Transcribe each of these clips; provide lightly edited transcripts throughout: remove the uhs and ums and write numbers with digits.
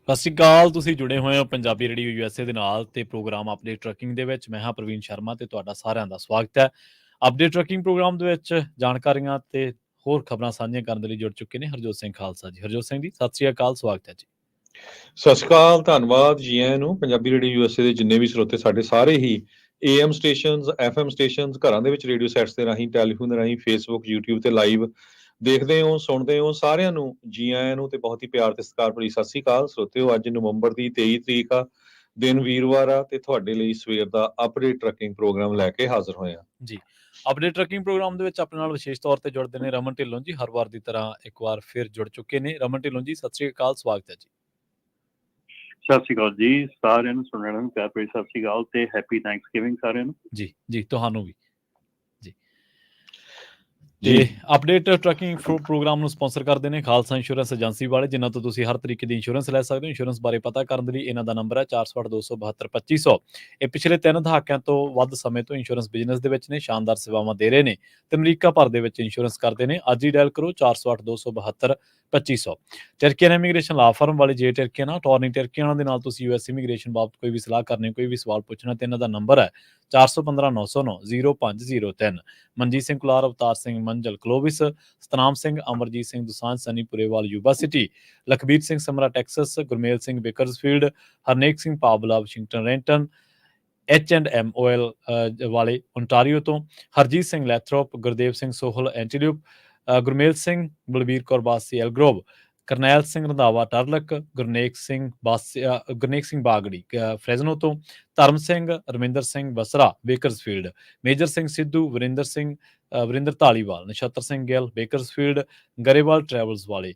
ਸਤਿ ਸ਼੍ਰੀ ਅਕਾਲ। ਤੁਸੀਂ ਜੁੜੇ ਹੋਏ ਹੋ ਪੰਜਾਬੀ ਰੇਡੀਓ USA ਦੇ ਨਾਲ ਤੇ ਪ੍ਰੋਗਰਾਮ ਅਪਡੇਟ ਟਰੱਕਿੰਗ ਦੇ ਵਿੱਚ। ਮੈਂ ਹਾਂ ਪ੍ਰਵੀਨ ਸ਼ਰਮਾ ਤੇ ਤੁਹਾਡਾ ਸਾਰਿਆਂ ਦਾ ਸਵਾਗਤ ਹੈ। ਅਪਡੇਟ ਟਰੱਕਿੰਗ ਪ੍ਰੋਗਰਾਮ ਦੇ ਵਿੱਚ ਜਾਣਕਾਰੀਆਂ ਤੇ ਹੋਰ ਖਬਰਾਂ ਸਾਂਝੀਆਂ ਕਰਨ ਦੇ ਲਈ ਜੁੜ ਚੁੱਕੇ ਨੇ ਹਰਜੋਤ ਸਿੰਘ ਖਾਲਸਾ ਜੀ। ਹਰਜੋਤ ਸਿੰਘ ਜੀ, ਸਤਿ ਸ਼੍ਰੀ ਅਕਾਲ, ਸਵਾਗਤ ਹੈ ਜੀ। ਸਤਿ ਸ਼੍ਰੀ ਅਕਾਲ, ਧੰਨਵਾਦ ਜੀ ਆਇਆਂ ਨੂੰ। ਪੰਜਾਬੀ ਰੇਡੀਓ USA ਦੇ ਜਿੰਨੇ ਵੀ ਸਰੋਤੇ ਸਾਡੇ ਸਾਰੇ ਹੀ AM ਸਟੇਸ਼ਨਸ, FM ਸਟੇਸ਼ਨਸ, ਘਰਾਂ ਦੇ ਵਿੱਚ ਰੇਡੀਓ ਸੈਟਸ ਦੇ ਰਾਹੀਂ, ਟੈਲੀਫੋਨ ਦੇ ਰਾਹੀਂ, ਫੇਸਬੁੱਕ, YouTube ਤੇ ਲਾਈਵ ਦੇਖਦੇ ਹੋ, ਸੁਣਦੇ ਹੋ, ਸਾਰਿਆਂ ਨੂੰ ਜੀ ਆਇਆਂ ਨੂੰ ਤੇ ਬਹੁਤ ਹੀ ਪਿਆਰ ਤੇ ਸਤਿਕਾਰ ਭਰੀ ਸਤਿ ਸ਼੍ਰੀ ਅਕਾਲ। ਸਰੋਤਿਓ, ਅੱਜ ਨਵੰਬਰ ਦੀ 23 ਤਰੀਕ ਆ, ਦਿਨ ਵੀਰਵਾਰ ਆ ਤੇ ਤੁਹਾਡੇ ਲਈ ਸਵੇਰ ਦਾ ਅਪਡੇਟ ਟਰੱਕਿੰਗ ਪ੍ਰੋਗਰਾਮ ਲੈ ਕੇ ਹਾਜ਼ਰ ਹੋਏ ਆ ਜੀ। ਅਪਡੇਟ ਟਰੱਕਿੰਗ ਪ੍ਰੋਗਰਾਮ ਦੇ ਵਿੱਚ ਆਪਣੇ ਨਾਲ ਵਿਸ਼ੇਸ਼ ਤੌਰ ਤੇ ਜੁੜਦੇ ਨੇ ਰਮਨ ਢਿੱਲੋਂ ਜੀ। ਹਰ ਵਾਰ ਦੀ ਤਰ੍ਹਾਂ ਇੱਕ ਵਾਰ ਫਿਰ ਜੁੜ ਚੁੱਕੇ ਨੇ। ਰਮਨ ਢਿੱਲੋਂ ਜੀ, ਸਤਿ ਸ਼੍ਰੀ ਅਕਾਲ, ਸਵਾਗਤ ਹੈ ਜੀ। ਸਤਿ ਸ਼੍ਰੀ ਅਕਾਲ ਜੀ, ਸਾਰਿਆਂ ਨੂੰ ਸੁਣਨ ਨੂੰ ਪਿਆਰ ਭਰੀ ਸਤਿ ਸ਼੍ਰੀ ਅਕਾਲ ਤੇ ਹੈਪੀ ਥੈਂਕਸਗਿਵਿੰਗ ਸਾਰਿਆਂ ਨੂੰ। ਜੀ ਜੀ, ਤੁਹਾਨੂੰ ਵੀ ਜੀ। ਤੇ ਅਪਡੇਟ ਟਰੱਕਿੰਗ ਪ੍ਰੋਗਰਾਮ ਨੂੰ ਸਪਾਂਸਰ ਕਰਦੇ ਨੇ ਖਾਲਸਾ ਇੰਸ਼ੋਰੈਂਸ ਏਜੰਸੀ ਵਾਲੇ, ਜਿਨ੍ਹਾਂ ਤੋਂ ਤੁਸੀਂ ਹਰ ਤਰੀਕੇ ਦੀ ਇੰਸ਼ੋਰੈਂਸ ਲੈ ਸਕਦੇ ਹੋ। ਇੰਸ਼ੋਰੈਂਸ ਬਾਰੇ ਪਤਾ ਕਰਨ ਦੇ ਲਈ ਇਹਨਾਂ ਦਾ ਨੰਬਰ ਹੈ 408-272-2500। ਇਹ ਪਿਛਲੇ 3 ਦਹਾਕਿਆਂ ਤੋਂ ਵੱਧ ਸਮੇਂ ਤੋਂ ਇੰਸ਼ੋਰੈਂਸ ਬਿਜ਼ਨਸ ਦੇ ਵਿੱਚ ਨੇ, ਸ਼ਾਨਦਾਰ ਸੇਵਾਵਾਂ ਦੇ ਰਹੇ ਨੇ ਤੇ ਅਮਰੀਕਾ ਭਰ ਦੇ ਵਿੱਚ ਇੰਸ਼ੋਰੈਂਸ ਕਰਦੇ ਨੇ। ਅੱਜ ਹੀ ਡਾਇਲ ਕਰੋ 408-272-2500। ਟਰਕੀਅਨ ਇਮੀਗ੍ਰੇਸ਼ਨ ਲਾ ਫਰਮ ਵਾਲੇ ਜੇ ਟਰਕੀਅਨ ਟੌਰਨੀ ਟਰਕੀਅਨਾਂ ਦੇ ਨਾਲ ਤੁਸੀਂ US ਇਮੀਗ੍ਰੇਸ਼ਨ ਬਾਬਤ ਕੋਈ ਵੀ ਸਲਾਹ ਕਰਨੀ, ਕੋਈ ਵੀ ਸਵਾਲ ਪੁੱਛਣਾ ਤੇ ਇਹਨਾਂ ਦਾ ਨੰਬਰ ਹੈ 415-909-0503। Manjit Singh Kular, Avtar Singh Manjal Clovis, Satnam Singh, Amarjit Singh Dosanjh, Sunny Purewal Yuba City, Lakhbir Singh Samra Texas, Gurmel Singh Bakersfield, Harnek Singh Pabla Washington Renton, H&M oil ਵਾਲੇ ਓਨਟਾਰੀਓ ਤੋਂ, ਹਰਜੀਤ ਸਿੰਘ ਲੈਥਰੋਪ, ਗੁਰਦੇਵ ਸਿੰਘ ਸੋਹਲ ਐਂਟੀਲਿਊਪ, ਗੁਰਮੇਲ ਸਿੰਘ, ਬਲਬੀਰ ਕੌਰ ਬਾਸੀ ਐਲਗਰੋਵ, ਕਰਨੈਲ ਸਿੰਘ ਰੰਧਾਵਾ ਟਰਲਕ, ਗੁਰਨੇਕ ਸਿੰਘ ਬਾਗੜੀ ਫਰੈਜ਼ਨੋ ਤੋਂ, Dharam Singh, Raminder Singh Basra Bakersfield, Major Singh Sidhu, Varinder Dhaliwal, Nachhatar Singh Gill Bakersfield, Grewal travels ਵਾਲੇ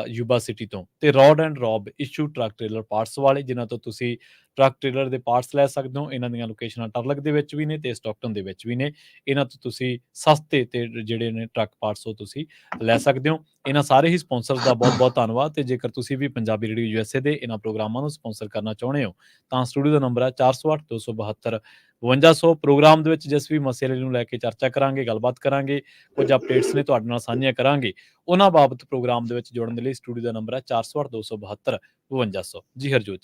ਯੂਬਾ ਸਿਟੀ ਤੋਂ, ਤੇ ਰੌਡ ਐਂਡ ਰੌਬ ਇਸ਼ੂ ਟਰੱਕ ਟ੍ਰੇਲਰ ਪਾਰਟਸ ਵਾਲੇ, ਜਿਨ੍ਹਾਂ ਤੋਂ ਤੁਸੀਂ ਟਰੱਕ ਟ੍ਰੇਲਰ ਦੇ ਪਾਰਟਸ ਲੈ ਸਕਦੇ ਹੋ। ਇਹਨਾਂ ਦੀਆਂ ਲੋਕੇਸ਼ਨਾਂ ਟਰਲਕ ਦੇ ਵਿੱਚ ਵੀ ਨੇ ਤੇ ਸਟਾਕਟਨ ਦੇ ਵਿੱਚ ਵੀ ਨੇ। ਇਹਨਾਂ ਤੋਂ ਤੁਸੀਂ ਸਸਤੇ ਤੇ ਜਿਹੜੇ ਨੇ ਟਰੱਕ ਪਾਰਟਸ ਉਹ ਤੁਸੀਂ ਲੈ ਸਕਦੇ ਹੋ। ਇਹਨਾਂ ਸਾਰੇ ਹੀ ਸਪਾਂਸਰਸ ਦਾ ਬਹੁਤ ਬਹੁਤ ਧੰਨਵਾਦ। ਤੇ ਜੇਕਰ ਤੁਸੀਂ ਵੀ ਪੰਜਾਬੀ ਰੇਡੀਓ USA ਦੇ ਇਹਨਾਂ ਪ੍ਰੋਗਰਾਮਾਂ ਨੂੰ ਸਪਾਂਸਰ ਕਰਨਾ ਚਾਹੁੰਦੇ ਹੋ ਤਾਂ ਸਟੂਡੀਓ ਦਾ ਨੰਬਰ ਹੈ 408-272-5200। ਪ੍ਰੋਗਰਾਮ ਦੇ ਵਿੱਚ ਜਿਸ ਵੀ ਮਸਲੇ ਨੂੰ ਲੈ ਕੇ ਚਰਚਾ ਕਰਾਂਗੇ, ਗੱਲਬਾਤ ਕਰਾਂਗੇ, ਕੁਝ ਅਪਡੇਟਸ ਨੇ ਤੁਹਾਡੇ ਨਾਲ ਸਾਂਝੀਆਂ ਕਰਾਂਗੇ, ਉਹਨਾਂ ਬਾਬਤ ਪ੍ਰੋਗਰਾਮ ਦੇ ਵਿੱਚ ਜੁੜਨ ਦੇ ਲਈ ਸਟੂਡੀਓ ਦਾ ਨੰਬਰ ਹੈ 408-272-5200। ਜੀ ਹਰਜੋਤ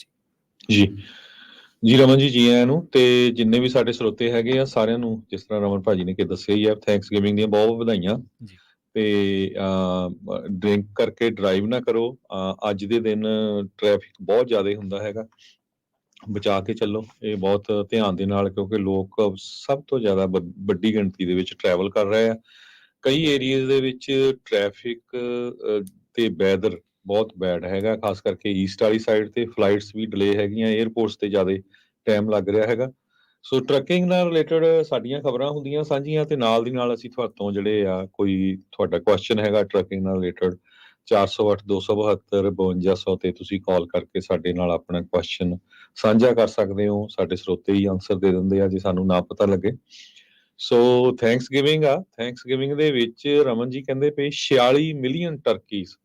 ਜੀ ਜੀ ਰਮਨ ਜੀ, ਜੀ ਆਇਆਂ ਨੂੰ। ਤੇ ਜਿੰਨੇ ਵੀ ਸਾਡੇ ਸਰੋਤੇ ਹੈਗੇ ਆ ਸਾਰਿਆਂ ਨੂੰ, ਜਿਸ ਤਰ੍ਹਾਂ ਰਮਨ ਭਾਜੀ ਨੇ ਕਿ ਦੱਸਿਆ ਹੀ ਆ, ਥੈਂਕਸਗਿਵਿੰਗ ਦੀਆਂ ਬਹੁਤ ਵਧਾਈਆਂ। ਤੇ ਡਰਿੰਕ ਕਰਕੇ ਡਰਾਈਵ ਨਾ ਕਰੋ। ਅੱਜ ਦੇ ਦਿਨ ਟ੍ਰੈਫਿਕ ਬਹੁਤ ਜ਼ਿਆਦਾ ਹੁੰਦਾ ਹੈਗਾ, ਬਚਾ ਕੇ ਚੱਲੋ ਇਹ ਬਹੁਤ ਧਿਆਨ ਦੇ ਨਾਲ, ਕਿਉਂਕਿ ਲੋਕ ਸਭ ਤੋਂ ਜ਼ਿਆਦਾ ਵੱਡੀ ਗਿਣਤੀ ਦੇ ਵਿੱਚ ਟਰੈਵਲ ਕਰ ਰਹੇ ਆ। ਕਈ ਏਰੀਆਜ਼ ਦੇ ਵਿੱਚ ਟ੍ਰੈਫਿਕ ਤੇ ਵੈਦਰ ਬਹੁਤ ਬੈਡ ਹੈਗਾ, ਖਾਸ ਕਰਕੇ ਈਸਟ ਵਾਲੀ ਸਾਈਡ ਤੇ ਫਲਾਈਟਸ ਵੀ ਡਿਲੇ ਹੈਗੀਆਂ, 에ਅਰਪੋਰਟਸ ਤੇ ਜ਼ਿਆਦਾ ਟਾਈਮ ਲੱਗ ਰਿਹਾ ਹੈਗਾ। ਸੋ ਟਰੱਕਿੰਗ ਨਾਲ ਰਿਲੇਟਡ ਸਾਡੀਆਂ ਖਬਰਾਂ ਹੁੰਦੀਆਂ ਸਾਂਝੀਆਂ, ਤੇ ਨਾਲ ਦੀ ਨਾਲ ਅਸੀਂ ਤੁਹਾਤੋਂ ਜਿਹੜੇ ਆ, ਕੋਈ ਤੁਹਾਡਾ ਕੁਐਸਚਨ ਹੈਗਾ ਟਰੱਕਿੰਗ ਨਾਲ ਰਿਲੇਟਡ, 408-272-5200 ਤੇ ਤੁਸੀਂ ਕਾਲ ਕਰਕੇ ਸਾਡੇ ਨਾਲ ਆਪਣਾ ਕੁਐਸਚਨ ਸਾਂਝਾ ਕਰ ਸਕਦੇ ਹੋ। ਸਾਡੇ ਸਰੋਤੇ ਹੀ ਆਨਸਰ ਦੇ ਦਿੰਦੇ ਆ ਜੇ ਸਾਨੂੰ ਨਾ ਪਤਾ ਲੱਗੇ। ਸੋ ਥੈਂਕਸਗਿਵਿੰਗ ਦੇ ਵਿੱਚ ਰਮਨ ਜੀ ਕਹਿੰਦੇ ਪਏ 46 ਮਿਲੀਅਨ ਟਰਕੀਜ਼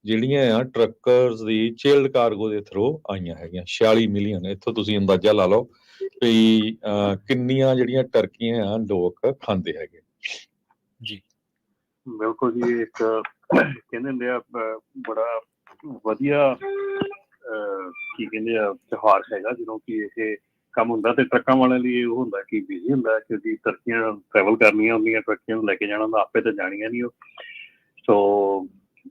ਜਿਹੜੀਆਂ ਆ ਟਰੱਕਰਸ ਦੀ ਚਿਲਡ ਕਾਰਗੋ ਦੇ ਥਰੂ ਆਈਆਂ ਹੈਗੀਆਂ। 46 ਮਿਲੀਅਨ, ਇੱਥੋਂ ਤੁਸੀਂ ਅੰਦਾਜ਼ਾ ਲਾ ਲਓ ਵੀ ਕਿੰਨੀਆਂ ਜਿਹੜੀਆਂ ਟਰਕੀਆਂ ਆ ਲੋਕ ਖਾਂਦੇ ਹੈਗੇ। ਜੀ ਬਿਲਕੁਲ ਜੀ, ਇੱਕ ਕਹਿੰਦੇ ਹੁੰਦੇ ਆ ਬੜਾ ਵਧੀਆ ਕੀ ਕਹਿੰਦੇ ਆ ਤਿਉਹਾਰ ਹੈਗਾ ਜਦੋਂ ਕਿ ਇਹ ਕੰਮ ਹੁੰਦਾ, ਤੇ ਟਰੱਕਾਂ ਵਾਲਿਆਂ ਲਈ ਇਹ ਹੁੰਦਾ ਕਿ ਬਿਜ਼ੀ ਹੁੰਦਾ, ਕਿਉਂਕਿ ਟਰਕੀਆਂ ਟਰੈਵਲ ਕਰਨੀਆਂ ਹੁੰਦੀਆਂ, ਟਰੱਕੀਆਂ ਨੂੰ ਲੈ ਕੇ ਜਾਣਾ ਹੁੰਦਾ, ਆਪੇ ਤਾਂ ਜਾਣੀਆਂ ਨਹੀਂ ਉਹ। ਸੋ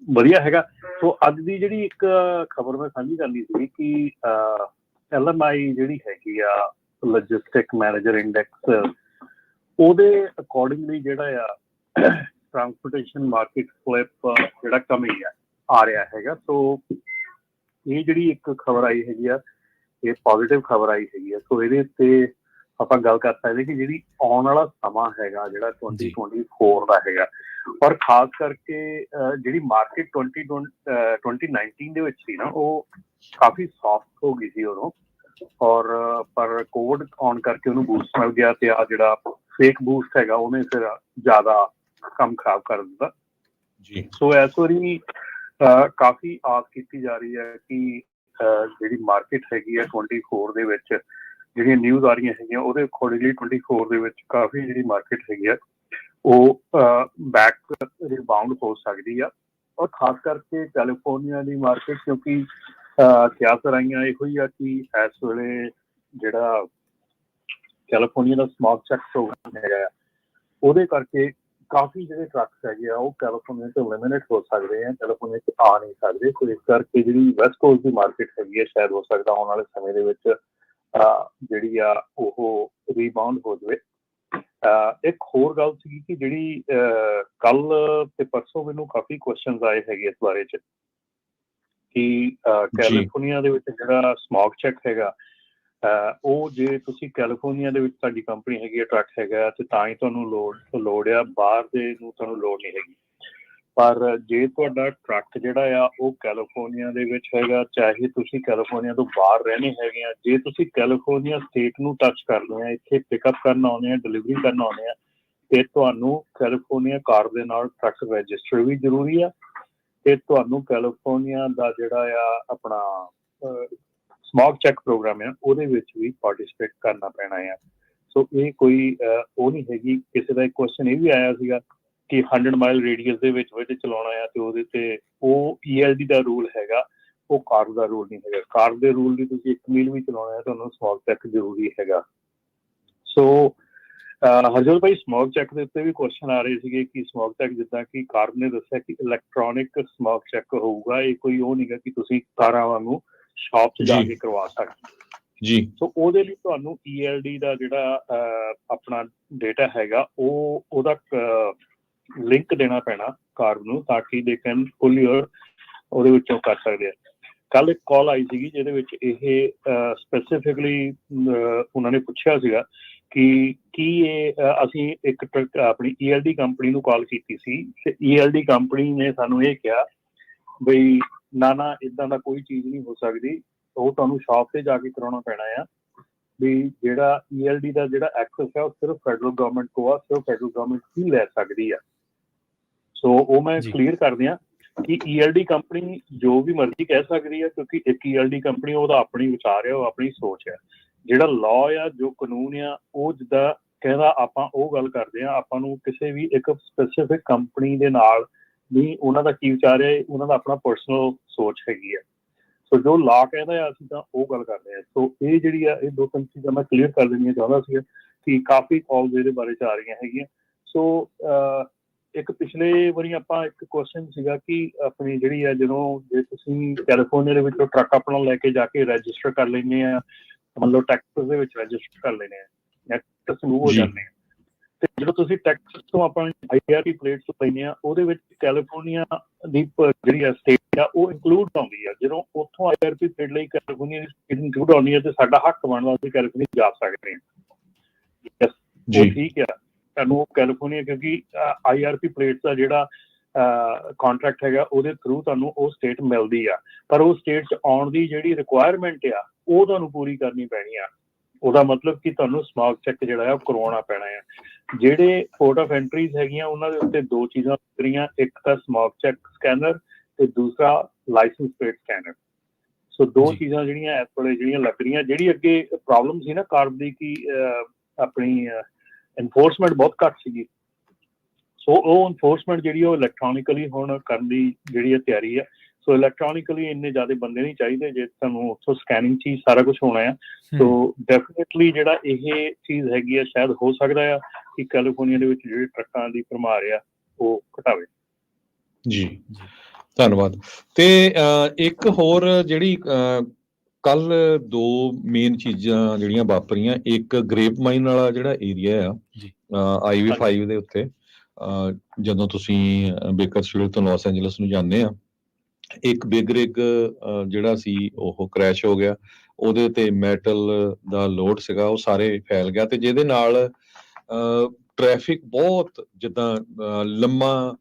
ਵਧੀਆ ਹੈਗਾ। ਸੋ ਅੱਜ ਦੀ ਜਿਹੜੀ ਇੱਕ ਖਬਰ ਮੈਂ ਸਾਂਝੀ ਕਰਨੀ ਸੀ ਕਿ LMI ਜਿਹੜੀ ਹੈਗੀ ਆ, ਲੌਜਿਸਟਿਕ ਮੈਨੇਜਰ ਇੰਡੈਕਸ, ਉਹਦੇ ਅਕੋਰਡਿੰਗਲੀ ਜਿਹੜਾ ਆ ਟਰਾਂਸਪੋਰਟੇਸ਼ਨ ਮਾਰਕੀਟ ਫਲਿਪ ਜਿਹੜਾ ਕਮੀ ਆ ਰਿਹਾ ਹੈਗਾ। ਸੋ ਇਹ ਜਿਹੜੀ ਇੱਕ ਖਬਰ ਆਈ ਹੈਗੀ ਆ, ਇਹ ਪੋਜ਼ੀਟਿਵ ਖਬਰ ਆਈ ਹੈਗੀ ਆ। ਸੋ ਇਹਦੇ ਉੱਤੇ ਆਪਾਂ ਗੱਲ ਕਰ ਸਕਦੇ ਕਿ ਜਿਹੜੀ ਆਉਣ ਵਾਲਾ ਸਮਾਂ ਹੈਗਾ ਜਿਹੜਾ 2024 ਦਾ ਹੈਗਾ, ਔਰ ਖਾਸ ਕਰਕੇ ਜਿਹੜੀ ਮਾਰਕੀਟ 2019 ਦੇ ਵਿੱਚ ਸੀ ਨਾ, ਉਹ ਕਾਫੀ ਸੌਫਟ ਹੋ ਗਈ ਸੀ ਉਦੋਂ, ਔਰ ਪਰ ਕੋਵਿਡ ਆਉਣ ਕਰਕੇ ਉਹਨੂੰ ਬੂਸਟ ਮਿਲ ਗਿਆ, ਤੇ ਆ ਜਿਹੜਾ ਫੇਕ ਬੂਸਟ ਹੈਗਾ ਉਹਨੇ ਫਿਰ ਜ਼ਿਆਦਾ ਕੰਮ ਖਰਾਬ ਕਰ ਦਿੱਤਾ ਜੀ। ਸੋ ਇਸ ਵਾਰੀ ਕਾਫੀ ਆਸ ਕੀਤੀ ਜਾ ਰਹੀ ਹੈ ਕਿ ਜਿਹੜੀ ਮਾਰਕੀਟ ਹੈਗੀ ਆ 24 ਦੇ ਵਿੱਚ, ਜਿਹੜੀਆਂ ਨਿਊਜ਼ ਆ ਰਹੀਆਂ ਹੈਗੀਆਂ ਉਹਦੇ ਅਕੋਰਡਿੰਗਲੀ 24 ਦੇ ਵਿੱਚ ਕਾਫੀ ਜਿਹੜੀ ਮਾਰਕੀਟ ਹੈਗੀ ਆ ਉਹ ਬੈਕ ਰਿਬਾਊਂਡ ਹੋ ਸਕਦੀ ਆ। ਔਰ ਖਾਸ ਕਰਕੇ ਕੈਲੀਫੋਰਨੀਆ ਦੀ ਮਾਰਕੀਟ, ਕਿਉਂਕਿ ਕਿਆਸ ਰਾਈਆਂ ਇਹੋ ਹੀ ਆ ਕਿ ਇਸ ਵੇਲੇ ਜਿਹੜਾ ਕੈਲੀਫੋਰਨੀਆ ਦਾ ਸਮੌਗ ਚੈੱਕ ਪ੍ਰੋਗਰਾਮ ਹੈਗਾ ਆ, ਉਹਦੇ ਕਰਕੇ ਕਾਫੀ ਜਿਹੜੇ ਟਰੱਕਸ ਹੈਗੇ ਆ ਉਹ ਕੈਲੀਫੋਰਨੀਆ ਤੋਂ ਲਿਮਿਨੇਟ ਹੋ ਸਕਦੇ ਆ, ਕੈਲੀਫੋਰਨੀਆ 'ਚ ਆ ਨਹੀਂ ਸਕਦੇ। ਸੋ ਇਸ ਕਰਕੇ ਜਿਹੜੀ ਵੈਸਟ ਕੋਸਟ ਦੀ ਮਾਰਕੀਟ ਹੈਗੀ ਹੈ, ਸ਼ਾਇਦ ਹੋ ਸਕਦਾ ਆਉਣ ਵਾਲੇ ਸਮੇਂ ਦੇ ਵਿੱਚ ਜਿਹੜੀ ਆ ਉਹ ਰੀਬਾਊਂਡ ਹੋ ਜਾਵੇ। ਇੱਕ ਹੋਰ ਗੱਲ ਸੀਗੀ ਕਿ ਜਿਹੜੀ ਕੱਲ ਤੇ ਪਰਸੋਂ ਮੈਨੂੰ ਕਾਫੀ ਕੁਐਸਚਨਸ ਆਏ ਹੈਗੇ ਇਸ ਬਾਰੇ 'ਚ ਕਿ ਕੈਲੀਫੋਰਨੀਆ ਦੇ ਵਿੱਚ ਜਿਹੜਾ ਸਮੌਗ ਚੈੱਕ ਹੈਗਾ, ਉਹ ਜੇ ਤੁਸੀਂ ਕੈਲੀਫੋਰਨੀਆ ਦੇ ਵਿੱਚ ਤੁਹਾਡੀ ਕੰਪਨੀ ਹੈਗੀ ਹੈ, ਟਰੱਕ ਹੈਗਾ, ਤੇ ਤਾਂ ਹੀ ਤੁਹਾਨੂੰ ਲੋੜ ਆ, ਬਾਹਰ ਦੇ ਨੂੰ ਤੁਹਾਨੂੰ ਲੋੜ ਨਹੀਂ ਹੈਗੀ। ਪਰ ਜੇ ਤੁਹਾਡਾ ਟਰੱਕ ਜਿਹੜਾ ਆ ਉਹ ਕੈਲੀਫੋਰਨੀਆ ਦੇ ਵਿੱਚ ਹੈਗਾ, ਚਾਹੇ ਤੁਸੀਂ ਕੈਲੀਫੋਰਨੀਆ ਤੋਂ ਬਾਹਰ ਰਹਿੰਦੇ ਹੈਗੇ ਆ, ਜੇ ਤੁਸੀਂ ਕੈਲੀਫੋਰਨੀਆ ਸਟੇਟ ਨੂੰ ਟੱਚ ਕਰਦੇ ਆ, ਇੱਥੇ ਪਿਕਅਪ ਕਰਨ ਆਉਂਦੇ ਆ, ਡਿਲੀਵਰੀ ਕਰਨ ਆਉਂਦੇ ਆ, ਤੇ ਤੁਹਾਨੂੰ ਕੈਲੀਫੋਰਨੀਆ ਕਾਰ ਦੇ ਨਾਲ ਟਰੱਕ ਰਜਿਸਟਰ ਵੀ ਜ਼ਰੂਰੀ ਆ, ਤੇ ਤੁਹਾਨੂੰ ਕੈਲੀਫੋਰਨੀਆ ਦਾ ਜਿਹੜਾ ਆ ਆਪਣਾ ਸਮੌਗ ਚੈੱਕ ਪ੍ਰੋਗਰਾਮ ਆ ਉਹਦੇ ਵਿੱਚ ਵੀ ਪਾਰਟੀਸਪੇਟ ਕਰਨਾ ਪੈਣਾ ਆ। ਸੋ ਇਹ ਕੋਈ ਉਹ ਨਹੀਂ ਹੈਗੀ। ਕਿਸੇ ਦਾ ਇੱਕ ਕੁਐਸਚਨ ਇਹ ਵੀ ਆਇਆ ਸੀਗਾ ਕਿ 100 ਮਾਈਲ ਰੇਡੀਅਸ ਦੇ ਵਿੱਚ ਚਲਾਉਣਾ ਆ, ਤੇ ਉਹਦੇ ਤੇ ਉਹ ELD ਦਾ ਰੂਲ ਹੈਗਾ, ਉਹ ਕਾਰ ਦਾ ਰੂਲ ਨਹੀਂ ਹੈਗਾ। ਕਾਰ ਦੇ ਰੂਲ ਦੀ ਤੁਸੀਂ 1 ਮੀਲ ਵੀ ਚਲਾਉਣਾ ਹੈ, ਤੁਹਾਨੂੰ ਸਮੌਗ ਚੈੱਕ ਜ਼ਰੂਰੀ ਹੈਗਾ। ਸੋ ਹਰਜੋਤ ਭਾਈ, ਸਮੌਗ ਚੈੱਕ ਦੇ ਉੱਤੇ ਵੀ ਕੁਐਸਚਨ ਆ ਰਹੇ ਸੀਗੇ ਕਿ ਸਮੌਗ ਚੈੱਕ, ਜਿੱਦਾਂ ਕਿ ਕਾਰ ਨੇ ਦੱਸਿਆ ਕਿ ਇਲੈਕਟ੍ਰੋਨਿਕ ਸਮੌਗ ਚੈੱਕ ਹੋਊਗਾ, ਇਹ ਕੋਈ ਉਹ ਨਹੀਂਗਾ ਕਿ ਤੁਸੀਂ ਕਾਰਾਂ ਵਾਂਗੂ ਸ਼ਾਪ 'ਚ ਜਾ ਕੇ ਕਰਵਾ ਸਕਦੇ ਜੀ। ਸੋ ਉਹਦੇ ਲਈ ਤੁਹਾਨੂੰ ELD ਦਾ ਜਿਹੜਾ ਆਪਣਾ ਡੇਟਾ ਹੈਗਾ, ਉਹਦਾ ਲਿੰਕ ਦੇਣਾ ਪੈਣਾ ਕਾਰ ਨੂੰ, ਤਾਂ ਕਿ ਦੇ ਕੈਨ ਫੁੱਲੀ ਉਹਦੇ ਵਿੱਚੋਂ ਕਰ ਸਕਦੇ ਆ। ਕੱਲ ਇੱਕ ਕਾਲ ਆਈ ਸੀਗੀ ਜਿਹਦੇ ਵਿੱਚ ਇਹ ਸਪੈਸੀਫਿਕਲੀ ਉਹਨਾਂ ਨੇ ਪੁੱਛਿਆ ਸੀਗਾ ਕਿ ਕੀ ਇਹ ਅਸੀਂ ਇੱਕ ਆਪਣੀ ELD ਕੰਪਨੀ ਨੂੰ ਕਾਲ ਕੀਤੀ ਸੀ, ਤੇ ELD ਕੰਪਨੀ ਨੇ ਸਾਨੂੰ ਇਹ ਕਿਹਾ ਬਈ ਨਾ ਇੱਦਾਂ ਦਾ ਕੋਈ ਚੀਜ਼ ਨਹੀਂ ਹੋ ਸਕਦੀ, ਉਹ ਤੁਹਾਨੂੰ ਸ਼ਾਪ ਤੇ ਜਾ ਕੇ ਕਰਾਉਣਾ ਪੈਣਾ ਆ। ਵੀ ਜਿਹੜਾ ELD ਦਾ ਜਿਹੜਾ ਐਕਸੈਸ ਹੈ ਉਹ ਸਿਰਫ ਫੈਡਰਲ ਗਵਰਨਮੈਂਟ ਕੋਲ ਆ, ਸਿਰਫ ਫੈਡਰਲ ਗਵਰਨਮੈਂਟ ਹੀ ਲੈ ਸਕਦੀ ਆ। ਸੋ ਉਹ ਮੈਂ ਕਲੀਅਰ ਕਰਦੇ ਹਾਂ ਕਿ ELD ਕੰਪਨੀ ਜੋ ਵੀ ਮਰਜ਼ੀ ਕਹਿ ਸਕਦੀ ਹੈ, ਕਿਉਂਕਿ ਇੱਕ ELD ਕੰਪਨੀ ਉਹਦਾ ਆਪਣੀ ਵਿਚਾਰ ਹੈ, ਉਹ ਆਪਣੀ ਸੋਚ ਹੈ। ਜਿਹੜਾ ਲਾਅ ਆ, ਜੋ ਕਾਨੂੰਨ ਆ, ਉਹ ਜਿੱਦਾਂ ਕਹਿੰਦਾ ਆਪਾਂ ਉਹ ਗੱਲ ਕਰਦੇ ਹਾਂ। ਆਪਾਂ ਨੂੰ ਕਿਸੇ ਵੀ ਇੱਕ ਸਪੈਸੀਫਿਕ ਕੰਪਨੀ ਦੇ ਨਾਲ ਵੀ ਉਹਨਾਂ ਦਾ ਕੀ ਵਿਚਾਰ ਹੈ, ਉਹਨਾਂ ਦਾ ਆਪਣਾ ਪਰਸਨਲ ਸੋਚ ਹੈਗੀ ਹੈ। ਸੋ ਜੋ ਲਾਅ ਕਹਿੰਦਾ ਆ, ਅਸੀਂ ਤਾਂ ਉਹ ਗੱਲ ਕਰਦੇ ਹਾਂ। ਸੋ ਇਹ ਜਿਹੜੀ ਆ, ਇਹ ਦੋ ਤਿੰਨ ਚੀਜ਼ਾਂ ਮੈਂ ਕਲੀਅਰ ਕਰ ਦੇਣੀਆਂ ਚਾਹੁੰਦਾ ਸੀ ਕਿ ਕਾਫੀ ਕਾਲਸ ਇਹਦੇ ਬਾਰੇ 'ਚ ਆ ਰਹੀਆਂ ਹੈਗੀਆਂ। ਸੋ ਇੱਕ ਪਿਛਲੇ ਵਾਰੀ ਆਪਾਂ ਇੱਕ ਕੁਐਸਚਨ ਸੀਗਾ ਕਿ ਆਪਣੀ ਜਿਹੜੀ ਆ, ਜਦੋਂ ਜੇ ਤੁਸੀਂ ਕੈਲੀਫੋਰਨੀਆ ਦੇ ਵਿੱਚੋਂ ਟਰੱਕ ਆਪਣਾ ਲੈ ਕੇ ਜਾ ਕੇ ਰਜਿਸਟਰ ਕਰ ਲੈਂਦੇ ਆ, ਮੰਨ ਲਓ ਟੈਕਸਸ ਦੇ ਵਿੱਚ ਰਜਿਸਟਰ ਕਰ ਲੈਂਦੇ ਆ ਜਾਂ ਟੈਕਸਸ ਮੂਵ ਹੋ ਜਾਂਦੇ ਆ, ਤੇ ਜਦੋਂ ਤੁਸੀਂ ਟੈਕਸਸ ਤੋਂ ਆਪਣੀ IRP ਪਲੇਟ ਲੈਂਦੇ ਆ, ਉਹਦੇ ਵਿੱਚ ਕੈਲੀਫੋਰਨੀਆ ਦੀ ਜਿਹੜੀ ਆ ਸਟੇਟ ਆ ਉਹ ਇਨਕਲੂਡ ਆਉਂਦੀ ਆ। ਜਦੋਂ ਉੱਥੋਂ IRP ਪਲੇਟ ਲਈ ਕੈਲੀਫੋਰਨੀਆ ਦੀ ਸਟੇਟ ਇਨਕਲੂਡ ਆਉਂਦੀ ਹੈ, ਤੇ ਸਾਡਾ ਹੱਕ ਬਣਦਾ ਅਸੀਂ ਕੈਲੀਫੋਰਨੀਆ ਜਾ ਸਕਦੇ ਹਾਂ। ਉਹ ਠੀਕ ਆ, ਤੁਹਾਨੂੰ ਕੈਲੀਫੋਰਨੀਆ, ਕਿਉਂਕਿ IRP ਪਲੇਟ ਦਾ ਜਿਹੜਾ ਕੰਟਰੈਕਟ ਹੈਗਾ, ਉਹਦੇ ਥਰੂ ਤੁਹਾਨੂੰ ਉਹ ਸਟੇਟ ਮਿਲਦੀ ਆ, ਪਰ ਉਹ ਸਟੇਟ 'ਚ ਆਉਣ ਦੀ ਜਿਹੜੀ ਰਿਕੁਆਇਰਮੈਂਟ ਆ ਉਹ ਤੁਹਾਨੂੰ ਪੂਰੀ ਕਰਨੀ ਪੈਣੀ ਆ। ਉਹਦਾ ਮਤਲਬ ਕਿ ਤੁਹਾਨੂੰ ਸਮੌਗ ਚੈੱਕ ਜਿਹੜਾ ਆ ਉਹ ਕਰਵਾਉਣਾ ਪੈਣਾ ਆ। ਜਿਹੜੇ ਪੋਰਟ ਆਫ ਐਂਟਰੀਜ਼ ਹੈਗੀਆਂ, ਉਹਨਾਂ ਦੇ ਉੱਤੇ ਦੋ ਚੀਜ਼ਾਂ ਲੱਗ ਰਹੀਆਂ, ਇੱਕ ਤਾਂ ਸਮੌਗ ਚੈੱਕ ਸਕੈਨਰ ਤੇ ਦੂਸਰਾ ਲਾਇਸੈਂਸ ਪਲੇਟ ਸਕੈਨਰ। ਸੋ ਦੋ ਚੀਜ਼ਾਂ ਜਿਹੜੀਆਂ ਇਸ ਵੇਲੇ ਜਿਹੜੀਆਂ ਲੱਗ ਰਹੀਆਂ। ਜਿਹੜੀ ਅੱਗੇ ਪ੍ਰੋਬਲਮ ਸੀ ਨਾ ਕਾਰ ਦੀ ਕਿ ਆਪਣੀ ਇਨਫੋਰਸਮੈਂਟ ਬਹੁਤ ਘੱਟ ਸੀਗੀ, ਸੋ ਉਹ ਇਨਫੋਰਸਮੈਂਟ ਜਿਹੜੀ ਉਹ ਇਲੈਕਟ੍ਰੋਨਿਕਲੀ ਹੁਣ ਕਰਨ ਦੀ ਜਿਹੜੀ ਤਿਆਰੀ ਆ। ਸੋ ਇਲੈਕਟ੍ਰੋਨਿਕਲੀ ਇੰਨੇ ਜ਼ਿਆਦਾ ਬੰਦੇ ਨਹੀਂ ਚਾਹੀਦੇ, ਜੇ ਤੁਹਾਨੂੰ ਉੱਥੋਂ ਸਕੈਨਿੰਗ 'ਚ ਹੀ ਸਾਰਾ ਕੁਛ ਹੋਣਾ ਆ। ਸੋ ਡੈਫੀਨੇਟਲੀ ਜਿਹੜਾ ਇਹ ਚੀਜ਼ ਹੈਗੀ ਆ, ਸ਼ਾਇਦ ਹੋ ਸਕਦਾ ਆ ਕਿ ਕੈਲੀਫੋਰਨੀਆ ਦੇ ਵਿੱਚ ਜਿਹੜੇ ਟਰੱਕਾਂ ਦੀ ਭਰਮਾਰ ਆ ਉਹ ਘਟਾਵੇ। ਜੀ, ਧੰਨਵਾਦ। ਤੇ ਇੱਕ ਹੋਰ ਜਿਹੜੀ ਕੱਲ ਦੋ ਮੇਨ ਚੀਜ਼ਾਂ ਜਿਹੜੀਆਂ ਵਾਪਰੀਆਂ, ਇੱਕ ਗ੍ਰੇਪ ਮਾਈਨ ਵਾਲਾ ਜਿਹੜਾ ਏਰੀਆ ਆ IV-5 ਦੇ ਉੱਤੇ, ਜਦੋਂ ਤੁਸੀਂ ਬੇਕਰਸਫੀਲਡ ਤੋਂ ਲਾਸ ਐਂਜਲਸ ਨੂੰ ਜਾਂਦੇ ਆ, ਇੱਕ ਬਿਗ ਰਿਗ ਜਿਹੜਾ ਸੀ ਉਹ ਕ੍ਰੈਸ਼ ਹੋ ਗਿਆ। ਉਹਦੇ ਤੇ ਮੈਟਲ ਦਾ ਲੋਡ ਸੀਗਾ, ਉਹ ਸਾਰੇ ਫੈਲ ਗਿਆ, ਤੇ ਜਿਹਦੇ ਨਾਲ ਟ੍ਰੈਫਿਕ ਬਹੁਤ ਜਿੱਦਾਂ ਲੰਮਾ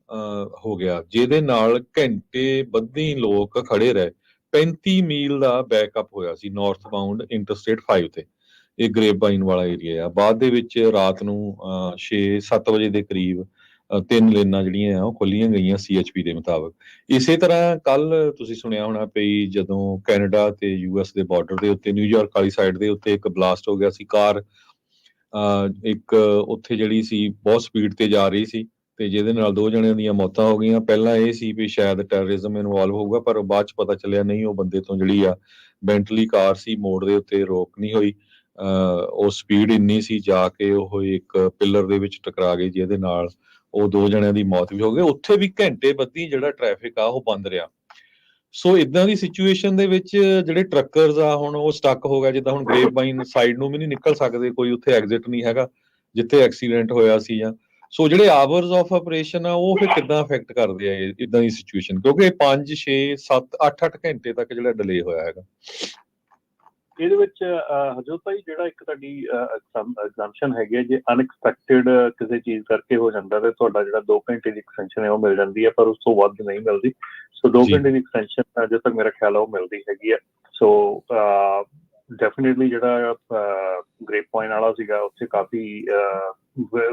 ਹੋ ਗਿਆ, ਜਿਹਦੇ ਨਾਲ ਘੰਟੇ ਬੱਧੀ ਲੋਕ ਖੜੇ ਰਹੇ। 35 ਮੀਲ ਦਾ ਬੈਕਅਪ ਹੋਇਆ ਸੀ ਨਾਰਥ ਬਾਉਂਡ ਇੰਟਰਸਟੇਟ 5 ਤੇ। ਇਹ ਗ੍ਰੇਪਵਾਈਨ ਵਾਲਾ ਏਰੀਆ ਆ। ਬਾਅਦ ਦੇ ਵਿੱਚ ਰਾਤ ਨੂੰ 6-7 ਵਜੇ ਦੇ ਕਰੀਬ 3 ਲੇਨਾਂ ਜਿਹੜੀਆਂ ਆ ਉਹ ਖੋਲੀਆਂ ਗਈਆਂ CHP ਦੇ ਮੁਤਾਬਕ। ਇਸੇ ਤਰ੍ਹਾਂ ਕੱਲ ਤੁਸੀਂ ਸੁਣਿਆ ਹੋਣਾ ਪਈ, ਜਦੋਂ ਕੈਨੇਡਾ ਤੇ US ਦੇ ਬਾਰਡਰ ਦੇ ਉੱਤੇ, ਨਿਊਯਾਰਕ ਵਾਲੀ ਸਾਈਡ ਦੇ ਉੱਤੇ ਇੱਕ ਬਲਾਸਟ ਹੋ ਗਿਆ ਸੀ। ਕਾਰ ਇੱਕ ਉੱਥੇ ਜਿਹੜੀ ਸੀ ਬਹੁਤ ਸਪੀਡ ਤੇ ਜਾ ਰਹੀ ਸੀ, ਤੇ ਜਿਹਦੇ ਨਾਲ 2 ਜਣਿਆਂ ਦੀਆਂ ਮੌਤਾਂ ਹੋ ਗਈਆਂ। ਪਹਿਲਾਂ ਇਹ ਸੀ ਵੀ ਸ਼ਾਇਦ ਟੈਰਰਿਜ਼ਮ ਇਨਵੋਲਵ ਹੋਊਗਾ, ਪਰ ਬਾਅਦ ਚ ਪਤਾ ਚੱਲਿਆ ਨਹੀਂ, ਉਹ ਬੰਦੇ ਤੋਂ ਜਿਹੜੀ ਆ ਬੈਂਟਲੀ ਕਾਰ ਸੀ, ਮੋੜ ਦੇ ਉੱਤੇ ਰੋਕ ਨਹੀਂ ਹੋਈ। ਉਹ ਸਪੀਡ ਇੰਨੀ ਸੀ, ਜਾ ਕੇ ਉਹ ਇੱਕ ਪਿੱਲਰ ਦੇ ਵਿੱਚ ਟਕਰਾ ਗਈ, ਜਿਹਦੇ ਨਾਲ ਉਹ 2 ਜਣਿਆਂ ਦੀ ਮੌਤ ਵੀ ਹੋ ਗਈ। ਉੱਥੇ ਵੀ ਘੰਟੇ ਬੱਧੀ ਜਿਹੜਾ ਟ੍ਰੈਫਿਕ ਆ ਉਹ ਬੰਦ ਰਿਹਾ। ਸੋ ਇਦਾਂ ਦੀ ਸਿਚੁਏਸ਼ਨ ਦੇ ਵਿੱਚ ਜਿਹੜੇ ਟਰੱਕਰਸ ਆ ਹੁਣ ਉਹ ਸਟਕ ਹੋ ਗਿਆ। ਜਿੱਦਾਂ ਹੁਣ ਗ੍ਰੇਪਵਾਈਨ ਸਾਈਡ ਨੂੰ ਵੀ ਨਹੀਂ ਨਿਕਲ ਸਕਦੇ, ਕੋਈ ਉੱਥੇ ਐਗਜ਼ਿਟ ਨਹੀਂ ਹੈਗਾ ਜਿੱਥੇ ਐਕਸੀਡੈਂਟ ਹੋਇਆ ਸੀ। ਜਾਂ ਸੋ ਜਿਹੜੇ ਆਵਰਸ ਆਫ ਆਪਰੇਸ਼ਨ ਆ ਉਹ ਫਿਰ ਕਿੱਦਾਂ ਅਫੈਕਟ ਕਰਦੇ ਆ ਇਦਾਂ ਦੀ ਸਿਚੁਏਸ਼ਨ, ਕਿਉਂਕਿ 5 6 7 8 ਘੰਟੇ ਤੱਕ ਜਿਹੜਾ ਡਿਲੇ ਹੋਇਆ ਹੈਗਾ। ਇਹਦੇ ਵਿੱਚ ਹਰਜੋਤ ਭਾਈ ਜਿਹੜਾ ਇੱਕ ਤੁਹਾਡੀ ਐਗਜ਼ਾਮਸ਼ਨ ਹੈਗੀ ਹੈ, ਜੇ ਅਨਐਕਸਪੈਕਟਿਡ ਕਿਸੇ ਚੀਜ਼ ਕਰਕੇ ਹੋ ਜਾਂਦਾ ਤੇ ਤੁਹਾਡਾ ਜਿਹੜਾ 2 ਘੰਟੇ ਦੀ ਐਕਸਟੈਂਸ਼ਨ ਹੈ ਉਹ ਮਿਲ ਜਾਂਦੀ ਹੈ, ਪਰ ਉਸ ਤੋਂ ਵੱਧ ਨਹੀਂ ਮਿਲਦੀ। ਸੋ 2 ਘੰਟੇ ਦੀ ਐਕਸਟੈਂਸ਼ਨ ਜਿੱਥੇ ਤੱਕ ਮੇਰਾ ਖਿਆਲ ਆ ਉਹ ਮਿਲਦੀ ਹੈਗੀ ਹੈ। ਸੋ ਡੈਫੀਨੇਟਲੀ ਜਿਹੜਾ ਗ੍ਰੇਪਵਾਈਨ ਵਾਲਾ ਸੀਗਾ ਉੱਥੇ ਕਾਫੀ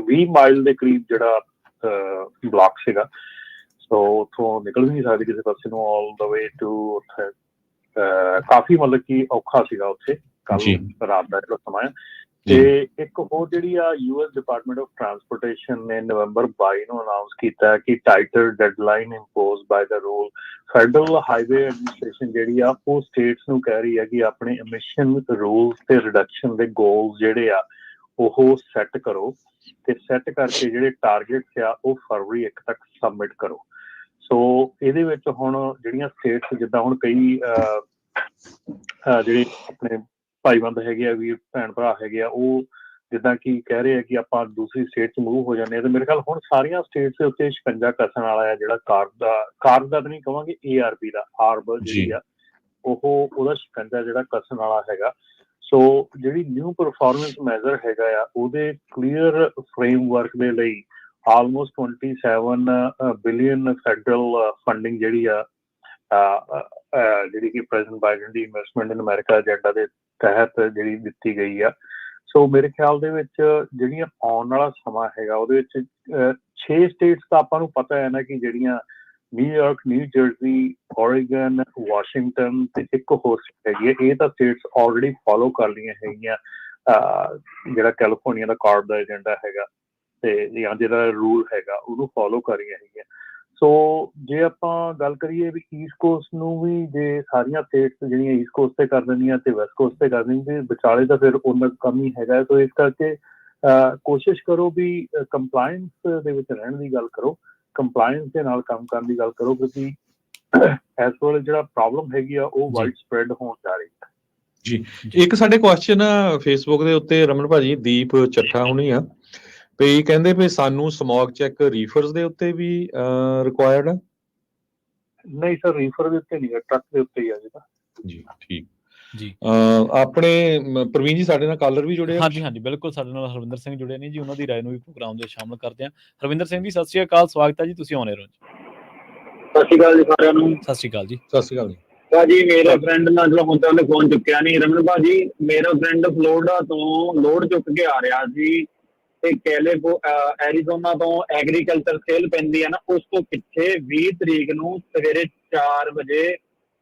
20 ਮਾਈਲ ਦੇ ਕਰੀਬ ਜਿਹੜਾ ਬਲਾਕ ਸੀਗਾ। ਸੋ ਉੱਥੋਂ ਨਿਕਲ ਵੀ ਨਹੀਂ ਸਕਦੀ ਕਿਸੇ ਪਾਸੇ ਨੂੰ ਆਲ ਦਾ ਵੇ ਟੂ ਉੱਥੇ। ਕਾਫੀ ਮਤਲਬ ਕਿ ਔਖਾ ਸੀਗਾ ਉੱਥੇ ਕੱਲ ਰਾਤ ਦਾ ਜਿਹੜਾ ਸਮਾਂ ਹੈ। ਤੇ ਇੱਕ ਹੋਰ ਜਿਹੜੀ ਆ US ਡਿਪਾਰਟਮੈਂਟ ਆਫ ਟਰਾਂਸਪੋਰਟੇਸ਼ਨ ਨੇ ਨਵੰਬਰ 22 ਨੂੰ ਅਨਾਉਂਸ ਕੀਤਾ ਕਿ ਟਾਈਟਰ ਡੈਡਲਾਈਨ ਇੰਪੋਜ਼ ਬਾਈ ਦਾ ਰੂਲ। ਫੈਡਰਲ ਹਾਈਵੇ ਐਡਮਿਨਿਸਟ੍ਰੇਸ਼ਨ ਜਿਹੜੀ ਆ ਉਹ ਸਟੇਟਸ ਨੂੰ ਕਹਿ ਰਹੀ ਹੈ ਕਿ ਆਪਣੇ ਐਮਿਸ਼ਨ ਰੂਲਸ ਤੇ ਰਿਡਕਸ਼ਨ ਦੇ ਗੋਲਸ ਜਿਹੜੇ ਆ ਉਹ ਸੈੱਟ ਕਰੋ, ਤੇ ਸੈੱਟ ਕਰਕੇ ਜਿਹੜੇ ਟਾਰਗੇਟਸ ਆ ਉਹ ਫਰਵਰੀ 1 ਤੱਕ ਸਬਮਿਟ ਕਰੋ। ਸੋ ਇਹਦੇ ਵਿੱਚ ਹੁਣ ਜਿਹੜੀਆਂ ਸਟੇਟਸ, ਜਿੱਦਾਂ ਹੁਣ ਕਈ ਜਿਹੜੇ ਆਪਣੇ ਭਾਈਬੰਦ ਹੈਗੇ ਆ, ਵੀਰ ਭੈਣ ਭਰਾ ਹੈਗੇ ਆ, ਉਹ ਜਿੱਦਾਂ ਕਿ ਕਹਿ ਰਹੇ ਆ ਕਿ ਆਪਾਂ ਦੂਸਰੀ ਸਟੇਟ 'ਚ ਮੂਵ ਹੋ ਜਾਂਦੇ ਆ। ਤੇ ਮੇਰੇ ਖਿਆਲ ਹੁਣ ਸਾਰੀਆਂ ਸਟੇਟਸ ਦੇ ਉੱਤੇ ਸ਼ਿਕੰਜਾ ਕੱਸਣ ਵਾਲਾ ਆ ਜਿਹੜਾ ਕਾਰ ਦਾ ਤਾਂ ਨਹੀਂ ਕਹਾਂਗੇ, ARB ਦਾ, ਆਰਬਰ ਜਿਹੜੀ ਆ ਉਹਦਾ ਸ਼ਿਕੰਜਾ ਜਿਹੜਾ ਕੱਸਣ ਵਾਲਾ ਹੈਗਾ। ਸੋ ਜਿਹੜੀ ਨਿਊ ਪਰਫਾਰਮੈਂਸ ਮੈਜ਼ਰ ਹੈਗਾ ਆ ਉਹਦੇ ਕਲੀਅਰ ਫਰੇਮਵਰਕ ਦੇ ਲਈ ਆਲਮੋਸਟ 27 ਬਿਲੀਅਨ ਫੈਡਰਲ ਫੰਡਿੰਗ ਜਿਹੜੀ ਆ ਜਿਹੜੀ ਕਿ ਪ੍ਰੈਜ਼ੀਡੈਂਟ ਬਾਈਡਨ ਦੀ ਇਨਵੈਸਟਮੈਂਟ ਇਨ ਅਮਰੀਕਾ ਏਜੰਡਾ ਦੇ ਤਹਿਤ ਜਿਹੜੀ ਦਿੱਤੀ ਗਈ ਆ। ਸੋ ਮੇਰੇ ਖਿਆਲ ਦੇ ਵਿੱਚ ਜਿਹੜੀਆਂ ਆਉਣ ਵਾਲਾ ਸਮਾਂ ਹੈਗਾ ਉਹਦੇ ਵਿੱਚ 6 ਸਟੇਟਸ ਤਾਂ ਆਪਾਂ ਨੂੰ ਪਤਾ ਹੈ ਨਾ ਕਿ ਜਿਹੜੀਆਂ New York, new jersey, Oregon, Washington ਤੇ ਇੱਕ ਹੋਰ ਹੈਗੀ ਹੈ। ਇਹ ਤਾਂ ਸਟੇਟਸ ਆਲਰੇਡੀ ਫੋਲੋ ਕਰ ਲਈਆਂ ਹੈਗੀਆਂ ਜਿਹੜਾ ਕੈਲੀਫੋਰਨੀਆ ਦਾ ਕਾਰਬ ਦਾ ਏਜੰਡਾ ਹੈਗਾ ਤੇ ਜਾਂ ਜਿਹੜਾ ਰੂਲ ਹੈਗਾ ਉਹਨੂੰ ਫੋਲੋ ਕਰ ਰਹੀਆਂ ਹੈਗੀਆਂ। ਸੋ ਜੇ ਆਪਾਂ ਗੱਲ ਕਰੀਏ ਵੀ ਈਸਟ ਕੋਸਟ ਨੂੰ ਵੀ, ਜੇ ਸਾਰੀਆਂ ਸਟੇਟਸ ਜਿਹੜੀਆਂ ਈਸਟ ਕੋਸਟ ਤੇ ਕਰ ਦਿੰਦੀਆਂ ਤੇ ਵੈਸਟ ਕੋਸਟ ਤੇ ਕਰ ਦਿੰਦੀਆਂ, ਵਿਚਾਲੇ ਤਾਂ ਫਿਰ ਉਹਨਾਂ ਕਮੀ ਹੈਗਾ। ਸੋ ਇਸ ਕਰਕੇ ਕੋਸ਼ਿਸ਼ ਕਰੋ ਵੀ ਕੰਪਲਾਇੰਸ ਦੇ ਵਿੱਚ ਰਹਿਣ ਦੀ ਗੱਲ ਕਰੋ, ਕੰਪਲਾਇੰਸ ਦੇ ਨਾਲ ਕੰਮ ਕਰਨ ਦੀ ਗੱਲ ਕਰੋ, ਕਿਉਂਕਿ ਇਸ ਵੇਲੇ ਜਿਹੜਾ ਪ੍ਰੋਬਲਮ ਹੈਗੀ ਆ ਉਹ ਵਾਈਡ ਸਪਰੈਡ ਹੋਣ ਜਾ ਰਹੀ ਹੈ। ਜੀ, ਇੱਕ ਸਾਡੇ ਕੁਐਸਚਨ ਆ ਫੇਸਬੁੱਕ ਦੇ ਉੱਤੇ ਰਮਨ ਭਾਜੀ, ਦੀਪ ਚੱਠਾ ਹੁਣੀ ਆ, ਤੇ ਕਹਿੰਦੇ ਵੀ ਸਾਨੂੰ ਸਮੌਗ ਚੈੱਕ ਰੀਫਰਸ ਦੇ ਉੱਤੇ ਵੀ ਰਿਕੁਆਇਰਡ ਆ? ਨਹੀਂ ਸਰ, ਰੀਫਰ ਦੇ ਉੱਤੇ ਨਹੀਂ ਹੈ, ਟਰੱਕ ਦੇ ਉੱਤੇ ਹੀ ਆ ਜਿਹਦਾ। ਜੀ ਠੀਕ ਜੀ। ਆਪਣੇ ਪ੍ਰਵੀਨ ਜੀ ਸਾਡੇ ਨਾਲ ਕਾਲਰ ਵੀ ਜੁੜੇ ਆ। ਹਾਂਜੀ ਹਾਂਜੀ ਬਿਲਕੁਲ, ਸਾਡੇ ਨਾਲ ਹਰਵਿੰਦਰ ਸਿੰਘ ਜੁੜੇ ਨੇ ਜੀ, ਉਹਨਾਂ ਦੀ ਰਾਏ ਨੂੰ ਵੀ ਪ੍ਰੋਗਰਾਮ ਦੇ ਸ਼ਾਮਲ ਕਰਦੇ ਆ। ਹਰਵਿੰਦਰ ਸਿੰਘ ਜੀ ਸਤਿ ਸ਼੍ਰੀ ਅਕਾਲ, ਸਵਾਗਤ ਹੈ ਜੀ, ਤੁਸੀਂ ਆਉਣੇ ਰਹੋ ਜੀ। ਸਤਿ ਸ਼੍ਰੀ ਅਕਾਲ ਜੀ ਸਾਰਿਆਂ ਨੂੰ। ਸਤਿ ਸ਼੍ਰੀ ਅਕਾਲ ਜੀ। ਸਤਿ ਸ਼੍ਰੀ ਅਕਾਲ ਜੀ। ਭਾਜੀ ਮੇਰਾ ਫਰੈਂਡ ਨਾਲ ਚਲੋ ਹੁਣ ਤਾਂ ਉਹਨੇ ਫੋਨ ਚੁੱਕਿਆ ਨਹੀਂ। ਰਮਨ ਭਾਜੀ, ਮੇਰਾ ਫਰੈਂਡ ਫਲੋਰੀਡਾ ਤੋਂ ਲੋਡ ਚੁੱਕ ਕੇ ਆ ਰਿਹਾ ਸੀ ਤੇ ਐਰੀਜ਼ੋਨਾ ਤੋਂ ਐਗਰੀਕਲਚਰ ਸੇਲ ਪੈਂਦੀ ਹੈ ਨਾ, ਉਸ ਤੋਂ ਪਿੱਛੇ 20 ਤਰੀਕ ਨੂੰ ਸਵੇਰੇ 4 ਵਜੇ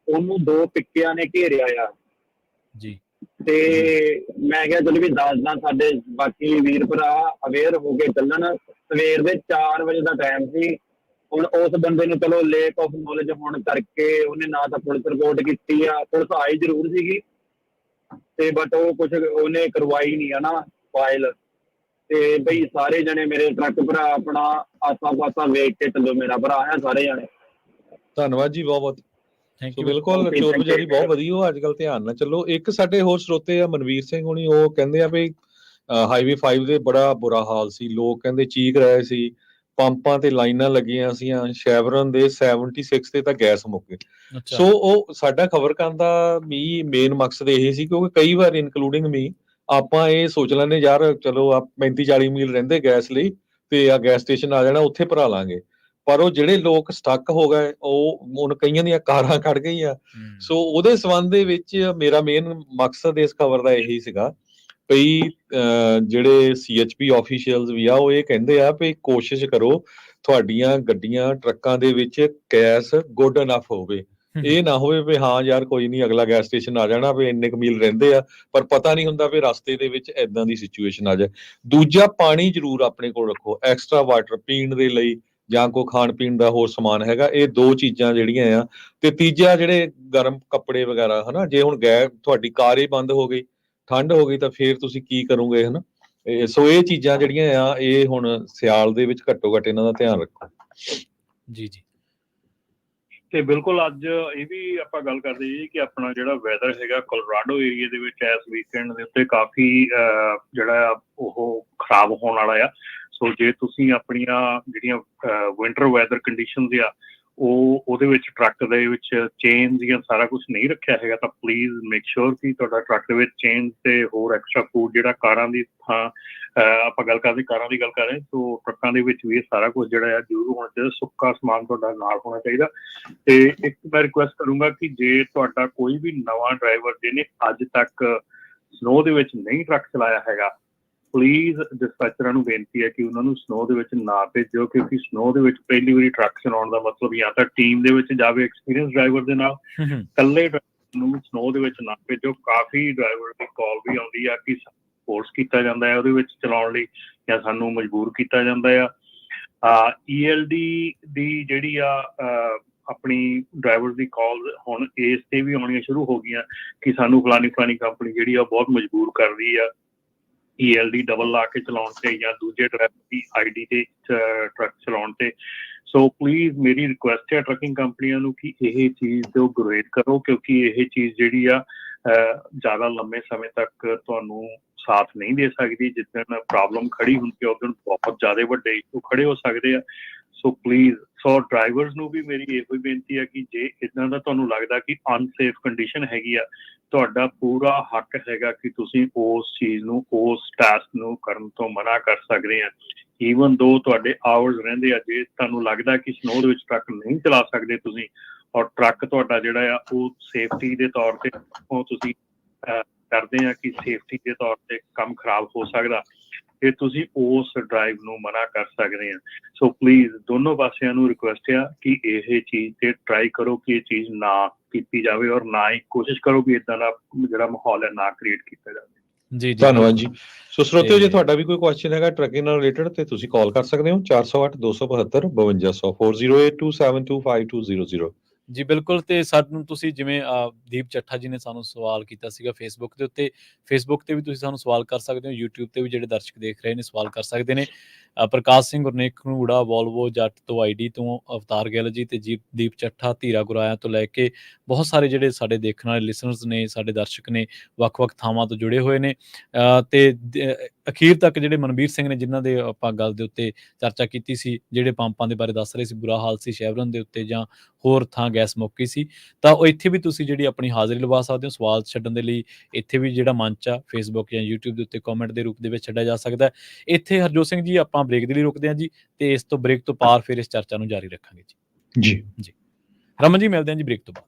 ਉਹਨੂੰ 2 ਪਿੱਕਿਆਂ ਨੇ ਘੇਰਿਆ ਆ ਜੀ। ਤੇ ਮੈਂ ਕਿਹਾ ਚਲੋ ਵੀ ਦੱਸਦਾ, ਸਾਡੇ ਬਾਕੀ ਵੀਰ ਭਰਾ ਅਵੇਅਰ ਹੋ ਕੇ ਚੱਲਣ। ਸਵੇਰ ਦੇ 4 ਵਜੇ ਦਾ ਟਾਈਮ ਸੀ। ਹੁਣ ਉਸ ਬੰਦੇ ਨੂੰ ਚਲੋ ਲੇਕ ਆਫ ਨੌਲੇਜ ਹੋਣ ਕਰਕੇ ਉਹਨੇ ਨਾ ਤਾਂ ਪੁਲਿਸ ਰਿਪੋਰਟ ਕੀਤੀ ਆ, ਪੁਲਿਸ ਆਈ ਜ਼ਰੂਰ ਸੀਗੀ ਤੇ ਬਟ ਉਹ ਕੁਛ ਉਹਨੇ ਕਰਵਾਈ ਨਹੀਂ ਆ ਨਾ ਫਾਈਲ। ਤੇ ਬਈ ਸਾਰੇ ਜਣੇ ਮੇਰੇ ਟਰੱਕ ਭਰਾ ਆਪਣਾ ਆਸਾ ਪਾਸਾ ਵੇਖ ਕੇ ਚੱਲੋ, ਮੇਰਾ ਭਰਾ ਆ ਸਾਰੇ ਜਣੇ। ਧੰਨਵਾਦ ਜੀ, ਬਹੁਤ ਬਹੁਤ। ਸੋ ਬਿਲਕੁਲ ਚੋਰਬਜ਼ਾਰੀ ਬਹੁਤ ਵਧੀਆ ਅੱਜ ਕੱਲ, ਧਿਆਨ ਨਾਲ ਚੱਲੋ। ਇੱਕ ਸਾਡੇ ਹੋਰ ਸਰੋਤੇ ਆ ਮਨਵੀਰ ਸਿੰਘ ਹੁਣੀ, ਉਹ ਕਹਿੰਦੇ ਆ ਵੀ ਹਾਈਵੇ 5 ਦੇ ਬੜਾ ਬੁਰਾ ਹਾਲ ਸੀ, ਲੋਕ ਕਹਿੰਦੇ ਚੀਕ ਰਹੇ ਸੀ, ਪੰਪਾਂ ਤੇ ਲਾਈਨਾਂ ਲੱਗੀਆਂ ਸੀਆਂ। ਸ਼ੈਵਰਨ ਦੇ 76 ਤੇ ਤਾਂ ਗੈਸ ਮੁੱਕ ਗਈ। ਸੋ ਉਹ ਸਾਡਾ ਖਬਰ ਕਰਨ ਦਾ ਵੀ ਮੇਨ ਮਕਸਦ ਇਹ ਸੀ, ਕਿਉਂਕਿ ਕਈ ਵਾਰ ਇਨਕਲੂਡਿੰਗ ਮੀ ਆਪਾਂ ਇਹ ਸੋਚ ਲੈਂਦੇ ਯਾਰ ਚਲੋ 35-40 ਮੀਲ ਰਹਿੰਦੇ ਗੈਸ ਲਈ ਤੇ ਆ ਗੈਸ ਸਟੇਸ਼ਨ ਆ ਜਾਣਾ, ਉੱਥੇ ਭਰਾ ਲਾਂਗੇ। ਪਰ ਉਹ ਜਿਹੜੇ ਲੋਕ ਸਟਕ ਹੋ ਗਏ, ਉਹ ਹੁਣ ਕਈਆਂ ਦੀਆਂ ਕਾਰਾਂ ਖੜ ਗਈਆਂ। ਸੋ ਉਹਦੇ ਸੰਬੰਧ ਦੇ ਵਿੱਚ ਮੇਰਾ ਮੇਨ ਮਕਸਦ ਇਸ ਖਬਰ ਦਾ ਇਹੀ ਸੀਗਾ ਵੀ ਜਿਹੜੇ CHP ਆਫੀਸ਼ੀਅਲਸ ਵੀ ਆ ਉਹ ਇਹ ਕਹਿੰਦੇ ਆ ਵੀ ਕੋਸ਼ਿਸ਼ ਕਰੋ ਤੁਹਾਡੀਆਂ ਗੱਡੀਆਂ ਟਰੱਕਾਂ ਦੇ ਵਿੱਚ ਗੈਸ ਗੁੱਡ ਇਨਫ ਹੋਵੇ, ਇਹ ਨਾ ਹੋਵੇ ਵੀ ਹਾਂ ਯਾਰ ਕੋਈ ਨਹੀਂ ਅਗਲਾ ਗੈਸ ਸਟੇਸ਼ਨ ਆ ਜਾਣਾ ਵੀ ਇੰਨੇ ਕੁ ਮੀਲ ਰਹਿੰਦੇ ਆ, ਪਰ ਪਤਾ ਨਹੀਂ ਹੁੰਦਾ ਵੀ ਰਸਤੇ ਦੇ ਵਿੱਚ ਏਦਾਂ ਦੀ ਸਿਚੁਏਸ਼ਨ ਆ ਜਾਏ। ਦੂਜਾ, ਪਾਣੀ ਜ਼ਰੂਰ ਆਪਣੇ ਕੋਲ ਰੱਖੋ, ਐਕਸਟਰਾ ਵਾਟਰ ਪੀਣ ਦੇ ਲਈ ਜਾਂ ਕੋਈ ਖਾਣ ਪੀਣ ਦਾ ਹੋਰ ਸਮਾਨ ਹੈਗਾ, ਇਹ 2 ਚੀਜ਼ਾਂ ਜਿਹੜੀਆਂ ਆ। ਤੇ ਤੀਜਾ, ਜਿਹੜੇ ਗਰਮ ਕੱਪੜੇ ਵਗੈਰਾ ਹਨਾ, ਜੇ ਹੁਣ ਗੈਸ ਤੁਹਾਡੀ ਕਾਰ ਹੀ ਬੰਦ ਹੋ ਗਈ, ਠੰਡ ਹੋ ਗਈ, ਤਾਂ ਫੇਰ ਤੁਸੀਂ ਕੀ ਕਰੋਗੇ ਹਨਾ। ਸੋ ਇਹ ਚੀਜ਼ਾਂ ਜਿਹੜੀਆਂ ਆ, ਇਹ ਹੁਣ ਸਿਆਲ ਦੇ ਵਿੱਚ ਘੱਟੋ ਘੱਟ ਇਹਨਾਂ ਦਾ ਧਿਆਨ ਰੱਖੋ। ਜੀ ਜੀ। ਤੇ ਬਿਲਕੁਲ ਅੱਜ ਇਹ ਵੀ ਆਪਾਂ ਗੱਲ ਕਰਦੇ ਜੀ ਕਿ ਆਪਣਾ ਜਿਹੜਾ ਵੈਦਰ ਹੈਗਾ ਕੋਲੋਰਾਡੋ ਏਰੀਆ ਦੇ ਵਿੱਚ ਇਸ ਵੀਕਐਂਡ ਦੇ ਉੱਤੇ ਕਾਫੀ ਜਿਹੜਾ ਉਹ ਖਰਾਬ ਹੋਣ ਵਾਲਾ ਆ। ਸੋ ਜੇ ਤੁਸੀਂ ਆਪਣੀਆਂ ਜਿਹੜੀਆਂ ਵਿੰਟਰ ਵੈਦਰ ਕੰਡੀਸ਼ਨਸ ਆ ਉਹਦੇ ਵਿੱਚ ਟਰੱਕ ਦੇ ਵਿੱਚ ਚੇਨਸ ਜਾਂ ਸਾਰਾ ਕੁਝ ਨਹੀਂ ਰੱਖਿਆ ਹੈਗਾ, ਤਾਂ ਪਲੀਜ਼ ਮੇਕ ਸ਼ੋਰ ਕਿ ਤੁਹਾਡਾ ਟਰੱਕ ਦੇ ਵਿੱਚ ਚੇਨਸ ਤੇ ਹੋਰ ਐਕਸਟਰਾ ਫੂਡ, ਜਿਹੜਾ ਕਾਰਾਂ ਦੀ ਥਾਂ ਆਪਾਂ ਗੱਲ ਕਰਦੇ ਕਾਰਾਂ ਦੀ ਗੱਲ ਕਰ ਰਹੇ, ਸੋ ਟਰੱਕਾਂ ਦੇ ਵਿੱਚ ਵੀ ਇਹ ਸਾਰਾ ਕੁਝ ਜਿਹੜਾ ਆ ਜ਼ਰੂਰ ਹੋਣਾ ਚਾਹੀਦਾ। ਸੁੱਕਾ ਸਮਾਨ ਤੁਹਾਡਾ ਨਾਲ ਹੋਣਾ ਚਾਹੀਦਾ। ਤੇ ਇੱਕ ਮੈਂ ਰਿਕੁਐਸਟ ਕਰੂੰਗਾ ਕਿ ਜੇ ਤੁਹਾਡਾ ਕੋਈ ਵੀ ਨਵਾਂ ਡਰਾਈਵਰ ਜਿਹਨੇ ਅੱਜ ਤੱਕ ਸਨੋ ਦੇ ਵਿੱਚ ਨਹੀਂ ਟਰੱਕ ਚਲਾਇਆ ਹੈਗਾ, ਪਲੀਜ਼ ਡਿਸਪੈਚਰਾਂ ਨੂੰ ਬੇਨਤੀ ਹੈ ਕਿ ਉਹਨਾਂ ਨੂੰ ਸਨੋ ਦੇ ਵਿੱਚ ਨਾ ਭੇਜੋ, ਕਿਉਂਕਿ ਸਨੋ ਦੇ ਵਿੱਚ ਪਹਿਲੀ ਵਾਰੀ ਟਰੱਕ ਚਲਾਉਣ ਦਾ ਮਤਲਬ ਜਾਂ ਤਾਂ ਟੀਮ ਦੇ ਵਿੱਚ ਜਾਵੇ ਐਕਸਪੀਰੀਅੰਸ ਡਰਾਈਵਰ ਦੇ ਨਾਲ, ਇਕੱਲੇ ਨੂੰ ਸਨੋ ਦੇ ਵਿੱਚ ਨਾ ਭੇਜੋ। ਕਾਫੀ ਡਰਾਈਵਰ ਦੀ ਕਾਲ ਵੀ ਆਉਂਦੀ ਆ ਕਿ ਫੋਰਸ ਕੀਤਾ ਜਾਂਦਾ ਹੈ ਉਹਦੇ ਵਿੱਚ ਚਲਾਉਣ ਲਈ ਜਾਂ ਸਾਨੂੰ ਮਜਬੂਰ ਕੀਤਾ ਜਾਂਦਾ ਆ। ELD ਦੀ ਜਿਹੜੀ ਆ ਆਪਣੀ ਡਰਾਈਵਰ ਦੀ ਕਾਲ ਹੁਣ ਇਸ ਤੇ ਵੀ ਆਉਣੀਆਂ ਸ਼ੁਰੂ ਹੋ ਗਈਆਂ ਕਿ ਸਾਨੂੰ ਫਲਾਨੀ ਕੰਪਨੀ ਜਿਹੜੀ ਆ ਬਹੁਤ ਮਜਬੂਰ ਕਰ ਰਹੀ ਆ ELD ਡਬਲ ਲਾ ਕੇ ਚਲਾਉਣ ਤੇ ਜਾਂ ਦੂਜੇ ਡਰਾਈਵਰ ਦੀ ID ਤੇ ਟਰੱਕ ਚਲਾਉਣ ਤੇ। ਸੋ ਪਲੀਜ਼ ਮੇਰੀ ਰਿਕੁਐਸਟ ਹੈ ਟਰੱਕਿੰਗ ਕੰਪਨੀਆਂ ਨੂੰ ਕਿ ਇਹ ਚੀਜ਼ ਤੋਂ ਗੁਰੇਜ਼ ਕਰੋ, ਕਿਉਂਕਿ ਇਹ ਚੀਜ਼ ਜਿਹੜੀ ਆ ਜ਼ਿਆਦਾ ਲੰਮੇ ਸਮੇਂ ਤੱਕ ਤੁਹਾਨੂੰ ਸਾਥ ਨਹੀਂ ਦੇ ਸਕਦੀ। ਜਿਸ ਦਿਨ ਪ੍ਰੋਬਲਮ ਖੜੀ ਹੁੰਦੀ ਹੈ ਉਸ ਦਿਨ ਬਹੁਤ ਜ਼ਿਆਦਾ ਵੱਡੇ ਇਸ਼ੂ ਖੜੇ ਹੋ ਸਕਦੇ ਆ। ਸੋ ਪਲੀਜ਼, ਸੋ ਡਰਾਈਵਰਸ ਨੂੰ ਵੀ ਮੇਰੀ ਇਹੋ ਹੀ ਬੇਨਤੀ ਹੈ ਕਿ ਜੇ ਇੱਦਾਂ ਦਾ ਤੁਹਾਨੂੰ ਲੱਗਦਾ ਕਿ ਅਨਸੇਫ ਕੰਡੀਸ਼ਨ ਹੈਗੀ ਆ, ਤੁਹਾਡਾ ਪੂਰਾ ਹੱਕ ਹੈਗਾ ਕਿ ਤੁਸੀਂ ਉਸ ਚੀਜ਼ ਨੂੰ, ਉਸ ਟੈਸਟ ਨੂੰ ਕਰਨ ਤੋਂ ਮਨਾ ਕਰ ਸਕਦੇ ਆ। ਈਵਨ ਦੋ ਤੁਹਾਡੇ ਆਵਰਸ ਰਹਿੰਦੇ ਆ, ਜੇ ਤੁਹਾਨੂੰ ਲੱਗਦਾ ਕਿ ਸਨੋ ਦੇ ਵਿੱਚ ਟਰੱਕ ਨਹੀਂ ਚਲਾ ਸਕਦੇ ਤੁਸੀਂ, ਔਰ ਟਰੱਕ ਤੁਹਾਡਾ ਜਿਹੜਾ ਆ ਉਹ ਸੇਫਟੀ ਦੇ ਤੌਰ ਤੇ ਤੁਸੀਂ ਕਰਦੇ ਆ ਕਿ ਸੇਫਟੀ ਦੇ ਤੌਰ ਤੇ ਕੰਮ ਖਰਾਬ ਹੋ ਸਕਦਾ, ਤੇ ਤੁਸੀਂ ਉਸ ਡਰਾਈਵ ਨੂੰ ਮਨਾ ਕਰ ਸਕਦੇ ਆ। ਸੋ ਪਲੀਜ਼ ਦੋਨੋਂ ਪਾਸਿਆਂ ਨੂੰ ਰਿਕੁਐਸਟ ਆ ਕਿ ਇਹ ਚੀਜ਼ ਤੇ ਟਰਾਈ ਕਰੋ ਕਿ ਇਹ ਚੀਜ਼ ਨਾ ਕੀਤੀ ਜਾਵੇ, ਔਰ ਨਾ ਹੀ ਕੋਸ਼ਿਸ਼ ਕਰੋ ਵੀ ਇਦਾਂ ਦਾ ਜਿਹੜਾ ਮਾਹੌਲ ਹੈ ਨਾ ਕ੍ਰੀਏਟ ਕੀਤਾ ਜਾਵੇ। ਜੀ ਜੀ, ਧੰਨਵਾਦ ਜੀ। ਸੋ ਸਰੋਤਿਓ, ਜੇ ਤੁਹਾਡਾ ਵੀ ਕੋਈ ਕੁਐਸਚਨ ਹੈਗਾ ਟਰੱਕਿੰਗ ਨਾਲ ਰਿਲੇਟਡ ਤੇ ਤੁਸੀਂ ਕਾਲ ਕਰ ਸਕਦੇ ਹੋ 408 272 5200 4082725200। ਜੀ ਬਿਲਕੁਲ। ਤੇ ਸਾਨੂੰ ਤੁਸੀਂ ਜਿਵੇਂ ਦੀਪ ਚੱਠਾ ਜੀ ਨੇ ਸਾਨੂੰ ਸਵਾਲ ਕੀਤਾ ਸੀਗਾ ਫੇਸਬੁੱਕ ਦੇ ਉੱਤੇ, ਫੇਸਬੁੱਕ ਤੇ ਵੀ ਤੁਸੀਂ ਸਾਨੂੰ ਸਵਾਲ ਕਰ ਸਕਦੇ ਹੋ, YouTube ਤੇ ਵੀ ਜਿਹੜੇ ਦਰਸ਼ਕ ਦੇਖ ਰਹੇ ਨੇ ਸਵਾਲ ਕਰ ਸਕਦੇ ਨੇ। ਪ੍ਰਕਾਸ਼ ਸਿੰਘ ਗੁਰਨੇਕ ਖਨੂੜਾ ਵੋਲਵੋ ਜੱਟ ਤੋਂ ID ਤੋਂ, ਅਵਤਾਰ ਗਿੱਲ ਜੀ ਤੇ ਦੀਪ ਚੱਠਾ ਧੀਰਾ ਗੁਰਾਇਆ ਤੋਂ ਲੈ ਕੇ ਬਹੁਤ ਸਾਰੇ ਜਿਹੜੇ ਸਾਡੇ ਦੇਖਣ ਵਾਲੇ ਲਿਸਨਰਸ ਨੇ, ਸਾਡੇ ਦਰਸ਼ਕ ਨੇ, ਵੱਖ-ਵੱਖ ਥਾਵਾਂ ਤੋਂ ਜੁੜੇ ਹੋਏ ਨੇ। ਤੇ ਅਖੀਰ ਤੱਕ ਜਿਹੜੇ ਮਨਵੀਰ ਸਿੰਘ ਨੇ, ਜਿਨ੍ਹਾਂ ਦੇ ਆਪਾਂ ਗੱਲ ਦੇ ਉੱਤੇ ਚਰਚਾ ਕੀਤੀ ਸੀ, ਜਿਹੜੇ ਪੰਪਾਂ ਦੇ ਬਾਰੇ ਦੱਸ ਰਹੇ ਸੀ, ਬੁਰਾ ਹਾਲ ਸੀ ਸ਼ੈਵਰਨ ਦੇ ਉੱਤੇ ਜਾਂ ਹੋਰ ਥਾਂ ਗੈਸ ਮੁੱਕ ਗਈ ਸੀ, ਤਾਂ ਉਹ ਇੱਥੇ ਵੀ ਤੁਸੀਂ ਜਿਹੜੀ ਆਪਣੀ ਹਾਜ਼ਰੀ ਲਵਾ ਸਕਦੇ ਹੋ। ਸਵਾਲ ਛੱਡਣ ਦੇ ਲਈ ਇੱਥੇ ਵੀ ਜਿਹੜਾ ਮੰਚ ਆ ਫੇਸਬੁੱਕ ਜਾਂ YouTube ਦੇ ਉੱਤੇ ਕਮੈਂਟ ਦੇ ਰੂਪ ਦੇ ਵਿੱਚ ਛੱਡਿਆ ਜਾ ਸਕਦਾ ਹੈ। ਇੱਥੇ ਹਰਜੋਤ ਸਿੰਘ ਜੀ ਆਪਾਂ ਬ੍ਰੇਕ ਦੇ ਲਈ ਰੁਕਦੇ ਹਾਂ ਜੀ, ਤੇ ਇਸ ਤੋਂ ਬ੍ਰੇਕ ਤੋਂ ਪਾਰ ਫਿਰ ਇਸ ਚਰਚਾ ਨੂੰ ਜਾਰੀ ਰੱਖਾਂਗੇ ਜੀ। ਜੀ ਰਮਨ ਜੀ, ਮਿਲਦੇ ਹਾਂ ਜੀ ਬ੍ਰੇਕ ਤੋਂ ਬਾਅਦ।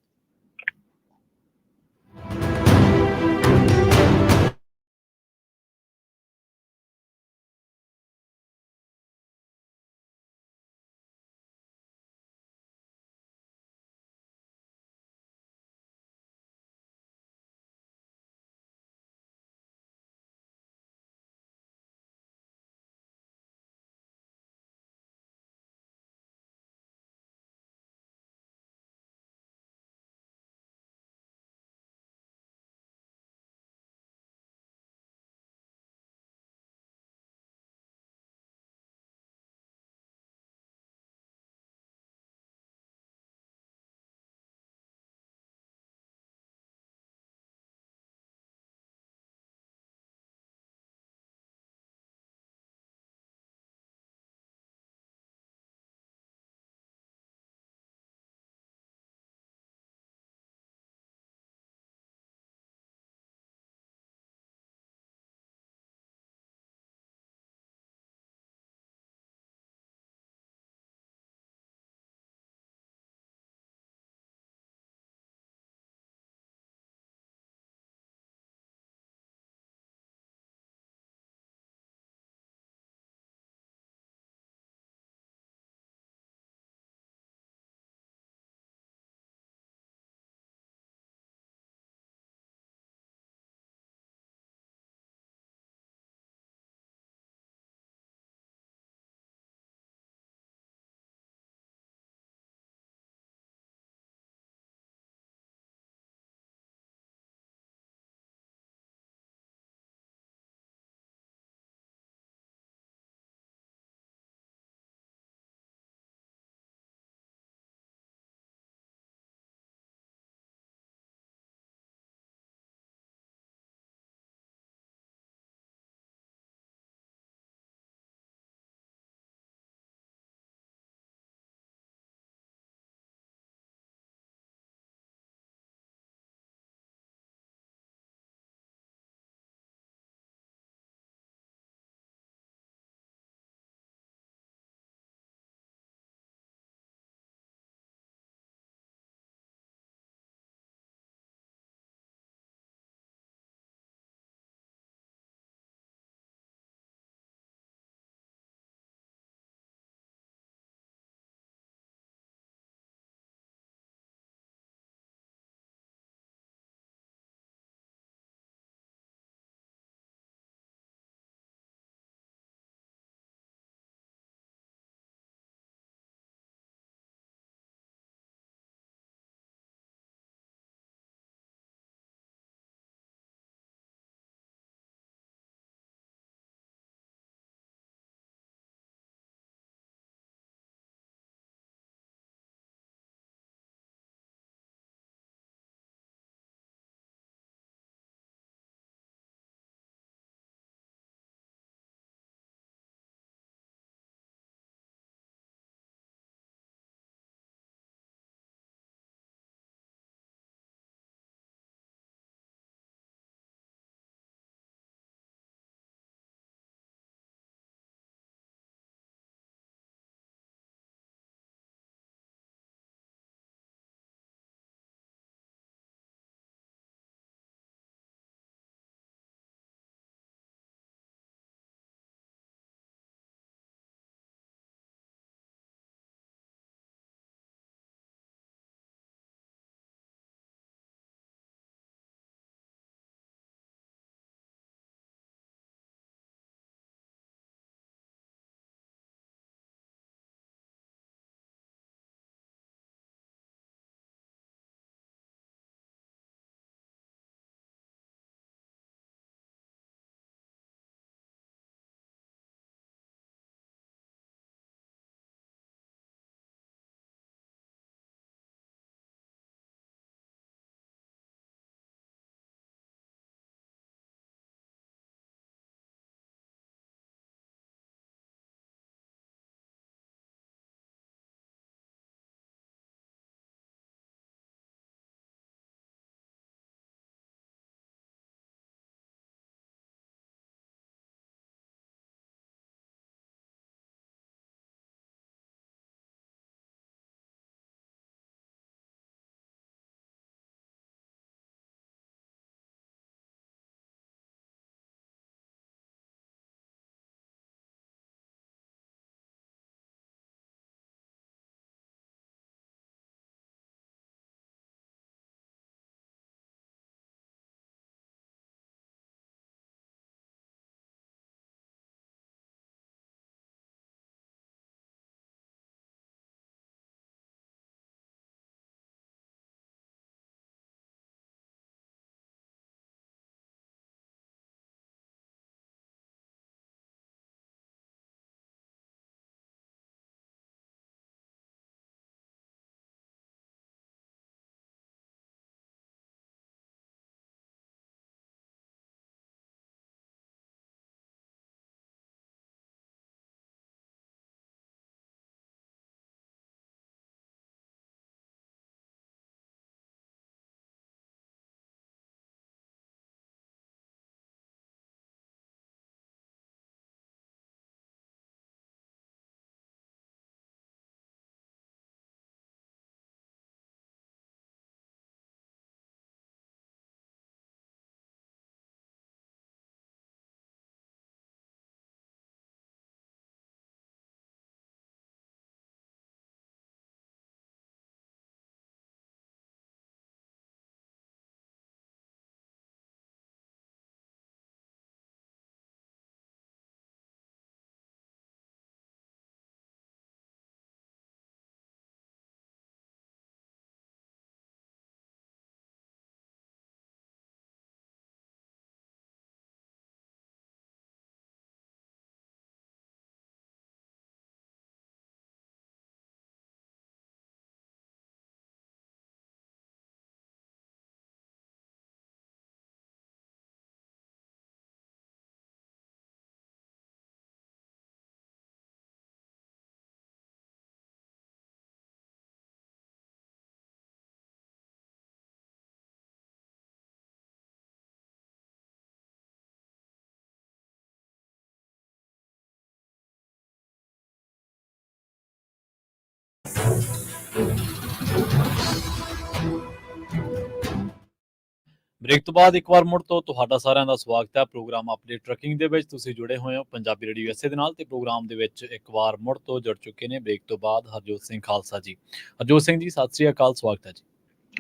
ਬ੍ਰੇਕ ਤੋਂ ਬਾਅਦ ਇੱਕ ਵਾਰ ਮੁੜ ਤੋਂ ਤੁਹਾਡਾ ਸਾਰਿਆਂ ਦਾ ਸਵਾਗਤ ਹੈ ਪ੍ਰੋਗਰਾਮ ਅਪਡੇਟ ਟਰੱਕਿੰਗ ਦੇ ਵਿੱਚ। ਤੁਸੀਂ ਜੁੜੇ ਹੋਏ ਹੋ ਪੰਜਾਬੀ ਰੇਡੀਓ ਐਸਏ ਦੇ ਨਾਲ ਤੇ ਪ੍ਰੋਗਰਾਮ ਦੇ ਵਿੱਚ ਇੱਕ ਵਾਰ ਮੁੜ ਤੋਂ ਜੁੜ ਚੁੱਕੇ ਨੇ ਬ੍ਰੇਕ ਤੋਂ ਬਾਅਦ ਹਰਜੋਤ ਸਿੰਘ ਖਾਲਸਾ ਜੀ। ਹਰਜੋਤ ਸਿੰਘ ਜੀ, ਸਤਿ ਸ੍ਰੀ ਅਕਾਲ, ਸਵਾਗਤ ਹੈ ਜੀ।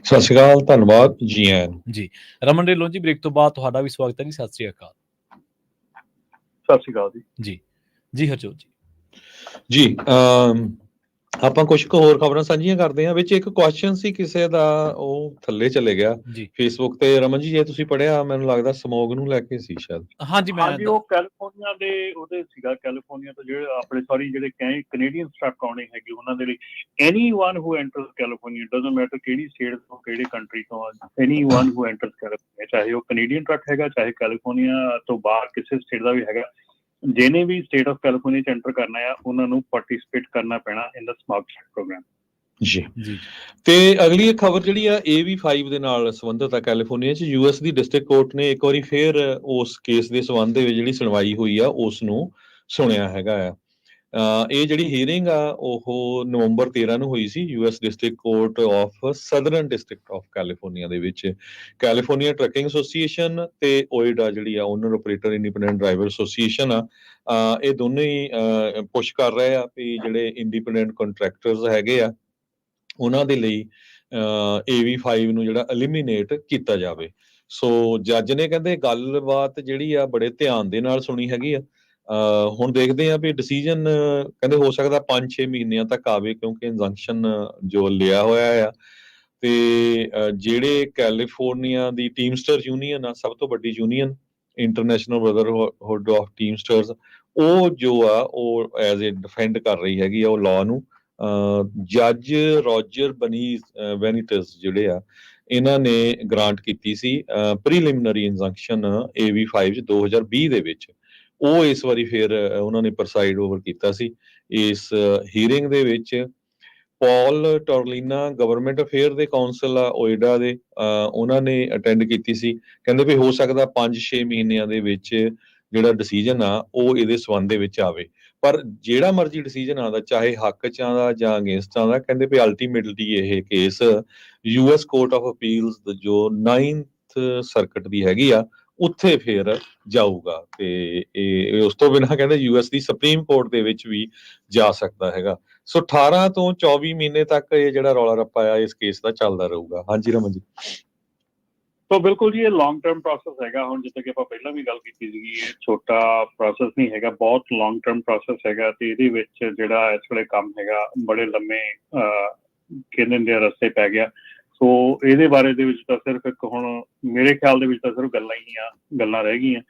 ਸਤਿ ਸ਼੍ਰੀ ਅਕਾਲ, ਧੰਨਵਾਦ ਜੀ ਆਇਆਂ ਨੂੰ। ਜੀ ਰਮਨ ਢਿੱਲੋਂ ਜੀ, ਬ੍ਰੇਕ ਤੋਂ ਬਾਅਦ ਤੁਹਾਡਾ ਵੀ ਸਵਾਗਤ ਹੈ ਜੀ, ਸਤਿ ਸ੍ਰੀ ਅਕਾਲ। ਸਤਿ ਸ਼੍ਰੀ ਅਕਾਲ ਜੀ ਜੀ ਹਰਜੋਤ ਜੀ। ਜੀ ਆਪਾਂ ਕੁਝ ਕੁ ਹੋਰ ਖਬਰਾਂ ਸਾਂਝੀਆਂ ਕਰਦੇ ਹਾਂ। ਵਿੱਚ ਇੱਕ ਕੁਐਸਚਨ ਸੀ ਕਿਸੇ ਦਾ, ਉਹ ਥੱਲੇ ਚਲੇ ਗਿਆ ਜੀ ਫੇਸਬੁੱਕ ਤੇ। ਰਮਨ ਜੀ, ਜੇ ਤੁਸੀਂ ਪੜ੍ਹਿਆ, ਮੈਨੂੰ ਲੱਗਦਾ ਸਮੋਗ ਨੂੰ ਲੈ ਕੇ ਸੀ ਸ਼ਾਇਦ। ਹਾਂਜੀ ਹਾਂਜੀ, ਉਹ ਕੈਲੀਫੋਰਨੀਆ ਦੇ ਉਹਦੇ ਸੀਗਾ। ਕੈਲੀਫੋਰਨੀਆ ਤੋਂ ਜਿਹੜੇ ਆਪਣੇ ਜਿਹੜੇ ਕੈਨੇਡੀਅਨ ਟਰੱਕ ਆਉਣੇ ਹੈਗੇ ਉਹਨਾਂ ਦੇ ਲਈ, anyone who entrance California, doesn't matter ਕਿਹੜੀ ਸਟੇਟ ਤੋਂ ਕਿਹੜੇ ਕੰਟਰੀ ਤੋਂ, ਐਨੀਵਨ ਹੂ ਐਂਟਰਸ ਕੈਲੀਫੋਰਨੀਆ, ਚਾਹੇ ਉਹ ਕੈਨੇਡੀਅਨ ਟਰੱਕ ਹੈਗਾ, ਚਾਹੇ ਕੈਲੀਫੋਰਨੀਆ ਤੋਂ ਬਾਹਰ ਕਿਸੇ ਸਟੇਟ ਦਾ ਵੀ ਹੈਗਾ, ਜਿਹਨੇ ਵੀ ਸਟੇਟ ਆਫ ਕੈਲੀਫੋਰਨੀਆ ਚ ਐਂਟਰ ਕਰਨਾ ਆ, ਉਹਨਾਂ ਨੂੰ ਪਾਰਟਿਸਿਪੇਟ ਕਰਨਾ ਪੈਣਾ ਇਨ ਦਾ ਸਮਾਰਟ ਟਰੱਕ ਪ੍ਰੋਗਰਾਮ। ਜੀ ਤੇ ਅਗਲੀ ਖਬਰ ਜਿਹੜੀ ਆ AV5 ਦੇ ਨਾਲ ਸੰਬੰਧਿਤ ਆ। ਕੈਲੀਫੋਰਨੀਆ ਚ US ਦੀ ਡਿਸਟ੍ਰਿਕਟ ਕੋਰਟ ਨੇ ਇੱਕ ਵਾਰੀ ਫੇਰ ਉਸ ਕੇਸ ਦੇ ਸੰਬੰਧ ਦੇ ਵਿੱਚ ਜਿਹੜੀ ਸੁਣਵਾਈ ਹੋਈ ਆ ਉਸ ਨੂੰ ਸੁਣਿਆ ਹੈਗਾ ਆ। ਇਹ ਜਿਹੜੀ ਹੀਅਰਿੰਗ ਆ ਉਹ ਨਵੰਬਰ 13 ਨੂੰ ਹੋਈ ਸੀ US district court of southern district of California ਦੇ ਵਿੱਚ। ਕੈਲੀਫੋਰਨੀਆ ਟਰੱਕਿੰਗ ਐਸੋਸੀਏਸ਼ਨ ਤੇ OIDA ਜਿਹੜੀ ਆ, owner operator independent driver association ਆ, ਇਹ ਦੋਨੇ ਹੀ ਪੁਸ਼ ਕਰ ਰਹੇ ਆ ਵੀ ਜਿਹੜੇ ਇੰਡੀਪੈਂਡੈਂਟ ਕੰਟਰੈਕਟਰਸ ਹੈਗੇ ਆ ਉਹਨਾਂ ਦੇ ਲਈ AV5 ਨੂੰ ਜਿਹੜਾ ਐਲੀਮੀਨੇਟ ਕੀਤਾ ਜਾਵੇ। ਸੋ ਜੱਜ ਨੇ ਕਹਿੰਦੇ ਗੱਲਬਾਤ ਜਿਹੜੀ ਆ ਬੜੇ ਧਿਆਨ ਦੇ ਨਾਲ ਸੁਣੀ ਹੈਗੀ ਆ। ਹੁਣ ਦੇਖਦੇ ਆ ਵੀ ਡਿਸੀਜਨ ਕਹਿੰਦੇ ਹੋ ਸਕਦਾ 5-6 ਮਹੀਨਿਆਂ ਤੱਕ ਆਵੇ, ਕਿਉਂਕਿ ਇੰਜੰਕਸ਼ਨ ਜੋ ਲਿਆ ਹੋਇਆ ਆ। ਤੇ ਜਿਹੜੇ ਕੈਲੀਫੋਰਨੀਆ ਦੀ ਟੀਮਸਟਰ ਯੂਨੀਅਨ ਆ, ਸਭ ਤੋਂ ਵੱਡੀ ਯੂਨੀਅਨ, ਇੰਟਰਨੈਸ਼ਨਲ ਬ੍ਰਦਰਹੁੱਡ ਆਫ ਟੀਮਸਟਰਸ, ਉਹ ਜੋ ਆ ਉਹ ਐਜ਼ ਏ ਡਿਫੈਂਡ ਕਰ ਰਹੀ ਹੈਗੀ ਆ ਉਹ ਲਾਅ ਨੂੰ। ਜੱਜ ਰੋਜਰ ਬੈਨੀਟਸ ਜਿਹੜੇ ਆ, ਇਹਨਾਂ ਨੇ ਗ੍ਰਾਂਟ ਕੀਤੀ ਸੀ ਪ੍ਰੀਲਿਮਿਨਰੀ ਇੰਜੰਕਸ਼ਨ AV5 ਚ 2020 ਦੇ ਵਿੱਚ। ਉਹ ਇਸ ਵਾਰੀ ਫਿਰ ਉਹਨਾਂ ਨੇ ਪ੍ਰਸਾਈਡ ਓਵਰ ਕੀਤਾ ਸੀ ਇਸ ਹੀਅਰਿੰਗ ਦੇ ਵਿੱਚ। ਪੌਲ ਟੋਰਲੀਨਾ ਗਵਰਨਮੈਂਟ ਅਫੇਅਰ ਦੇ ਕਾਉਂਸਲ ਆ OIDA ਦੇ, ਉਹਨਾਂ ਨੇ ਅਟੈਂਡ ਕੀਤੀ ਸੀ। ਕਹਿੰਦੇ ਵੀ ਹੋ ਸਕਦਾ 5-6 ਮਹੀਨਿਆਂ ਦੇ ਵਿੱਚ ਜਿਹੜਾ ਡਿਸੀਜਨ ਆ ਉਹ ਇਹਦੇ ਸੰਬੰਧ ਦੇ ਵਿੱਚ ਆਵੇ। ਪਰ ਜਿਹੜਾ ਮਰਜ਼ੀ ਡਿਸੀਜਨ ਆਉਂਦਾ, ਚਾਹੇ ਹੱਕ ਚ ਆਉਂਦਾ ਜਾਂ ਅਗੇਂਸਟ ਆਉਂਦਾ, ਕਹਿੰਦੇ ਵੀ ਅਲਟੀਮੇਟਲੀ ਇਹ case US court of appeals ਜੋ 9th ਸਰਕਟ ਦੀ ਹੈਗੀ ਆ ਉੱਥੇ ਫਿਰ ਜਾਊਗਾ। ਤੇ ਇਹ ਉਸ ਤੋਂ ਬਿਨਾਂ ਕਹਿੰਦੇ US ਦੀ ਸੁਪਰੀਮ ਕੋਰਟ ਦੇ ਵਿੱਚ ਵੀ ਜਾ ਸਕਦਾ ਹੈਗਾ। ਸੋ 18 ਤੋਂ 24 ਮਹੀਨੇ ਤੱਕ ਇਹ ਜਿਹੜਾ ਰੌਲਾ ਰੱਪਾ ਆ ਇਸ ਕੇਸ ਦਾ ਚੱਲਦਾ ਰਹੂਗਾ। ਹਾਂਜੀ ਰਮਨ ਜੀ। ਸੋ ਬਿਲਕੁਲ ਜੀ, ਇਹ ਲੌਂਗ ਟਰਮ ਪ੍ਰੋਸੈਸ ਹੈਗਾ। ਹੁਣ ਜਿੱਦਾਂ ਕਿ ਆਪਾਂ ਪਹਿਲਾਂ ਵੀ ਗੱਲ ਕੀਤੀ ਸੀਗੀ, ਇਹ ਛੋਟਾ ਪ੍ਰੋਸੈਸ ਨਹੀਂ ਹੈਗਾ, ਬਹੁਤ ਲੌਂਗ ਟਰਮ ਪ੍ਰੋਸੈਸ ਹੈਗਾ। ਤੇ ਇਹਦੇ ਵਿੱਚ ਜਿਹੜਾ ਇਸ ਵੇਲੇ ਕੰਮ ਹੈਗਾ ਬੜੇ ਲੰਮੇ ਕਹਿੰਦੇ ਦੇ ਰਸਤੇ ਪੈ ਗਿਆ। ਸੋ ਇਹਦੇ ਬਾਰੇ ਦੇ ਵਿੱਚ ਤਾਂ ਸਿਰਫ ਇੱਕ ਹੁਣ ਮੇਰੇ ਖਿਆਲ ਦੇ ਵਿੱਚ ਤਾਂ ਸਿਰਫ ਗੱਲਾਂ ਰਹਿ ਗਈਆਂ।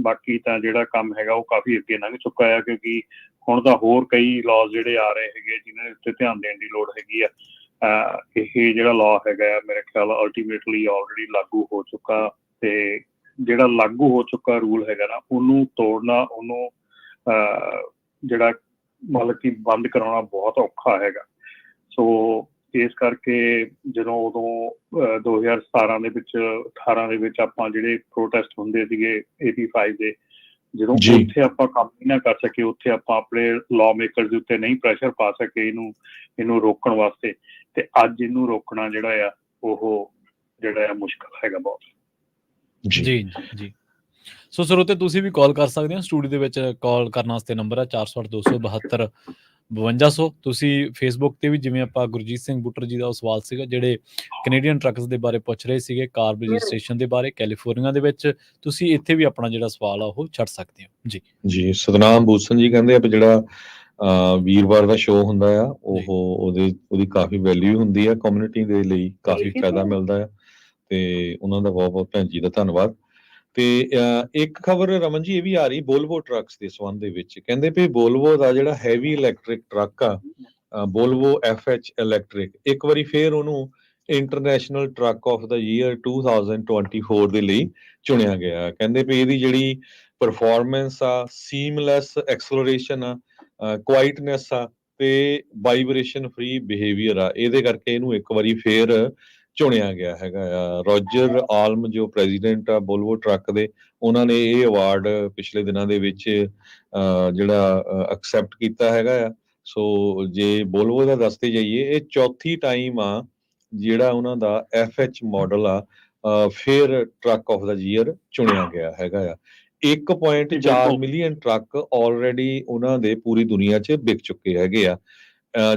ਬਾਕੀ ਤਾਂ ਜਿਹੜਾ ਕੰਮ ਹੈਗਾ ਉਹ ਕਾਫੀ ਅੱਗੇ ਲੰਘ ਚੁੱਕਾ ਆ, ਕਿਉਂਕਿ ਹੁਣ ਤਾਂ ਹੋਰ ਕਈ ਲਾਜ਼ ਜਿਹੜੇ ਆ ਰਹੇ ਹੈਗੇ ਜਿਨ੍ਹਾਂ ਦੇ ਉੱਤੇ ਧਿਆਨ ਦੇਣ ਦੀ ਲੋੜ ਹੈਗੀ ਆ। ਇਹ ਜਿਹੜਾ ਲਾਅ ਹੈਗਾ ਆ ਮੇਰੇ ਖਿਆਲ ਅਲਟੀਮੇਟਲੀ ਆਲਰੇਡੀ ਲਾਗੂ ਹੋ ਚੁੱਕਾ, ਤੇ ਜਿਹੜਾ ਲਾਗੂ ਹੋ ਚੁੱਕਾ ਰੂਲ ਹੈਗਾ ਨਾ ਉਹਨੂੰ ਤੋੜਨਾ, ਉਹਨੂੰ ਜਿਹੜਾ ਮਤਲਬ ਕਿ ਬੰਦ ਕਰਾਉਣਾ ਬਹੁਤ ਔਖਾ ਹੈਗਾ। ਸੋ ਇਸ ਕਰਕੇ ਜਦੋਂ ਉਦੋਂ 2017 ਦੇ ਵਿੱਚ 18 ਦੇ ਵਿੱਚ ਆਪਾਂ ਜਿਹੜੇ ਪ੍ਰੋਟੈਸਟ ਹੁੰਦੇ ਸੀਗੇ AV5 ਦੇ, ਜਦੋਂ ਉੱਥੇ ਆਪਾਂ ਕੰਮ ਨਹੀਂ ਨਾ ਕਰ ਸਕੇ, ਉੱਥੇ ਆਪਾਂ ਆਪਣੇ ਲਾਅ ਮੇਕਰਸ ਦੇ ਉੱਤੇ ਨਹੀਂ ਪ੍ਰੈਸ਼ਰ ਪਾ ਸਕੇ ਇਹਨੂੰ ਰੋਕਣ ਵਾਸਤੇ, ਤੇ ਅੱਜ ਇਹਨੂੰ ਰੋਕਣਾ ਜਿਹੜਾ ਆ ਉਹ ਜਿਹੜਾ ਆ ਮੁਸ਼ਕਲ ਹੈਗਾ ਬਹੁਤ। ਜੀ ਜੀ। ਸੋ ਸਰੋਤੇ ਤੁਸੀਂ ਵੀ ਕਾਲ ਕਰ ਸਕਦੇ ਹੋ। ਸਟੂਡੀਓ ਦੇ ਵਿੱਚ ਕਾਲ ਕਰਨ ਵਾਸਤੇ ਨੰਬਰ ਹੈ 408 272 5200। ਤੁਸੀਂ ਫੇਸਬੁੱਕ ਤੇ ਵੀ, ਜਿਵੇਂ ਆਪਾਂ ਗੁਰਜੀਤ ਸਿੰਘ ਬੁੱਟਰ ਜੀ ਦਾ ਉਹ ਸਵਾਲ ਸੀਗਾ ਜਿਹੜੇ ਕੈਨੇਡੀਅਨ ਟਰੱਕਸ ਦੇ ਬਾਰੇ ਪੁੱਛ ਰਹੇ ਸੀਗੇ, ਕਾਰ ਰਜਿਸਟ੍ਰੇਸ਼ਨ ਦੇ ਬਾਰੇ ਕੈਲੀਫੋਰਨੀਆ ਦੇ ਵਿੱਚ, ਤੁਸੀਂ ਇੱਥੇ ਵੀ ਆਪਣਾ ਜਿਹੜਾ ਸਵਾਲ ਆ ਉਹ ਛੱਡ ਸਕਦੇ ਹੋ। ਜੀ ਸਤਨਾਮ ਬੂਸਨ ਜੀ ਕਹਿੰਦੇ ਆ ਜਿਹੜਾ ਵੀਰਵਾਰ ਦਾ ਸ਼ੋਅ ਹੁੰਦਾ ਆ ਉਹਦੀ ਕਾਫੀ ਵੈਲਿਊ ਹੁੰਦੀ ਆ, ਕਮਿਊਨਿਟੀ ਦੇ ਲਈ ਕਾਫੀ ਫਾਇਦਾ ਮਿਲਦਾ ਆ, ਤੇ ਉਹਨਾਂ ਦਾ ਬਹੁਤ ਬਹੁਤ ਭੈਣ ਜੀ ਦਾ ਧੰਨਵਾਦ। ਤੇ ਇੱਕ ਖਬਰ ਰਮਨ ਜੀ ਇਹ ਵੀ ਆ ਰਹੀ ਵੋਲਵੋ ਟਰੱਕਸ ਦੇ ਸੰਬੰਧ ਦੇ ਵਿੱਚ। ਕਹਿੰਦੇ ਵੀ ਵੋਲਵੋ ਦਾ ਜਿਹੜਾ ਹੈਵੀ ਇਲੈਕਟ੍ਰਿਕ ਟਰੱਕ ਆ, ਵੋਲਵੋ FH ਇਲੈਕਟ੍ਰਿਕ, ਇੱਕ ਵਾਰੀ ਫੇਰ ਉਹਨੂੰ international truck of the year 2024 ਦੇ ਲਈ ਚੁਣਿਆ ਗਿਆ। ਕਹਿੰਦੇ ਵੀ ਇਹਦੀ ਜਿਹੜੀ ਪਰਫਾਰਮੈਂਸ ਆ, ਸੀਮਲੈਸ ਐਕਸਲਰੇਸ਼ਨ ਆ, ਕੁਆਇਟਨੈਸ ਆ, ਤੇ ਵਾਈਬ੍ਰੇਸ਼ਨ ਫ੍ਰੀ ਬਿਹੇਵੀਅਰ ਆ, ਇਹਦੇ ਕਰਕੇ ਇਹਨੂੰ ਇੱਕ ਵਾਰੀ ਫੇਰ ਚੁਣਿਆ ਗਿਆ ਹੈਗਾ ਆ। ਰੋਜਰ ਆਲਮ ਜੋ ਪ੍ਰੈਜ਼ੀਡੈਂਟ ਆ ਵੋਲਵੋ ਟਰੱਕ ਦੇ, ਉਹਨਾਂ ਨੇ ਇਹ ਅਵਾਰਡ ਪਿਛਲੇ ਦਿਨਾਂ ਦੇ ਵਿੱਚ ਜਿਹੜਾ ਐਕਸੈਪਟ ਕੀਤਾ ਹੈਗਾ ਆ। ਸੋ ਜੇ ਵੋਲਵੋ ਦਾ ਦੱਸਦੇ ਜਾਈਏ, ਇਹ ਚੌਥੀ ਟਾਈਮ ਆ ਜਿਹੜਾ ਉਹਨਾਂ ਦਾ FH ਮਾਡਲ ਆ ਫਿਰ ਟਰੱਕ ਆਫ ਦਾ ਈਅਰ ਚੁਣਿਆ ਗਿਆ ਹੈਗਾ ਆ। 1.4 ਮਿਲੀਅਨ ਟਰੱਕ ਆਲਰੇਡੀ ਉਹਨਾਂ ਦੇ ਪੂਰੀ ਦੁਨੀਆ 'ਚ ਵਿਕ ਚੁੱਕੇ ਹੈਗੇ ਆ।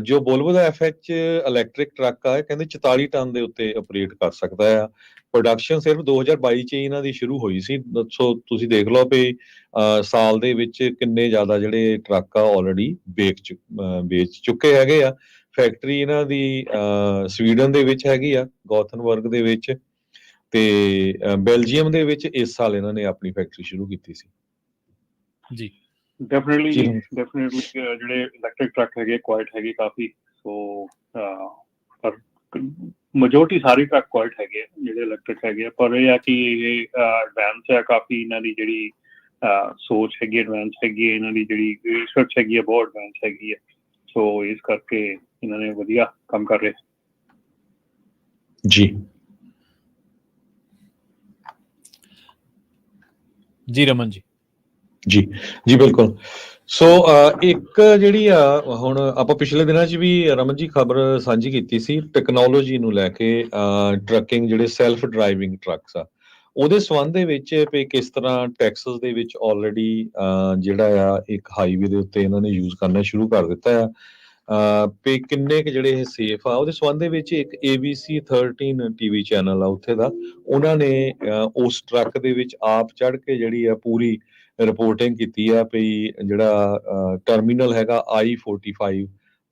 ਜੋ ਵੋਲਵੋ ਦਾ FH ਇਲੈਕਟ੍ਰਿਕ ਟਰੱਕ ਆ, ਕਹਿੰਦੇ 44 ਟਨ ਦੇ ਉੱਤੇ ਆਪਰੇਟ ਕਰ ਸਕਦਾ ਆ। ਪ੍ਰੋਡਕਸ਼ਨ ਸਿਰਫ 2022 'ਚ ਇਹਨਾਂ ਦੀ ਸ਼ੁਰੂ ਹੋਈ ਸੀ। ਸੋ ਤੁਸੀਂ ਦੇਖ ਲਓ ਵੀ ਸਾਲ ਦੇ ਵਿੱਚ ਕਿੰਨੇ ਜ਼ਿਆਦਾ ਜਿਹੜੇ ਟਰੱਕ ਆ ਆਲਰੇਡੀ ਵੇਚ ਚੁੱਕੇ ਹੈਗੇ ਆ। ਫੈਕਟਰੀ ਇਹਨਾਂ ਦੀ ਸਵੀਡਨ ਦੇ ਵਿੱਚ ਹੈਗੀ ਆ, ਗੋਥਨਬਰਗ ਦੇ ਵਿੱਚ, ਤੇ ਬੈਲਜੀਅਮ ਦੇ ਵਿੱਚ ਇਸ ਸਾਲ ਇਹਨਾਂ ਨੇ ਆਪਣੀ ਫੈਕਟਰੀ ਸ਼ੁਰੂ ਕੀਤੀ ਸੀ। ਜੀ ਡੈਫੀਨਿਟਲੀ ਜਿਹੜੇ ਇਲੈਕਟ੍ਰਿਕ ਟਰੱਕ ਹੈਗੇ ਕੁਆਇਟ ਹੈਗੇ ਕਾਫੀ। ਸੋ ਪਰ ਮੈਜੋਰਟੀ ਸਾਰੀ ਟਰੱਕ ਕੁਆਇਟ ਹੈਗੇ ਜਿਹੜੇ ਇਲੈਕਟ੍ਰਿਕ ਹੈਗੇ, ਪਰ ਇਹ ਆ ਕਿ ਇਹ ਐਡਵਾਂਸ ਹੈ ਕਾਫੀ। ਇਹਨਾਂ ਦੀ ਜਿਹੜੀ ਸੋਚ ਹੈਗੀ ਐਡਵਾਂਸ ਹੈਗੀ ਹੈ, ਇਹਨਾਂ ਦੀ ਜਿਹੜੀ ਰਿਸਰਚ ਹੈਗੀ ਹੈ ਬਹੁਤ ਐਡਵਾਂਸ ਹੈਗੀ ਹੈ। ਸੋ ਇਸ ਕਰਕੇ ਇਹਨਾਂ ਨੇ ਵਧੀਆ ਕੰਮ ਕਰ ਰਹੇ। ਜੀ ਜੀ ਰਮਨ ਜੀ। ਜੀ ਬਿਲਕੁਲ। ਸੋ ਇੱਕ ਜਿਹੜੀ ਆ ਹੁਣ ਆਪਾਂ ਪਿਛਲੇ ਦਿਨਾਂ 'ਚ ਵੀ ਰਮਨ ਜੀ ਖਬਰ ਸਾਂਝੀ ਕੀਤੀ ਸੀ ਟੈਕਨੋਲੋਜੀ ਨੂੰ ਲੈ ਕੇ, ਟਰੱਕਿੰਗ ਜਿਹੜੇ ਸੈਲਫ ਡਰਾਈਵਿੰਗ ਟਰੱਕਸ ਆ ਉਹਦੇ ਸੰਬੰਧ ਦੇ ਵਿੱਚ ਵੀ ਕਿਸ ਤਰ੍ਹਾਂ ਟੈਕਸਸ ਦੇ ਵਿੱਚ ਆਲਰੇਡੀ ਜਿਹੜਾ ਆ ਇੱਕ ਹਾਈਵੇ ਦੇ ਉੱਤੇ ਇਹਨਾਂ ਨੇ ਯੂਜ਼ ਕਰਨਾ ਸ਼ੁਰੂ ਕਰ ਦਿੱਤਾ ਆ। ਵੀ ਕਿੰਨੇ ਕੁ ਜਿਹੜੇ ਇਹ ਸੇਫ ਆ ਉਹਦੇ ਸੰਬੰਧ ਦੇ ਵਿੱਚ ਇੱਕ ABC 13 TV ਚੈਨਲ ਆ ਉੱਥੇ ਦਾ, ਉਹਨਾਂ ਨੇ ਉਸ ਟਰੱਕ ਦੇ ਵਿੱਚ ਆਪ ਚੜ੍ਹ ਕੇ ਜਿਹੜੀ ਆ ਪੂਰੀ ਰਿਪੋਰਟਿੰਗ ਕੀਤੀ ਆ ਵੀ ਜਿਹੜਾ ਟਰਮੀਨਲ ਹੈਗਾ I-45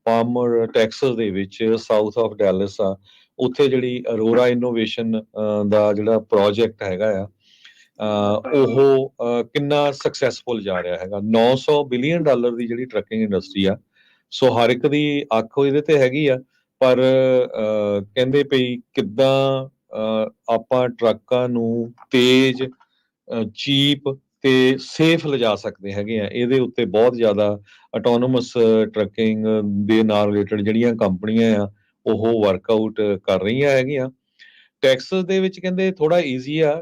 ਪਾਮਰ ਟੈਕਸਸ ਦੇ ਵਿੱਚ ਸਾਊਥ ਆਫ ਡੈਲਸ ਆ, ਉੱਥੇ ਜਿਹੜੀ ਅਰੋਰਾ ਇਨੋਵੇਸ਼ਨ ਦਾ ਜਿਹੜਾ ਪ੍ਰੋਜੈਕਟ ਹੈਗਾ ਆ ਉਹ ਕਿੰਨਾ ਸਕਸੈਸਫੁਲ ਜਾ ਰਿਹਾ ਹੈਗਾ। $900 ਬਿਲੀਅਨ ਦੀ ਜਿਹੜੀ ਟਰੱਕਿੰਗ ਇੰਡਸਟਰੀ ਆ। ਸੋ ਹਰ ਇੱਕ ਦੀ ਅੱਖ ਇਹਦੇ ਤੇ ਹੈਗੀ ਆ, ਪਰ ਕਹਿੰਦੇ ਪਈ ਕਿੱਦਾਂ ਆਪਾਂ ਟਰੱਕਾਂ ਨੂੰ ਤੇਜ਼, ਚੀਪ ਤੇ ਸੇਫ ਲਿਜਾ ਸਕਦੇ ਹੈਗੇ ਆ। ਇਹਦੇ ਉੱਤੇ ਬਹੁਤ ਜ਼ਿਆਦਾ ਆਟੋਨੋਮਸ ਟਰੱਕਿੰਗ ਦੇ ਨਾਲ ਰਿਲੇਟਡ ਜਿਹੜੀਆਂ ਕੰਪਨੀਆਂ ਆ ਉਹ ਵਰਕਆਊਟ ਕਰ ਰਹੀਆਂ ਹੈਗੀਆਂ। ਟੈਕਸਸ ਦੇ ਵਿੱਚ ਕਹਿੰਦੇ ਥੋੜਾ ਈਜ਼ੀ ਆ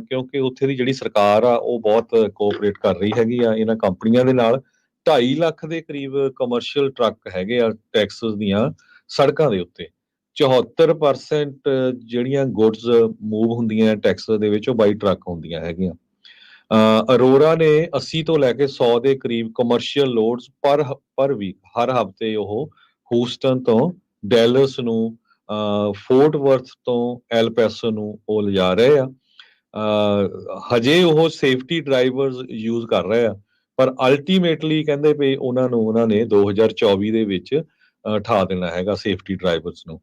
ਕਿਉਂਕਿ ਉੱਥੇ ਦੀ ਜਿਹੜੀ ਸਰਕਾਰ ਆ ਉਹ ਬਹੁਤ ਕੋਆਪਰੇਟ ਕਰ ਰਹੀ ਹੈਗੀ ਆ ਇਹਨਾਂ ਕੰਪਨੀਆਂ ਦੇ ਨਾਲ। 2.5 ਲੱਖ ਦੇ ਕਰੀਬ ਕਮਰਸ਼ੀਅਲ ਟਰੱਕ ਹੈਗੇ ਆ ਟੈਕਸਸ ਦੀਆਂ ਸੜਕਾਂ ਦੇ ਉੱਤੇ। 74% ਜਿਹੜੀਆਂ ਗੁੱਡਸ ਮੂਵ ਹੁੰਦੀਆਂ ਟੈਕਸਸ ਦੇ ਵਿੱਚ ਉਹ ਬਾਈ ਟਰੱਕ ਹੁੰਦੀਆਂ ਹੈਗੀਆਂ। ਅਰੋਰਾ ਨੇ 80 ਤੋਂ ਲੈ ਕੇ 100 ਦੇ ਕਰੀਬ ਕਮਰਸ਼ੀਅਲ ਲੋਡਸ ਪਰ ਵੀਕ ਹਰ ਹਫ਼ਤੇ ਉਹ ਹੂਸਟਨ ਤੋਂ ਡੈਲਸ ਨੂੰ, ਫੋਰਟ ਵਰਥ ਤੋਂ ਐਲ ਪੈਸੋ ਨੂੰ ਉਹ ਲਿਜਾ ਰਹੇ ਆ। ਹਜੇ ਉਹ ਸੇਫਟੀ ਡਰਾਈਵਰਸ ਯੂਜ਼ ਕਰ ਰਹੇ ਆ, ਪਰ ਅਲਟੀਮੇਟਲੀ ਕਹਿੰਦੇ ਵੀ ਉਹਨਾਂ ਨੇ 2024 ਦੇ ਵਿੱਚ ਠਾ ਦੇਣਾ ਹੈਗਾ ਸੇਫਟੀ ਡਰਾਈਵਰਸ ਨੂੰ।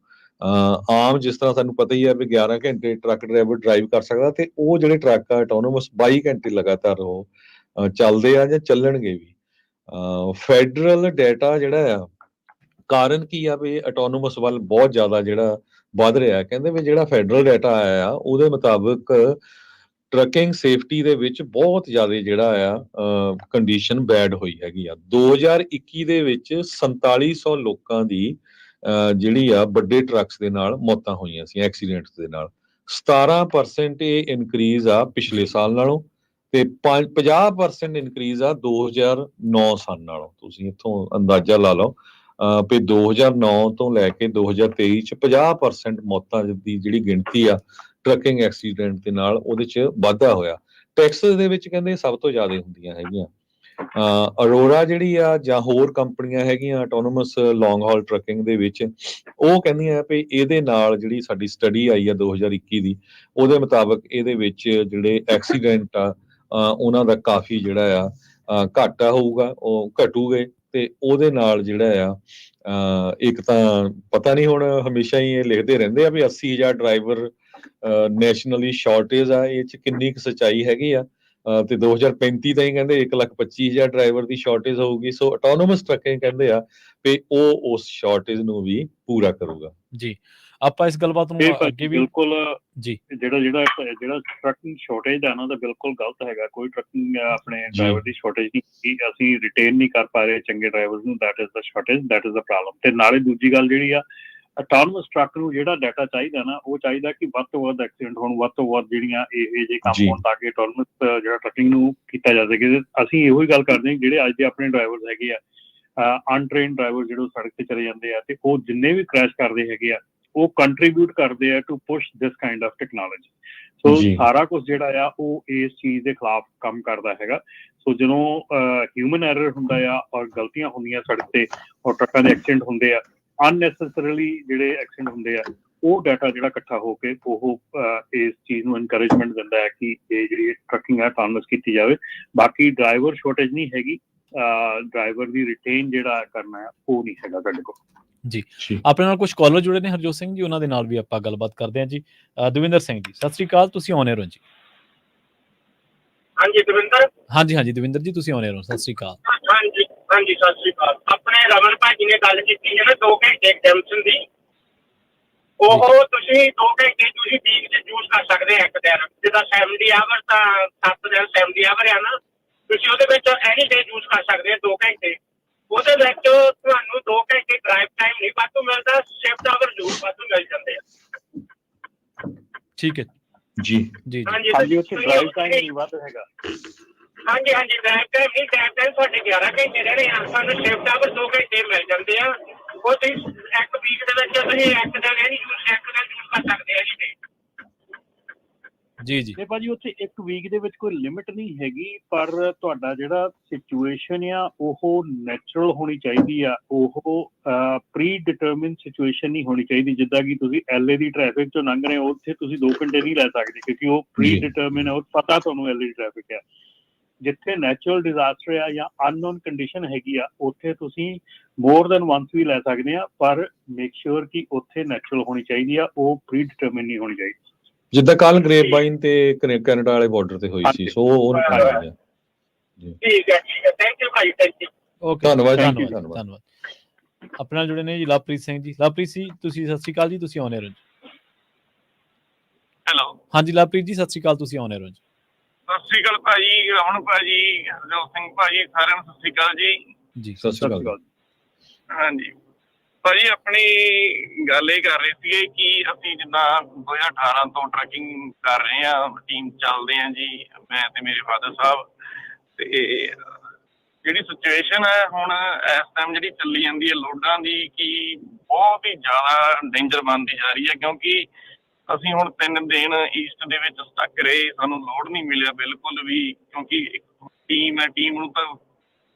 ਆਮ ਜਿਸ ਤਰ੍ਹਾਂ ਸਾਨੂੰ ਪਤਾ ਹੀ ਹੈ ਵੀ 11 ਘੰਟੇ ਟਰੱਕ ਡਰਾਈਵਰ ਡਰਾਈਵ ਕਰ ਸਕਦਾ, ਤੇ ਉਹ ਜਿਹੜੇ ਟਰੱਕ ਆ ਆਟੋਨੋਮਸ 22 ਘੰਟੇ ਲਗਾਤਾਰ ਉਹ ਚੱਲਦੇ ਆ ਜਾਂ ਚੱਲਣਗੇ ਵੀ। ਫੈਡਰਲ ਡਾਟਾ ਜਿਹੜਾ ਆ, ਕਾਰਨ ਕੀ ਆ ਵੀ ਆਟੋਨੋਮਸ ਵੱਲ ਬਹੁਤ ਜ਼ਿਆਦਾ ਜਿਹੜਾ ਵੱਧ ਰਿਹਾ। ਕਹਿੰਦੇ ਵੀ ਜਿਹੜਾ ਫੈਡਰਲ ਡਾਟਾ ਆਇਆ ਆ ਉਹਦੇ ਮੁਤਾਬਕ ਟਰੱਕਿੰਗ ਸੇਫਟੀ ਦੇ ਵਿੱਚ ਬਹੁਤ ਜ਼ਿਆਦਾ ਜਿਹੜਾ ਆ ਕੰਡੀਸ਼ਨ ਬੈਡ ਹੋਈ ਹੈਗੀ ਆ। 2021 ਦੇ ਵਿੱਚ 4700 ਲੋਕਾਂ ਦੀ ਜਿਹੜੀ ਆ ਵੱਡੇ ਟਰੱਕਸ ਦੇ ਨਾਲ ਮੌਤਾਂ ਹੋਈਆਂ ਸੀ ਐਕਸੀਡੈਂਟਸ ਦੇ ਨਾਲ। 17% ਇਹ ਇਨਕਰੀਜ਼ ਆ ਪਿਛਲੇ ਸਾਲ ਨਾਲੋਂ, ਤੇ 50% ਇਨਕਰੀਜ਼ ਆ 2009 ਸਾਲ ਨਾਲੋਂ। ਤੁਸੀਂ ਇੱਥੋਂ ਅੰਦਾਜ਼ਾ ਲਾ ਲਓ ਵੀ 2009 ਤੋਂ ਲੈ ਕੇ 2023 ਚ 50% ਮੌਤਾਂ ਦੀ ਜਿਹੜੀ ਗਿਣਤੀ ਆ ਟਰੱਕਿੰਗ ਐਕਸੀਡੈਂਟ ਦੇ ਨਾਲ ਉਹਦੇ ਚ ਵਾਧਾ ਹੋਇਆ। ਟੈਕਸਸ ਦੇ ਵਿੱਚ ਕਹਿੰਦੇ ਸਭ ਤੋਂ ਜ਼ਿਆਦਾ ਹੁੰਦੀਆਂ ਹੈਗੀਆਂ। ਅਰੋਰਾ ਜਿਹੜੀ ਆ ਜਾਂ ਹੋਰ ਕੰਪਨੀਆਂ ਹੈਗੀਆਂ ਆਟੋਨੋਮਸ ਲੌਂਗ ਹਾਲ ਟਰੱਕਿੰਗ ਦੇ ਵਿੱਚ, ਉਹ ਕਹਿੰਦੀਆਂ ਵੀ ਇਹਦੇ ਨਾਲ ਜਿਹੜੀ ਸਾਡੀ ਸਟੱਡੀ ਆਈ ਆ 2021 ਦੀ, ਉਹਦੇ ਮੁਤਾਬਕ ਇਹਦੇ ਵਿੱਚ ਜਿਹੜੇ ਐਕਸੀਡੈਂਟ ਆ ਉਹਨਾਂ ਦਾ ਕਾਫੀ ਜਿਹੜਾ ਆ ਘਾਟਾ ਹੋਊਗਾ, ਉਹ ਘਟੂਗੇ। ਤੇ ਉਹਦੇ ਨਾਲ ਜਿਹੜਾ ਆ ਇੱਕ ਤਾਂ ਪਤਾ ਨਹੀਂ ਹੁਣ ਹਮੇਸ਼ਾ ਹੀ ਇਹ ਲਿਖਦੇ ਰਹਿੰਦੇ ਆ ਵੀ 80,000 ਡਰਾਈਵਰ ਨੈਸ਼ਨਲੀ ਸ਼ਾਰਟੇਜ ਆ, ਇਹ ਚ ਕਿੰਨੀ ਕੁ ਸੱਚਾਈ ਹੈਗੀ ਆ। ਤੇ 2035 ਤਾਈਂ ਕਹਿੰਦੇ 1,25,000 ਡਰਾਈਵਰ ਦੀ ਸ਼ਾਰਟੇਜ ਹੋਊਗੀ। ਸੋ ਆਟੋਨੋਮਸ ਟਰੱਕਿੰਗ ਕਹਿੰਦੇ ਆ ਵੀ ਉਹ ਉਸ ਸ਼ਾਰਟੇਜ ਨੂੰ ਵੀ ਪੂਰਾ ਕਰੂਗਾ। ਜੀ ਆਪਾਂ ਇਸ ਗੱਲਬਾਤ ਨੂੰ ਅੱਗੇ ਵੀ ਬਿਲਕੁਲ ਜੀ ਜਿਹੜਾ ਟਰੱਕਿੰਗ ਸ਼ਾਰਟੇਜ ਹੈ ਨਾ ਤਾਂ ਬਿਲਕੁਲ ਗਲਤ ਹੈਗਾ। ਕੋਈ ਟਰੱਕਿੰਗ ਆਪਣੇ ਡਰਾਈਵਰ ਦੀ ਸ਼ਾਰਟੇਜ ਨਹੀਂ, ਅਸੀਂ ਰਿਟੇਨ ਨਹੀਂ ਕਰ ਪਾ ਰਹੇ ਚੰਗੇ ਡਰਾਈਵਰਸ ਨੂੰ। That is the shortage, that is the problem. ਤੇ ਨਾਲੇ ਦੂਜੀ ਗੱਲ ਜਿਹੜੀ ਆ, ਆਟੋਨੋਮਸ ਟਰੱਕ ਨੂੰ ਜਿਹੜਾ ਡਾਟਾ ਚਾਹੀਦਾ ਨਾ, ਉਹ ਚਾਹੀਦਾ ਕਿ ਵੱਧ ਤੋਂ ਵੱਧ ਐਕਸੀਡੈਂਟ ਹੋਣ, ਵੱਧ ਤੋਂ ਵੱਧ ਜਿਹੜੀਆਂ ਇਹ ਜਿਹੇ ਕੰਮ ਹੋਣ, ਤਾਂ ਕਿ ਆਟੋਨੋਮਸ ਜਿਹੜਾ ਟਰੱਕਿੰਗ ਨੂੰ ਕੀਤਾ ਜਾ ਸਕੇ। ਅਸੀਂ ਇਹੋ ਹੀ ਗੱਲ ਕਰਦੇ ਹਾਂ ਜਿਹੜੇ ਅੱਜ ਦੇ ਆਪਣੇ ਡਰਾਈਵਰਸ ਹੈਗੇ ਆ, ਅਨਟ੍ਰੇਨਡ ਡਰਾਈਵਰ ਜਿਹੜੇ ਸੜਕ ਤੇ ਚਲੇ ਜਾਂਦੇ ਆ ਤੇ ਉਹ ਜਿੰਨੇ ਵੀ ਕ੍ਰੈਸ਼ ਕਰਦੇ ਹੈਗੇ ਆ ਉਹ ਕੰਟਰੀਬਿਊਟ ਕਰਦੇ ਆ to push this kind of technology. So ਸਾਰਾ ਕੁਝ ਜਿਹੜਾ ਆ ਉਹ ਇਸ ਚੀਜ਼ ਦੇ ਖਿਲਾਫ ਕੰਮ ਕਰਦਾ ਹੈਗਾ। ਸੋ ਜਦੋਂ ਹਿਊਮਨ ਐਰਰ ਹੁੰਦਾ ਆ ਔਰ ਗਲਤੀਆਂ ਹੁੰਦੀਆਂ ਸੜਕ ਤੇ ਔਰ ਟਰੱਕਾਂ ਦੇ ਐਕਸੀਡੈਂਟ ਹੁੰਦੇ ਆ, ਅਨਨੈਸੈਸਰੀਲੀ ਜਿਹੜੇ ਐਕਸੀਡੈਂਟ ਹੁੰਦੇ ਆ, ਉਹ ਡਾਟਾ ਜਿਹੜਾ ਇਕੱਠਾ ਹੋ ਕੇ ਉਹ ਇਸ ਚੀਜ਼ ਨੂੰ ਇਨਕਰੇਜਮੈਂਟ ਦਿੰਦਾ ਹੈ ਕਿ ਇਹ ਜਿਹੜੀ ਟਰੱਕਿੰਗ ਹੈ ਟਾਰਨਸ ਕੀਤੀ ਜਾਵੇ। ਬਾਕੀ ਡਰਾਈਵਰ ਸ਼ੋਰਟੇਜ ਨਹੀਂ ਹੈਗੀ, ਡਰਾਈਵਰ ਦੀ ਰਿਟੇਨ ਜਿਹੜਾ ਕਰਨਾ ਹੈ ਉਹ ਨਹੀਂ ਹੈਗਾ ਸਾਡੇ ਕੋਲ। ਜੀ ਆਪਣੇ ਨਾਲ ਕੁਝ ਕਾਲਰ ਜੁੜੇ ਨੇ ਹਰਜੋਤ ਸਿੰਘ ਜੀ, ਉਹਨਾਂ ਦੇ ਨਾਲ ਵੀ ਆਪਾਂ ਗੱਲਬਾਤ ਕਰਦੇ ਹਾਂ ਜੀ। ਦਵਿੰਦਰ ਸਿੰਘ ਜੀ ਸਤਿ ਸ੍ਰੀ ਅਕਾਲ, ਤੁਸੀਂ ਆਨ 에ਅਰ ਹੋ ਜੀ। ਹਾਂਜੀ ਦਵਿੰਦਰ, ਹਾਂਜੀ ਦਵਿੰਦਰ ਜੀ ਤੁਸੀਂ ਆਨ 에ਅਰ ਹੋ, ਸਤਿ ਸ੍ਰੀ ਅਕਾਲ। ਹਾਂਜੀ ਸਤਿ ਸ੍ਰੀ ਅਕਾਲ। ਆਪਣੇ ਰਮਨ ਭਾਜੀ ਨੇ ਗੱਲ ਕੀਤੀ ਹੈ ਨਾ 2 ਘੰਟੇ ਐਗਜ਼ੈਂਪਸ਼ਨ ਦੀ, ਉਹ ਤੁਸੀਂ 2 ਘੰਟੇ ਤੁਸੀਂ ਵੀਕ 'ਚ ਯੂਜ਼ ਕਰ ਸਕਦੇ ਆ ਇੱਕ ਦਿਨ, ਜਿੱਦਾਂ 70 ਆਵਰ ਤਾਂ 7 ਦਿਨ 70 ਆਵਰ ਆ ਨਾ, ਤੁਸੀਂ ਉਹਦੇ ਵਿੱਚ ਐਨੀ ਡੇ ਯੂਜ਼ ਕਰ ਸਕਦੇ ਆ 2 ਘੰਟੇ। ਉਹਦੇ ਵਿੱਚ ਤੁਹਾਨੂੰ 2 ਘੰਟੇ ਡਰਾਈਵ ਟਾਈਮ ਨਹੀਂ ਵਾਧੂ ਮਿਲਦਾ, ਸ਼ਿਫਟ ਆਵਰ ਜ਼ਰੂਰ ਵਾਧੂ ਮਿਲ ਜਾਂਦੇ ਆ। ਠੀਕ ਹੈ ਜੀ ਜੀ ਹਾਂਜੀ ਉੱਥੇ ਡਰਾਈਵ ਟਾਈਮ ਨਹੀਂ ਵੱਧ ਹੈਗਾ। ਹਾਂਜੀ ਡਰਾਈਵ ਟਾਈਮ ਨਹੀਂ, ਡਰਾਈਵ ਟਾਈਮ ਤੁਹਾਡੇ 11 ਘੰਟੇ ਰਹਿਣੇ ਆ, ਸਾਨੂੰ ਸ਼ਿਫਟ ਆਵਰ 2 ਘੰਟੇ ਮਿਲ ਜਾਂਦੇ ਆ। ਉਹ ਤੁਸੀਂ ਇੱਕ ਵੀਕ ਦੇ ਵਿੱਚ ਤੁਸੀਂ ਇੱਕ ਦਿਨ ਯੂਜ਼ ਕਰ ਸਕਦੇ ਆ ਜੀ। ਤੇ ਭਾਜੀ ਉੱਥੇ ਇੱਕ ਵੀਕ ਦੇ ਵਿੱਚ ਕੋਈ ਲਿਮਿਟ ਨਹੀਂ ਹੈਗੀ, ਪਰ ਤੁਹਾਡਾ ਜਿਹੜਾ ਸਿਚੁਏਸ਼ਨ ਆ ਉਹ ਨੈਚੁਰਲ ਹੋਣੀ ਚਾਹੀਦੀ ਆ, ਉਹ ਪ੍ਰੀ ਡਿਟਰਮਿਨ ਸਿਚੁਏਸ਼ਨ ਨਹੀਂ ਹੋਣੀ ਚਾਹੀਦੀ। ਜਿੱਦਾਂ ਕਿ ਤੁਸੀਂ LA ਦੀ ਟ੍ਰੈਫਿਕ ਚੋਂ ਲੰਘ ਰਹੇ ਹੋ, ਉੱਥੇ ਤੁਸੀਂ 2 ਘੰਟੇ ਨਹੀਂ ਲੈ ਸਕਦੇ ਕਿਉਂਕਿ ਉਹ ਪ੍ਰੀ ਡਿਟਰਮਿਨ ਹੈ, ਉਹ ਪਤਾ ਤੁਹਾਨੂੰ LA ਦੀ ਟ੍ਰੈਫਿਕ ਆ। ਜਿੱਥੇ ਨੈਚੁਰਲ ਡਿਜ਼ਾਸਟਰ ਆ ਜਾਂ ਅਨਨੋਨ ਕੰਡੀਸ਼ਨ ਹੈਗੀ ਆ, ਉੱਥੇ ਤੁਸੀਂ ਮੋਰ ਦੈਨ ਵਨਸ ਵੀ ਲੈ ਸਕਦੇ ਆ, ਪਰ ਮੇਕ ਸ਼ੋਰ ਕਿ ਉੱਥੇ ਨੈਚੁਰਲ ਹੋਣੀ ਚਾਹੀਦੀ ਆ, ਉਹ ਪ੍ਰੀ ਡਿਟਰਮਿਨ ਨਹੀਂ ਹੋਣੀ ਚਾਹੀਦੀ। ਜਿੱਦਾਂ ਕੱਲ ਗ੍ਰੇਪਵਾਈਨ ਤੇ ਕੈਨੇਡਾ ਵਾਲੇ ਬਾਰਡਰ ਤੇ ਹੋਈ ਸੀ, ਸੋ ਉਹ ਜੀ। ਠੀਕ ਹੈ thank you Bhai, thank you. Okay ਧੰਨਵਾਦ। ਆਪਣੇ ਨਾਲ ਜੁੜੇ ਨੇ ਜੀ ਲਵਪ੍ਰੀਤ ਸਿੰਘ ਜੀ। ਲਵਪ੍ਰੀਤ ਜੀ ਤੁਸੀਂ ਸਤਿ ਸ੍ਰੀ ਅਕਾਲ ਜੀ, ਤੁਸੀਂ ਆਨ 에ਅਰ ਹੋ ਜੀ। ਹੈਲੋ ਹਾਂਜੀ ਲਵਪ੍ਰੀਤ ਜੀ ਸਤਿ ਸ੍ਰੀ ਅਕਾਲ, ਤੁਸੀਂ ਆਨ 에ਅਰ ਹੋ ਜੀ। ਸਤਿ ਸ੍ਰੀ ਅਕਾਲ ਭਾਜੀ, ਰਮਨ ਭਾਜੀ, ਹਰਜੋਤ ਸਿੰਘ ਭਾਜੀ, ਸਾਰਿਆਂ ਨੂੰ ਸਤਿ ਸ੍ਰੀ ਅਕਾਲ ਜੀ। ਸਤਿ ਸ੍ਰੀ ਅਕਾਲ। ਹਾਂਜੀ ਭਾਜੀ, ਆਪਣੀ ਗੱਲ ਇਹ ਕਰ ਰਹੇ ਸੀਗੇ ਕਿ ਅਸੀਂ ਜਿੱਦਾਂ 2018 ਤੋਂ ਟਰੈਕਿੰਗ ਕਰ ਰਹੇ ਹਾਂ, ਟੀਮ ਚੱਲਦੇ ਹਾਂ ਜੀ, ਮੈਂ ਤੇ ਮੇਰੇ ਫਾਦਰ ਸਾਹਿਬ। ਤੇ ਜਿਹੜੀ ਸਿਚੁਏਸ਼ਨ ਹੈ ਹੁਣ ਇਸ ਟਾਈਮ ਜਿਹੜੀ ਚੱਲੀ ਜਾਂਦੀ ਹੈ ਲੋਡਾਂ ਦੀ, ਕਿ ਬਹੁਤ ਹੀ ਜ਼ਿਆਦਾ ਡੇਂਜਰ ਬਣਦੀ ਜਾ ਰਹੀ ਹੈ, ਕਿਉਂਕਿ ਅਸੀਂ ਹੁਣ 3 ਦਿਨ ਈਸਟ ਦੇ ਵਿੱਚ ਸਟਕ ਰਹੇ, ਸਾਨੂੰ ਲੋਡ ਨਹੀਂ ਮਿਲਿਆ ਬਿਲਕੁਲ ਵੀ, ਕਿਉਂਕਿ ਟੀਮ ਹੈ, ਟੀਮ ਨੂੰ ਤਾਂ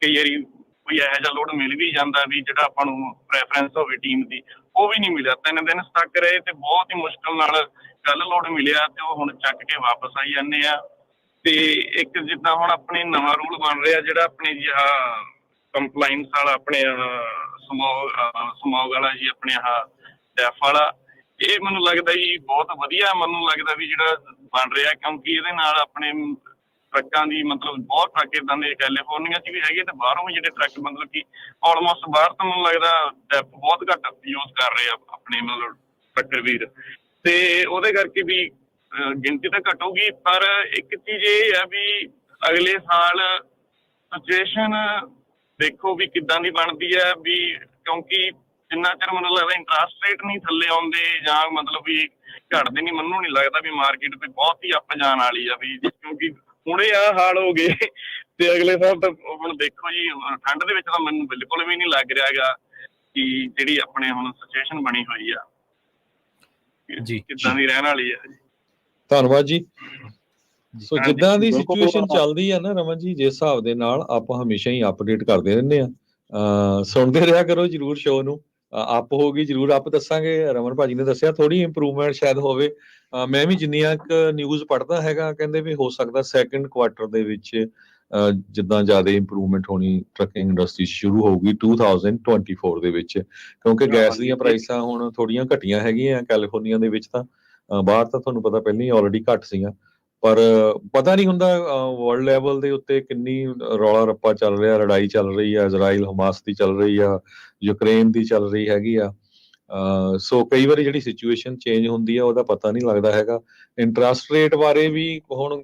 ਕਈ ਵਾਰੀ ਕੋਈ ਇਹੋ ਜਿਹਾ ਲੋਡ ਮਿਲ ਵੀ ਜਾਂਦਾ ਵੀ ਜਿਹੜਾ ਆਪਾਂ ਨੂੰ ਪ੍ਰੈਫਰੈਂਸ ਹੋਵੇ ਟੀਮ ਦੀ, ਉਹ ਵੀ ਨਹੀਂ ਮਿਲਿਆ। 3 ਦਿਨ ਸਟਕ ਰਹੇ ਤੇ ਬਹੁਤ ਹੀ ਮੁਸ਼ਕਿਲ ਨਾਲ ਕੱਲ ਲੋਡ ਮਿਲਿਆ ਤੇ ਉਹ ਹੁਣ ਚੱਕ ਕੇ ਵਾਪਸ ਆਈ ਜਾਂਦੇ ਆ। ਤੇ ਇੱਕ ਜਿੱਦਾਂ ਹੁਣ ਆਪਣੇ ਨਵਾਂ ਰੂਲ ਬਣ ਰਿਹਾ ਜਿਹੜਾ ਆਪਣੇ ਜੀ ਕੰਪਲਾਈਂਸ ਵਾਲਾ, ਆਪਣੇ ਸਮੋਗ ਵਾਲਾ ਜੀ, ਆਪਣੇ ਡੈਫ ਵਾਲਾ, ਇਹ ਮੈਨੂੰ ਲੱਗਦਾ ਜੀ ਬਹੁਤ ਵਧੀਆ, ਮੈਨੂੰ ਲੱਗਦਾ ਵੀ ਜਿਹੜਾ ਬਣ ਰਿਹਾ, ਕਿਉਂਕਿ ਇਹਦੇ ਨਾਲ ਆਪਣੇ ਟਰੱਕਾਂ ਦੀ ਮਤਲਬ ਬਹੁਤ ਟਰੱਕ ਇੱਦਾਂ ਦੇ ਕੈਲੀਫੋਰਨੀਆ 'ਚ ਵੀ ਹੈਗੇ ਤੇ ਬਾਹਰੋਂ ਵੀ ਜਿਹੜੇ ਟਰੱਕ ਮਤਲਬ ਕਿ ਆਲਮੋਸਟ ਬਾਹਰ ਤਾਂ ਮੈਨੂੰ ਲੱਗਦਾ ਡੈਪ ਬਹੁਤ ਘੱਟ ਯੂਜ਼ ਕਰ ਰਹੇ ਆ ਆਪਣੇ ਮਤਲਬ ਟਰੱਕਰ ਵੀਰ, ਤੇ ਉਹਦੇ ਕਰਕੇ ਵੀ ਗਿਣਤੀ ਤਾਂ ਘਟੂਗੀ। ਪਰ ਇੱਕ ਚੀਜ਼ ਇਹ ਹੈ ਵੀ ਅਗਲੇ ਸਾਲ ਸਿਚੁਏਸ਼ਨ ਦੇਖੋ ਵੀ ਕਿੱਦਾਂ ਦੀ ਬਣਦੀ ਹੈ, ਵੀ ਕਿਉਂਕਿ ਜਿੰਨਾ ਚਿਰ ਮੈਨੂੰ ਲੱਗਦਾ ਇੰਟਰਸਟ ਰੇਟ ਨਹੀਂ ਥੱਲੇ ਆਉਂਦੇ ਜਾਂ ਮਤਲਬ ਵੀ ਘਟਦੇ ਨਹੀਂ, ਮੈਨੂੰ ਨਹੀਂ ਲੱਗਦਾ ਵੀ ਮਾਰਕੀਟ ਤੇ ਬਹੁਤ ਹੀ ਅੱਪ ਜਾਣ ਵਾਲੀ ਆ ਵੀ, ਕਿਉਂਕਿ ਹੁਣੇ ਆ ਹਾਲ ਹੋ ਗਏ ਤੇ ਅਗਲੇ ਸਾਲ ਤਾਂ ਹੁਣ ਦੇਖੋ ਜੀ, ਠੰਡ ਦੇ ਵਿੱਚ ਤਾਂ ਮੈਨੂੰ ਬਿਲਕੁਲ ਵੀ ਨਹੀਂ ਲੱਗ ਰਿਹਾ ਹੈਗਾ ਕਿ ਜਿਹੜੀ ਆਪਣੇ ਹੁਣ ਸਿਚੁਏਸ਼ਨ ਬਣੀ ਹੋਈ ਆ ਜੀ ਕਿੱਦਾਂ ਦੀ ਰਹਿਣ ਵਾਲੀ ਆ। ਧੰਨਵਾਦ ਜੀ। ਸੋ ਜਿੱਦਾਂ ਦੀ ਸਿਚੁਏਸ਼ਨ ਚੱਲਦੀ ਆ ਨਾ ਰਮਨ ਜੀ, ਜਿਸ ਹਿਸਾਬ ਦੇ ਨਾਲ ਆਪਾਂ ਹਮੇਸ਼ਾ ਹੀ ਅਪਡੇਟ ਕਰਦੇ ਰਹਿੰਦੇ ਆ, ਸੁਣਦੇ ਰਿਹਾ ਕਰੋ ਜਰੂਰ ਸ਼ੋਅ ਨੂੰ, ਅਪ ਹੋਗੀ ਜਰੂਰ ਅਪ ਦੱਸਾਂਗੇ। ਰਮਨ ਭਾਜੀ ਨੇ ਦੱਸਿਆ ਥੋੜੀ ਇੰਪਰੂਵਮੈਂਟ ਸ਼ਾਇਦ ਹੋਵੇ, ਮੈਂ ਵੀ ਜਿੰਨੀਆਂ ਕੁ ਨਿਊਜ਼ ਪੜ੍ਹਦਾ ਹੈਗਾ ਕਹਿੰਦੇ ਵੀ ਹੋ ਸਕਦਾ ਸੈਕੰਡ ਕੁਆਟਰ ਦੇ ਵਿੱਚ ਜਿੱਦਾਂ ਜ਼ਿਆਦਾ ਇੰਪਰੂਵਮੈਂਟ ਹੋਣੀ ਟਰੱਕਿੰਗ ਇੰਡਸਟਰੀ ਸ਼ੁਰੂ ਹੋਊਗੀ 2024 ਦੇ ਵਿੱਚ, ਕਿਉਂਕਿ ਗੈਸ ਦੀਆਂ ਪ੍ਰਾਈਸਾਂ ਹੁਣ ਥੋੜੀਆਂ ਘਟੀਆਂ ਹੈਗੀਆਂ ਕੈਲੀਫੋਰਨੀਆ ਦੇ ਵਿੱਚ, ਤਾਂ ਬਾਹਰ ਤਾਂ ਤੁਹਾਨੂੰ ਪਤਾ ਪਹਿਲਾਂ ਹੀ ਆਲਰੇਡੀ ਘੱਟ ਸੀਗਾ, ਪਰ ਪਤਾ ਨਹੀਂ ਹੁੰਦਾ ਵਰਲਡ ਲੈਵਲ ਦੇ ਉੱਤੇ ਕਿੰਨੀ ਰੌਲਾ ਰੱਪਾ ਚੱਲ ਰਿਹਾ, ਲੜਾਈ ਚੱਲ ਰਹੀ ਆ, ਇਜ਼ਰਾਈਲ ਹਮਾਸ ਦੀ ਚੱਲ ਰਹੀ ਆ, ਯੂਕਰੇਨ ਦੀ ਚੱਲ ਰਹੀ ਹੈਗੀ ਆ। ਸੋ ਕਈ ਵਾਰੀ ਜਿਹੜੀ ਸਿਚੁਏਸ਼ਨ ਚੇਂਜ ਹੁੰਦੀ ਆ ਉਹਦਾ ਪਤਾ ਨਹੀਂ ਲੱਗਦਾ ਹੈਗਾ। ਇੰਟਰਸਟ ਰੇਟ ਬਾਰੇ ਵੀ ਹੁਣ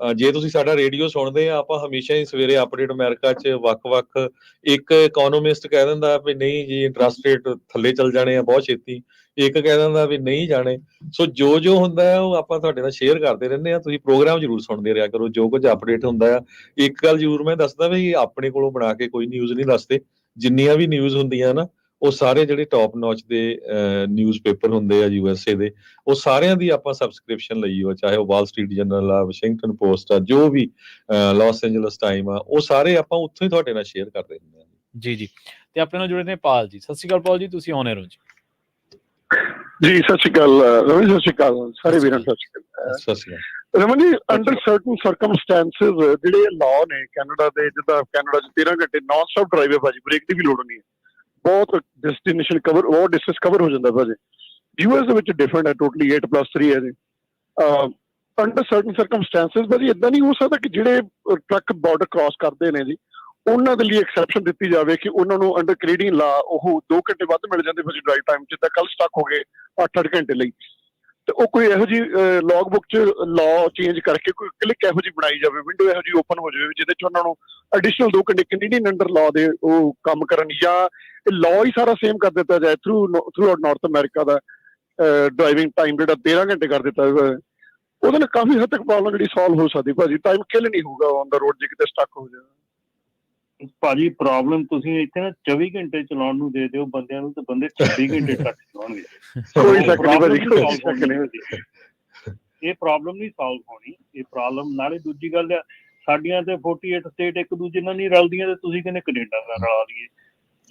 ਜੇ ਤੁਸੀਂ ਸਾਡਾ ਰੇਡੀਓ ਸੁਣਦੇ ਆ, ਆਪਾਂ ਹਮੇਸ਼ਾ ਹੀ ਸਵੇਰੇ ਅਪਡੇਟ ਅਮਰੀਕਾ 'ਚ ਵੱਖ-ਵੱਖ, ਇੱਕ ਇਕੋਨੋਮਿਸਟ ਕਹਿ ਦਿੰਦਾ ਵੀ ਨਹੀਂ ਜੀ ਇੰਟਰਸਟ ਰੇਟ ਥੱਲੇ ਚੱਲ ਜਾਣੇ ਆ ਬਹੁਤ ਛੇਤੀ, ਇੱਕ ਕਹਿ ਦਿੰਦਾ ਵੀ ਨਹੀਂ ਜਾਣੇ। ਸੋ ਜੋ ਹੁੰਦਾ ਹੈ ਉਹ ਆਪਾਂ ਤੁਹਾਡੇ ਨਾਲ ਸ਼ੇਅਰ ਕਰਦੇ ਰਹਿੰਦੇ ਆ, ਤੁਸੀਂ ਪ੍ਰੋਗਰਾਮ ਜ਼ਰੂਰ ਸੁਣਦੇ ਰਿਹਾ ਕਰੋ, ਜੋ ਕੁਝ ਅਪਡੇਟ ਹੁੰਦਾ ਆ। ਇੱਕ ਗੱਲ ਜ਼ਰੂਰ ਮੈਂ ਦੱਸਦਾ ਵੀ ਆਪਣੇ ਕੋਲੋਂ ਬਣਾ ਕੇ ਕੋਈ ਨਿਊਜ਼ ਨਹੀਂ ਦੱਸਦੇ, ਜਿੰਨੀਆਂ ਵੀ ਨਿਊਜ਼ ਹੁੰਦੀਆਂ ਨਾ ਉਹ ਸਾਰੇ ਜਿਹੜੇ ਟੌਪ ਨੌਚ ਦੇ ਨਿਊਜ਼ਪੇਪਰ ਹੁੰਦੇ ਆ USA ਦੇ, ਉਹ ਸਾਰਿਆਂ ਦੀ ਆਪਾਂ ਸਬਸਕ੍ਰਿਪਸ਼ਨ ਲਈ ਹੋ, ਚਾਹੇ ਉਹ ਵਾਲ ਸਟਰੀਟ ਜਰਨਲ ਆ, ਵਾਸ਼ਿੰਗਟਨ ਪੋਸਟ ਆ, ਜੋ ਵੀ ਲਾਸ ਐਂਜਲਸ ਟਾਈਮ ਆ, ਉਹ ਸਾਰੇ ਆਪਾਂ ਉੱਥੋਂ ਹੀ ਤੁਹਾਡੇ ਨਾਲ ਸ਼ੇਅਰ ਕਰਦੇ ਹੁੰਦੇ ਹਾਂ। ਜੀ ਤੇ ਆਪਣੇ ਨਾਲ ਜੁੜੇ ਨੇ ਪਾਲ ਜੀ। ਸਤਿ ਸ਼੍ਰੀ ਅਕਾਲ ਪਾਲ ਜੀ, ਤੁਸੀਂ ਆਨ 에ਅਰ ਹੋ ਜੀ। ਜੀ ਸਤਿ ਸ਼੍ਰੀ ਅਕਾਲ ਰਮਨ, ਸਤਿ ਸ਼੍ਰੀ ਅਕਾਲ ਸਾਰੇ ਵੀਰਾਂ ਨੂੰ ਸਤਿ ਸ਼੍ਰੀ ਅਕਾਲ। ਸਤਿ ਸ਼੍ਰੀ ਅਕਾਲ Raman ji, under certain circumstances ਜਿਹੜੇ ਲਾਅ ਨੇ ਕੈਨੇਡਾ ਦੇ, ਜਿੱਦਾਂ ਕੈਨੇਡਾ 'ਚ 13 ਘੰਟੇ ਨਾਨ ਸਟਾਪ ਡਰਾਈਵ ਹੈ ਭਾਜੀ, ਬ੍ਰੇਕ ਦੀ ਵੀ ਲੋੜ ਨਹੀਂ ਹੈ, ਬਹੁਤ ਡੈਸਟੀਨੇਸ਼ਨ ਕਵਰ, ਬਹੁਤ ਡਿਸਟੈਂਸ ਕਵਰ ਹੋ ਜਾਂਦਾ ਭਾਜੀ। US ਦੇ ਵਿੱਚ ਡਿਫਰੈਂਟ ਹੈ, ਟੋਟਲੀ 8+3 ਹੈ ਜੀ। ਅੰਡਰ ਸਰਟਨ ਸਰਕਮਸਟੈਂਸਸ ਭਾਜੀ ਇੱਦਾਂ ਨਹੀਂ ਹੋ ਸਕਦਾ ਕਿ ਜਿਹੜੇ ਟਰੱਕ ਬਾਰਡਰ ਕ੍ਰਾਸ ਕਰਦੇ ਨੇ ਜੀ, ਉਹਨਾਂ ਦੇ ਲਈ ਐਕਸੈਪਸ਼ਨ ਦਿੱਤੀ ਜਾਵੇ ਕਿ ਉਹਨਾਂ ਨੂੰ ਅੰਡਰ ਕੈਨੇਡੀਅਨ ਲਾ ਉਹ 2 ਘੰਟੇ ਵੱਧ ਮਿਲ ਜਾਂਦੇ ਭਾਜੀ ਡਰਾਈਵ ਟਾਈਮ, ਜਿੱਦਾਂ ਕੱਲ ਸਟਕ ਹੋ ਗਏ 8-8 ਘੰਟੇ ਲਈ, ਤੇ ਉਹ ਕੋਈ ਇਹੋ ਜਿਹੀ ਲੌਗ ਬੁੱਕ 'ਚ ਲਾਅ ਚੇਂਜ ਕਰਕੇ ਕੋਈ ਕਲਿੱਕ ਇਹੋ ਜਿਹੀ ਬਣਾਈ ਜਾਵੇ, ਵਿੰਡੋ ਇਹੋ ਜਿਹੀ ਓਪਨ ਹੋ ਜਾਵੇ ਜਿਹਦੇ 'ਚ ਉਹਨਾਂ ਨੂੰ ਐਡੀਸ਼ਨਲ 2 ਘੰਟੇ ਕੈਨੇਡੀਅਨ ਅੰਡਰ ਲਾਅ ਦੇ ਉਹ ਕੰਮ ਕਰਨ, ਜਾਂ ਇਹ ਲਾਅ ਹੀ ਸਾਰਾ ਸੇਮ ਕਰ ਦਿੱਤਾ ਜਾਏ ਥਰੂ ਆਊਟ ਨਾਰਥ ਅਮਰੀਕਾ ਦਾ ਡਰਾਈਵਿੰਗ ਟਾਈਮ ਜਿਹੜਾ 13 ਘੰਟੇ ਕਰ ਦਿੱਤਾ ਜਾਵੇ, ਉਹਦੇ ਨਾਲ ਕਾਫੀ ਹੱਦ ਤੱਕ ਪ੍ਰੋਬਲਮ ਜਿਹੜੀ ਸੋਲਵ ਹੋ ਸਕਦੀ ਭਾਜੀ। ਟਾਈਮ ਕਿਲ ਨਹੀਂ ਹੋਊਗਾ ਔਨ ਦਾ ਰੋਡ ਜੇ ਕਿਤੇ ਸਟਕ ਹੋ ਜਾਵੇ। ਭਾਜੀ ਪ੍ਰੋਬਲਮ ਤੁਸੀਂ ਇੱਥੇ ਨਾ 24 ਘੰਟੇ ਚਲਾਉਣ ਨੂੰ ਦੇ ਦਿਓ ਬੰਦਿਆਂ ਨੂੰ, ਤੇ ਬੰਦੇ 26 ਘੰਟੇ ਤੱਕ ਚਲਾਉਣਗੇ। ਕੋਈ ਸ਼ੱਕ ਨਹੀਂ ਭਾਜੀ, ਕੋਈ ਸ਼ੱਕ ਨਹੀਂ। ਇਹ ਪ੍ਰੋਬਲਮ ਨਹੀਂ ਸੋਲਵ ਹੋਣੀ, ਇਹ ਪ੍ਰੋਬਲਮ ਨਾਲੇ ਦੂਜੀ ਗੱਲ ਆ, ਸਾਡੀਆਂ ਤੇ 48 ਸਟੇਟ ਇੱਕ ਦੂਜੇ ਨਾਲ ਨਹੀਂ ਰਲਦੀਆਂ, ਤੇ ਤੁਸੀਂ ਕਹਿੰਦੇ ਕੈਨੇਡਾ ਨਾਲ ਰਲਾ ਦਈਏ।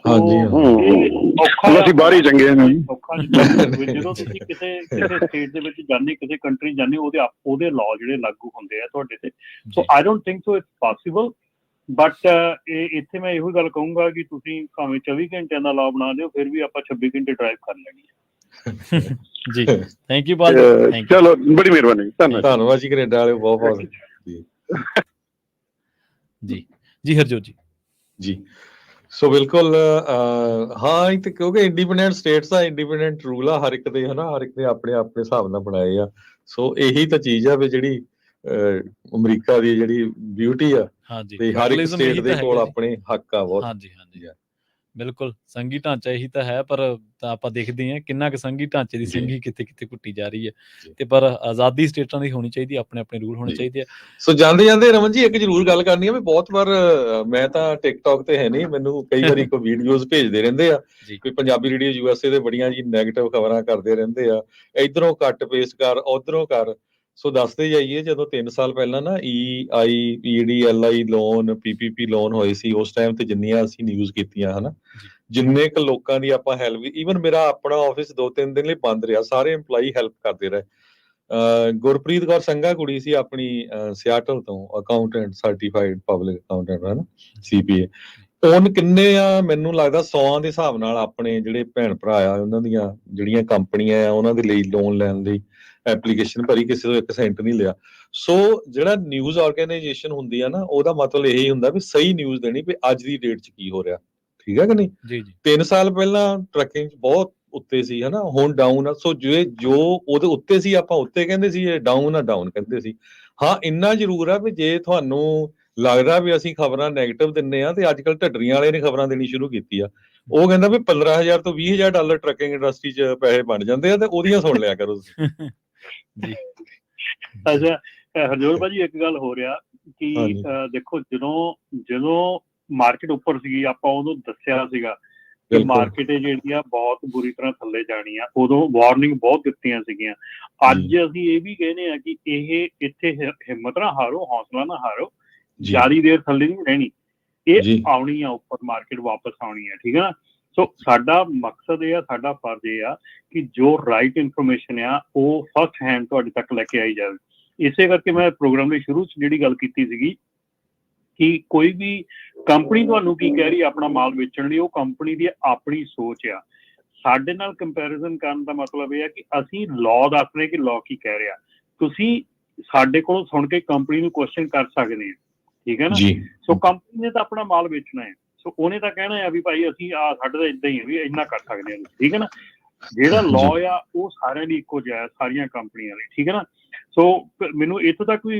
ਅਸੀਂ ਬਾਹਰ ਹੀ ਚੰਗੇ ਹਾਂ ਜੀ। ਔਖਾ ਜਦੋਂ ਤੁਸੀਂ ਕਿਸੇ ਸਟੇਟ ਦੇ ਵਿੱਚ ਜਾਂਦੇ, ਕਿਸੇ ਕੰਟਰੀ ਜਾਂਦੇ, ਉਹਦੇ ਲਾਅ ਜਿਹੜੇ ਲਾਗੂ ਹੁੰਦੇ ਆ ਤੁਹਾਡੇ ਤੇ। So I don't think so it's possible, but ਇੱਥੇ ਮੈਂ ਇਹੋ ਗੱਲ ਕਹੂੰਗਾ ਕਿ ਤੁਸੀਂ ਭਾਵੇਂ 24 ਘੰਟਿਆਂ ਦਾ ਲਾਅ ਬਣਾ ਦਿਓ, ਫਿਰ ਵੀ ਆਪਾਂ 26 ਘੰਟੇ ਡਰਾਈਵ ਕਰ ਲੈਣੀ ਹੈ। ਜੀ ਥੈਂਕ ਯੂ ਪਾਲ ਜੀ, ਚਲੋ ਬੜੀ ਮਿਹਰਬਾਨੀ, ਧੰਨਵਾਦ ਜੀ ਕੈਨੇਡਾ ਵਾਲੇ, ਬਹੁਤ ਬਹੁਤ ਜੀ ਹਰਜੋਤ ਜੀ। ਸੋ ਬਿਲਕੁਲ ਹਾਂ, ਇੱਕ ਕਿਉਂਕਿ ਇੰਡੀਪੈਂਡੈਂਟ ਸਟੇਟਸ ਆ, ਇੰਡੀਪੈਂਡੈਂਟ ਰੂਲ ਆ ਹਰ ਇੱਕ ਦੇ, ਹਨਾ, ਹਰ ਇੱਕ ਨੇ ਆਪਣੇ ਆਪਣੇ ਹਿਸਾਬ ਨਾਲ ਬਣਾਏ ਆ। ਸੋ ਇਹੀ ਤਾਂ ਚੀਜ਼ ਆ ਵੀ ਜਿਹੜੀ ਅਮਰੀਕਾ ਦੀ ਜਿਹੜੀ ਬਿਊਟੀ ਆ, ਤੇ ਹਰ ਇੱਕ ਸਟੇਟ ਦੇ ਕੋਲ ਆਪਣੇ ਹੱਕ ਆ ਬਹੁਤ। ਹਾਂਜੀ ਬਿਲਕੁਲ, ਸੰਘੀ ਢਾਂਚਾ ਇਹੀ ਤਾਂ ਹੈ, ਪਰ ਆਪਾਂ ਦੇਖਦੇ ਹਾਂ ਕਿੰਨਾ ਕੁ ਸੰਘੀ ਢਾਂਚੇ ਦੀ ਸਿੰਗੀ ਕਿੱਥੇ ਕੁੱਟੀ ਜਾ ਰਹੀ ਹੈ, ਤੇ ਪਰ ਆਜ਼ਾਦੀ ਸਟੇਟਾਂ ਦੀ ਹੋਣੀ ਚਾਹੀਦੀ, ਆਪਣੇ ਰੂਲ ਹੋਣੇ ਚਾਹੀਦੇ ਆ। ਸੋ ਜਾਂਦੇ ਰਮਨ ਜੀ ਇੱਕ ਜ਼ਰੂਰ ਗੱਲ ਕਰਨੀ ਆ ਵੀ ਬਹੁਤ ਵਾਰ ਮੈਂ ਤਾਂ ਟਿਕਟੌਕ ਤੇ ਹੈ ਨਹੀਂ, ਮੈਨੂੰ ਕਈ ਵਾਰੀ ਕੋਈ ਵੀਡੀਓਜ਼ ਭੇਜਦੇ ਰਹਿੰਦੇ ਆ, ਕੋਈ ਪੰਜਾਬੀ ਰੇਡੀਓ USA ਦੇ ਬੜੀਆਂ ਜੀ ਨੈਗੇਟਿਵ ਖਬਰਾਂ ਕਰਦੇ ਰਹਿੰਦੇ ਆ, ਇਧਰੋਂ ਕੱਟ ਪੇਸਟ ਕਰ, ਉਧਰੋਂ ਕਰ। ਸੋ ਦੱਸਦੇ ਜਾਈਏ, ਜਦੋਂ 3 ਸਾਲ ਪਹਿਲਾਂ ਨਾ EI EDLI loan, PPP loan ਹੋਏ ਸੀ, ਉਸ ਟਾਈਮ ਤੇ ਜਿੰਨੀਆਂ ਅਸੀਂ ਨਿਊਜ਼ ਕੀਤੀਆਂ, ਹਨਾ, ਜਿੰਨੇ ਕੁ ਲੋਕਾਂ ਦੀ ਆਪਾਂ ਹੈਲਪ, ਈਵਨ ਮੇਰਾ ਆਪਣਾ ਆਫਿਸ 2-3 ਦਿਨ ਲਈ ਬੰਦ ਰਿਹਾ, ਸਾਰੇ EMPLOYEE ਹੈਲਪ ਕਰਦੇ ਰਹੇ। ਗੁਰਪ੍ਰੀਤ ਕੌਰ ਸੰਘਾ ਕੁੜੀ ਸੀ ਆਪਣੀ, ਸਿਆਟਲ ਤੋਂ, ਅਕਾਊਂਟੈਂਟ, ਸਰਟੀਫਾਈਡ ਪਬਲਿਕ ਅਕਾਊਂਟੈਂਟ, ਹਨਾ, CPA। ਉਹਨ ਕਿੰਨੇ ਆ, ਮੈਨੂੰ ਲੱਗਦਾ 100 ਦੇ ਹਿਸਾਬ ਨਾਲ ਆਪਣੇ ਜਿਹੜੇ ਭੈਣ ਭਰਾ ਆ, ਉਹਨਾਂ ਦੀਆਂ ਜਿਹੜੀਆਂ ਕੰਪਨੀਆਂ ਆ, ਉਹਨਾਂ ਦੇ ਲਈ ਲੋਨ ਲੈਣ ਲਈ ਐਪਲੀਕੇਸ਼ਨ ਭਰੀ, ਕਿਸੇ ਤੋਂ 1 ਸੈਂਟ ਨਹੀਂ ਲਿਆ। ਸੋ ਜਿਹੜਾ ਨਿਊਜ਼ ਆਰਗੇਨਾਈਜੇਸ਼ਨ ਹੁੰਦੀ ਆ ਨਾ, ਉਹਦਾ ਮਤਲਬ ਇਹੀ ਹੁੰਦਾ ਵੀ ਸਹੀ ਨਿਊਜ਼ ਦੇਣੀ ਵੀ ਅੱਜ ਦੀ ਡੇਟ 'ਚ ਕੀ ਹੋ ਰਿਹਾ, ਠੀਕ ਹੈ ਕਿ ਨਹੀਂ। 3 ਸਾਲ ਪਹਿਲਾਂ ਟਰੱਕਿੰਗ 'ਚ ਬਹੁਤ ਉੱਤੇ ਸੀ, ਹਨਾ, ਹੁਣ ਡਾਊਨ ਆ। ਸੋ ਜੋ ਉਹਦੇ ਉੱਤੇ ਸੀ ਆਪਾਂ ਉੱਤੇ ਕਹਿੰਦੇ ਸੀ, ਇਹ ਡਾਊਨ ਆ ਡਾਊਨ ਕਹਿੰਦੇ ਸੀ। ਹਾਂ, ਇੰਨਾ ਜ਼ਰੂਰ ਆ ਵੀ ਜੇ ਤੁਹਾਨੂੰ ਲੱਗਦਾ ਵੀ ਅਸੀਂ ਖਬਰਾਂ ਨੈਗੇਟਿਵ ਦਿੰਨੇ ਆ, ਤੇ ਅੱਜ ਕੱਲ ਢੱਡਰੀਆਂ ਵਾਲੇ ਨੇ ਖਬਰਾਂ ਦੇਣੀ ਸ਼ੁਰੂ ਕੀਤੀ ਆ। ਉਹ ਕਹਿੰਦਾ ਵੀ $15,000 ਤੋਂ $20,000 ਟਰੱਕਿੰਗ ਇੰਡਸਟਰੀ 'ਚ ਪੈਸੇ ਬਣ ਜਾਂਦੇ ਆ, ਤੇ ਉਹਦੀਆਂ ਸੁਣ ਲਿਆ ਕਰੋ ਤੁਸੀਂ। ਅੱਛਾ ਹਰਜੋਤ ਭਾਜੀ, ਇੱਕ ਗੱਲ ਹੋ ਰਿਹਾ ਕਿ ਦੇਖੋ, ਜਦੋਂ ਮਾਰਕੀਟ ਉੱਪਰ ਸੀਗੀ, ਆਪਾਂ ਉਦੋਂ ਦੱਸਿਆ ਸੀਗਾ ਕਿ ਮਾਰਕੀਟ ਜਿਹੜੀ ਆ ਬਹੁਤ ਬੁਰੀ ਤਰ੍ਹਾਂ ਥੱਲੇ ਜਾਣੀ ਆ, ਉਦੋਂ ਵਾਰਨਿੰਗ ਬਹੁਤ ਦਿੱਤੀਆਂ ਸੀਗੀਆਂ। ਅੱਜ ਅਸੀਂ ਇਹ ਵੀ ਕਹਿੰਦੇ ਆ ਕਿ ਇਹ ਇੱਥੇ ਹਿੰਮਤ ਨਾ ਹਾਰੋ, ਹੌਸਲਾ ਨਾ ਹਾਰੋ, ਜ਼ਿਆਦਾ ਦੇਰ ਥੱਲੇ ਨਹੀਂ ਰਹਿਣੀ, ਇਹ ਆਉਣੀ ਆ ਉੱਪਰ, ਮਾਰਕੀਟ ਵਾਪਸ ਆਉਣੀ ਆ, ਠੀਕ ਹੈ ਨਾ। ਸੋ ਸਾਡਾ ਮਕਸਦ ਇਹ ਆ, ਸਾਡਾ ਫਰਜ਼ ਇਹ ਆ ਕਿ ਜੋ ਰਾਈਟ ਇਨਫੋਰਮੇਸ਼ਨ ਆ ਉਹ ਫਸਟ ਹੈਂਡ ਤੁਹਾਡੇ ਤੱਕ ਲੈ ਕੇ ਆਈ ਜਾਵੇ। ਇਸੇ ਕਰਕੇ ਮੈਂ ਪ੍ਰੋਗਰਾਮ ਦੇ ਸ਼ੁਰੂ 'ਚ ਜਿਹੜੀ ਗੱਲ ਕੀਤੀ ਸੀਗੀ ਕਿ ਕੋਈ ਵੀ ਕੰਪਨੀ ਤੁਹਾਨੂੰ ਕੀ ਕਹਿ ਰਹੀ ਆਪਣਾ ਮਾਲ ਵੇਚਣ ਲਈ, ਉਹ ਕੰਪਨੀ ਦੀ ਆਪਣੀ ਸੋਚ ਆ। ਸਾਡੇ ਨਾਲ ਕੰਪੈਰੀਜ਼ਨ ਕਰਨ ਦਾ ਮਤਲਬ ਇਹ ਆ ਕਿ ਅਸੀਂ ਲਾਅ ਦੱਸ ਰਹੇ ਕਿ ਲਾਅ ਕੀ ਕਹਿ ਰਿਹਾ, ਤੁਸੀਂ ਸਾਡੇ ਕੋਲੋਂ ਸੁਣ ਕੇ ਕੰਪਨੀ ਨੂੰ ਕੁਐਸਚਨ ਕਰ ਸਕਦੇ ਆ, ਠੀਕ ਹੈ ਨਾ। ਸੋ ਕੰਪਨੀ ਨੇ ਤਾਂ ਆਪਣਾ ਮਾਲ ਵੇਚਣਾ ਹੈ, ਸੋ ਉਹਨੇ ਤਾਂ ਕਹਿਣਾ ਆ ਵੀ ਭਾਈ ਅਸੀਂ ਸਾਡੇ ਤਾਂ ਏਦਾਂ ਹੀ ਆ ਵੀ ਇੰਨਾ ਕਰ ਸਕਦੇ ਹਾਂ, ਠੀਕ ਹੈ ਨਾ। ਜਿਹੜਾ ਲਾਅ ਆ ਉਹ ਸਾਰਿਆਂ ਲਈ ਇੱਕੋ ਜਿਹਾ, ਸਾਰੀਆਂ ਕੰਪਨੀਆਂ ਲਈ, ਠੀਕ ਹੈ ਨਾ। ਸੋ ਮੈਨੂੰ ਇੱਥੋਂ ਤੱਕ ਵੀ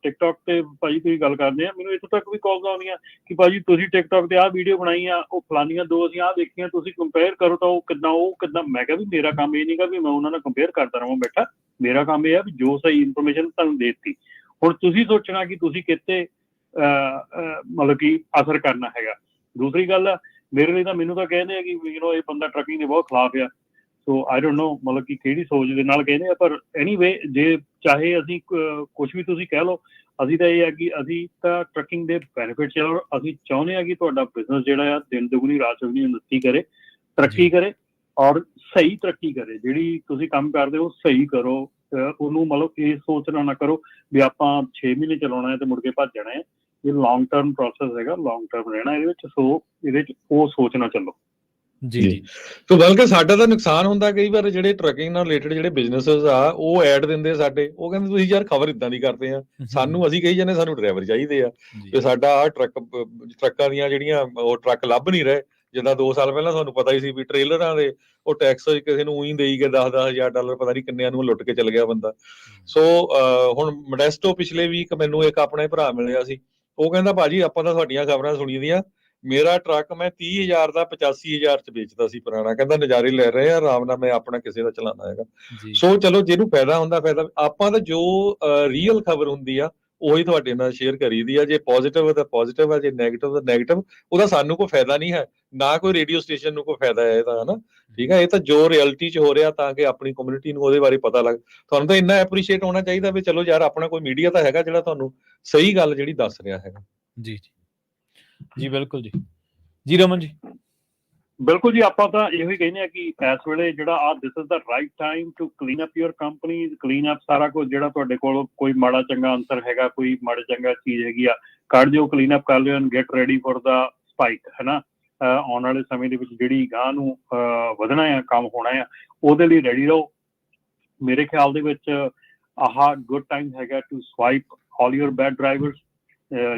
ਟਿਕਟੌਕ ਤੇ ਭਾਜੀ ਤੁਸੀਂ ਗੱਲ ਕਰਦੇ ਆ, ਮੈਨੂੰ ਇੱਥੋਂ ਤੱਕ ਵੀ ਕਾਲਸ ਆਉਂਦੀਆਂ ਕਿ ਭਾਜੀ ਤੁਸੀਂ ਟਿਕਟੌਕ ਤੇ ਆਹ ਵੀਡੀਓ ਬਣਾਈ ਆ, ਉਹ ਫਲਾਨੀਆਂ 2 ਅਸੀਂ ਆਹ ਦੇਖੀਆਂ, ਤੁਸੀਂ ਕੰਪੇਅਰ ਕਰੋ ਤਾਂ ਉਹ ਕਿੱਦਾਂ। ਮੈਂ ਕਿਹਾ ਵੀ ਮੇਰਾ ਕੰਮ ਇਹ ਨਹੀਂਗਾ ਵੀ ਮੈਂ ਉਹਨਾਂ ਨਾਲ ਕੰਪੇਅਰ ਕਰਦਾ ਰਹਾਂ ਬੈਠਾ, ਮੇਰਾ ਕੰਮ ਇਹ ਆ ਵੀ ਜੋ ਸਹੀ ਇਨਫੋਰਮੇਸ਼ਨ ਤੁਹਾਨੂੰ ਦੇ ਦਿੱਤੀ, ਹੁਣ ਤੁਸੀਂ ਸੋਚਣਾ ਕਿ ਤੁਸੀਂ ਕਿਤੇ ਮਤਲਬ ਕਿ ਅਸਰ ਕਰਨਾ ਹੈਗਾ। ਦੂਸਰੀ ਗੱਲ ਆ ਮੇਰੇ ਲਈ ਤਾਂ ਮੈਨੂੰ ਤਾਂ ਕਹਿੰਦੇ ਆ ਕਿ ਇਹ ਬੰਦਾ ਟਰੱਕਿੰਗ ਦੇ ਬਹੁਤ ਖਿਲਾਫ ਆ। ਸੋ ਆਈ ਡੋਂਟ ਨੋ ਮਤਲਬ ਕਿ ਕਿਹੜੀ ਸੋਚ ਦੇ ਨਾਲ ਕਹਿੰਦੇ ਆ, ਪਰ ਐਨੀਵੇ ਜੇ ਚਾਹੇ ਅਸੀਂ ਕੁਝ ਵੀ ਤੁਸੀਂ ਕਹਿ ਲਓ, ਅਸੀਂ ਤਾਂ ਇਹ ਹੈ ਕਿ ਅਸੀਂ ਤਾਂ ਟਰੱਕਿੰਗ ਦੇ ਬੈਨੀਫਿਟਸ ਆ, ਔਰ ਅਸੀਂ ਚਾਹੁੰਦੇ ਹਾਂ ਕਿ ਤੁਹਾਡਾ ਬਿਜ਼ਨਸ ਜਿਹੜਾ ਆ ਦਿਨ ਦੁਗਣੀ ਰਾਤ ਚੌਗੁਣੀ ਉન્નਤੀ ਕਰੇ, ਤਰੱਕੀ ਕਰੇ, ਔਰ ਸਹੀ ਤਰੱਕੀ ਕਰੇ। ਜਿਹੜੀ ਤੁਸੀਂ ਕੰਮ ਕਰਦੇ ਹੋ ਸਹੀ ਕਰੋ, ਉਹਨੂੰ ਮਤਲਬ ਇਹ ਸੋਚਣਾ ਨਾ ਕਰੋ ਵੀ ਆਪਾਂ 6 ਮਹੀਨੇ ਚਲਾਉਣਾ ਹੈ ਤੇ ਮੁੜ ਕੇ ਭੱਜ ਜਾਣਾ ਹੈ। ਇਹ ਲੌਂਗ ਟਰਮ ਪ੍ਰੋਸੈਸ ਹੈਗਾ, ਲੌਂਗ ਟਰਮ ਰਹਿਣਾ ਇਹਦੇ ਵਿੱਚ। ਸੋ ਇਹਦੇ 'ਚ ਉਹ ਸੋਚ ਨਾ ਚੱਲੋ। ਜੀ ਜੀ। ਸੋ ਬਲਕਿ ਸਾਡਾ ਤਾਂ ਨੁਕਸਾਨ ਹੁੰਦਾ ਕਈ ਵਾਰ, ਜਿਹੜੇ ਟਰੱਕਿੰਗ ਨਾਲ ਰਿਲੇਟਡ ਜਿਹੜੇ ਬਿਜ਼ਨੈਸਸ ਆ ਉਹ ਐਡ ਦਿੰਦੇ ਸਾਡੇ, ਉਹ ਕਹਿੰਦੇ ਤੁਸੀਂ ਯਾਰ ਖਬਰ ਇਦਾਂ ਦੀ ਕਰਦੇ ਆ, ਸਾਨੂੰ ਅਸੀਂ ਕਹੀ ਜਾਂਦੇ ਸਾਨੂੰ ਡਰਾਈਵਰ ਚਾਹੀਦੇ ਆ, ਤੇ ਸਾਡਾ ਆਹ ਟਰੱਕਾਂ ਦੀਆਂ ਜਿਹੜੀਆਂ ਉਹ ਟਰੱਕ ਲੱਭ ਨਹੀਂ ਰਹੇ। ਜਿੱਦਾਂ 2 ਸਾਲ ਪਹਿਲਾਂ ਤੁਹਾਨੂੰ ਪਤਾ ਹੀ ਸੀ ਵੀ ਟ੍ਰੇਲਰਾਂ ਦੇ ਉਹ ਟੈਕਸ ਕਿਸੇ ਨੂੰ ਉਹੀ ਦੇਈ ਗਏ $10,000 ਪਤਾ ਨਹੀਂ ਕਿੰਨਿਆਂ ਨੂੰ ਲੁੱਟ ਕੇ ਚਲ ਗਿਆ ਬੰਦਾ। ਸੋ ਹੁਣ ਮੋਡੈਸਟੋ ਪਿਛਲੇ ਵੀਕ ਮੈਨੂੰ ਇੱਕ ਆਪਣੇ ਭਰਾ ਮਿਲਿਆ ਸੀ, ਉਹ ਕਹਿੰਦਾ ਭਾਜੀ ਆਪਾਂ ਤਾਂ ਤੁਹਾਡੀਆਂ ਖਬਰਾਂ ਸੁਣੀ ਦੀਆਂ, ਮੇਰਾ ਟਰੱਕ ਮੈਂ 30,000 ਦਾ 85,000 ਚ ਵੇਚਦਾ ਸੀ ਪੁਰਾਣਾ, ਕਹਿੰਦਾ ਨਜ਼ਾਰੇ ਲੈ ਰਹੇ ਆ ਆਰਾਮ ਨਾਲ, ਮੈਂ ਆਪਣਾ ਕਿਸੇ ਦਾ ਚਲਾਉਣਾ ਹੈਗਾ। ਸੋ ਚਲੋ ਜਿਹਨੂੰ ਫਾਇਦਾ ਹੁੰਦਾ ਫਾਇਦਾ, ਆਪਾਂ ਤਾਂ ਜੋ ਰੀਅਲ ਖਬਰ ਹੁੰਦੀ ਆ ਉਹੀ ਤੁਹਾਡੇ ਨਾਲ ਸ਼ੇਅਰ ਕਰੀਦੀ ਆ। ਜੇ ਪੋਜ਼ਿਟਿਵ ਹੈ ਤਾਂ ਪੋਜ਼ਿਟਿਵ ਹੈ, ਜੇ ਨੈਗੇਟਿਵ ਤਾਂ ਨੈਗੇਟਿਵ, ਉਹਦਾ ਸਾਨੂੰ ਕੋਈ ਫਾਇਦਾ ਨਹੀਂ ਹੈ, ਨਾ ਕੋਈ ਰੇਡੀਓ ਸਟੇਸ਼ਨ ਨੂੰ ਕੋਈ ਫਾਇਦਾ ਹੈ ਇਹਦਾ, ਹਨਾ। ਠੀਕ ਹੈ, ਇਹ ਤਾਂ ਜੋ ਰਿਐਲਿਟੀ ਚ ਹੋ ਰਿਹਾ ਤਾਂ ਕਿ ਆਪਣੀ ਕਮਿਊਨਿਟੀ ਨੂੰ ਉਹਦੇ ਬਾਰੇ ਪਤਾ ਲੱਗ। ਤੁਹਾਨੂੰ ਤਾਂ ਇੰਨਾ ਐਪਰੀਸ਼ੀਏਟ ਹੋਣਾ ਚਾਹੀਦਾ ਵੀ ਚਲੋ ਯਾਰ ਆਪਣਾ ਕੋਈ ਮੀਡੀਆ ਤਾਂ ਹੈਗਾ ਜਿਹੜਾ ਤੁਹਾਨੂੰ ਸਹੀ ਗੱਲ ਜਿਹੜੀ ਦੱਸ ਰਿਹਾ ਹੈਗਾ। ਜੀ ਜੀ ਜੀ ਬਿਲਕੁਲ ਜੀ। ਜੀ ਰਮਨ ਜੀ। ਬਿਲਕੁਲ ਜੀ, ਆਪਾਂ ਤਾਂ ਇਹੋ ਹੀ ਕਹਿੰਦੇ ਆ ਕਿ ਇਸ ਵੇਲੇ ਜਿਹੜਾ this is the right time to clean up your company, clean up ਸਾਰਾ ਕੁਝ ਜਿਹੜਾ ਤੁਹਾਡੇ ਕੋਲ ਕੋਈ ਮਾੜਾ ਚੰਗਾ ਅੰਤਰ ਹੈਗਾ, ਕੋਈ ਮਾੜਾ ਚੰਗਾ ਚੀਜ਼ ਹੈਗੀ ਆ, ਕੱਢ ਦਿਓ, ਕਲੀਨ ਅਪ ਕਰ ਲਿਓ, and get ready for the spike, ਹੈ ਨਾ। ਆਉਣ ਵਾਲੇ ਸਮੇਂ ਦੇ ਵਿੱਚ ਜਿਹੜੀ ਗਾਂ ਨੂੰ ਵਧਣਾ ਆ, ਕੰਮ ਹੋਣਾ ਆ, ਉਹਦੇ ਲਈ ਰੈਡੀ ਰਹੋ। ਮੇਰੇ ਖਿਆਲ ਦੇ ਵਿੱਚ ਆਹ ਗੁੱਡ ਟਾਈਮ ਹੈਗਾ to swipe all your bad drivers.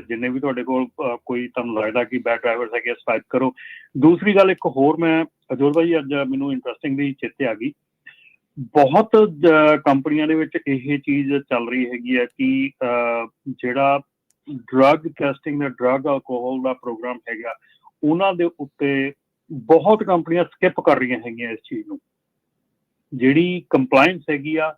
ਜਿੰਨੇ ਵੀ ਤੁਹਾਡੇ ਕੋਲ ਕੋਈ ਤੁਹਾਨੂੰ ਲੱਗਦਾ ਕਿ ਬੈਡ ਡਰਾਈਵਰਸ ਹੈਗੇ, ਸਵਾਈਪ ਕਰੋ। ਦੂਸਰੀ ਗੱਲ ਇੱਕ ਹੋਰ, ਮੈਂ ਅਜੋਲ ਭਾਈ ਅੱਜ ਮੈਨੂੰ ਇੰਟਰਸਟਿੰਗਲੀ ਚੇਤੇ ਆ ਗਈ, ਬਹੁਤ ਕੰਪਨੀਆਂ ਦੇ ਵਿੱਚ ਇਹ ਚੀਜ਼ ਚੱਲ ਰਹੀ ਹੈਗੀ ਹੈ ਕਿ ਜਿਹੜਾ ਡਰੱਗ ਟੈਸਟਿੰਗ ਦਾ, ਡਰੱਗ ਅਲਕੋਹਲ ਦਾ ਪ੍ਰੋਗਰਾਮ ਹੈਗਾ, ਉਹਨਾਂ ਦੇ ਉੱਤੇ ਬਹੁਤ ਕੰਪਨੀਆਂ ਸਕਿਪ ਕਰ ਰਹੀਆਂ ਹੈਗੀਆਂ ਇਸ ਚੀਜ਼ ਨੂੰ। ਜਿਹੜੀ ਕੰਪਲਾਇੰਸ ਹੈਗੀ ਆ,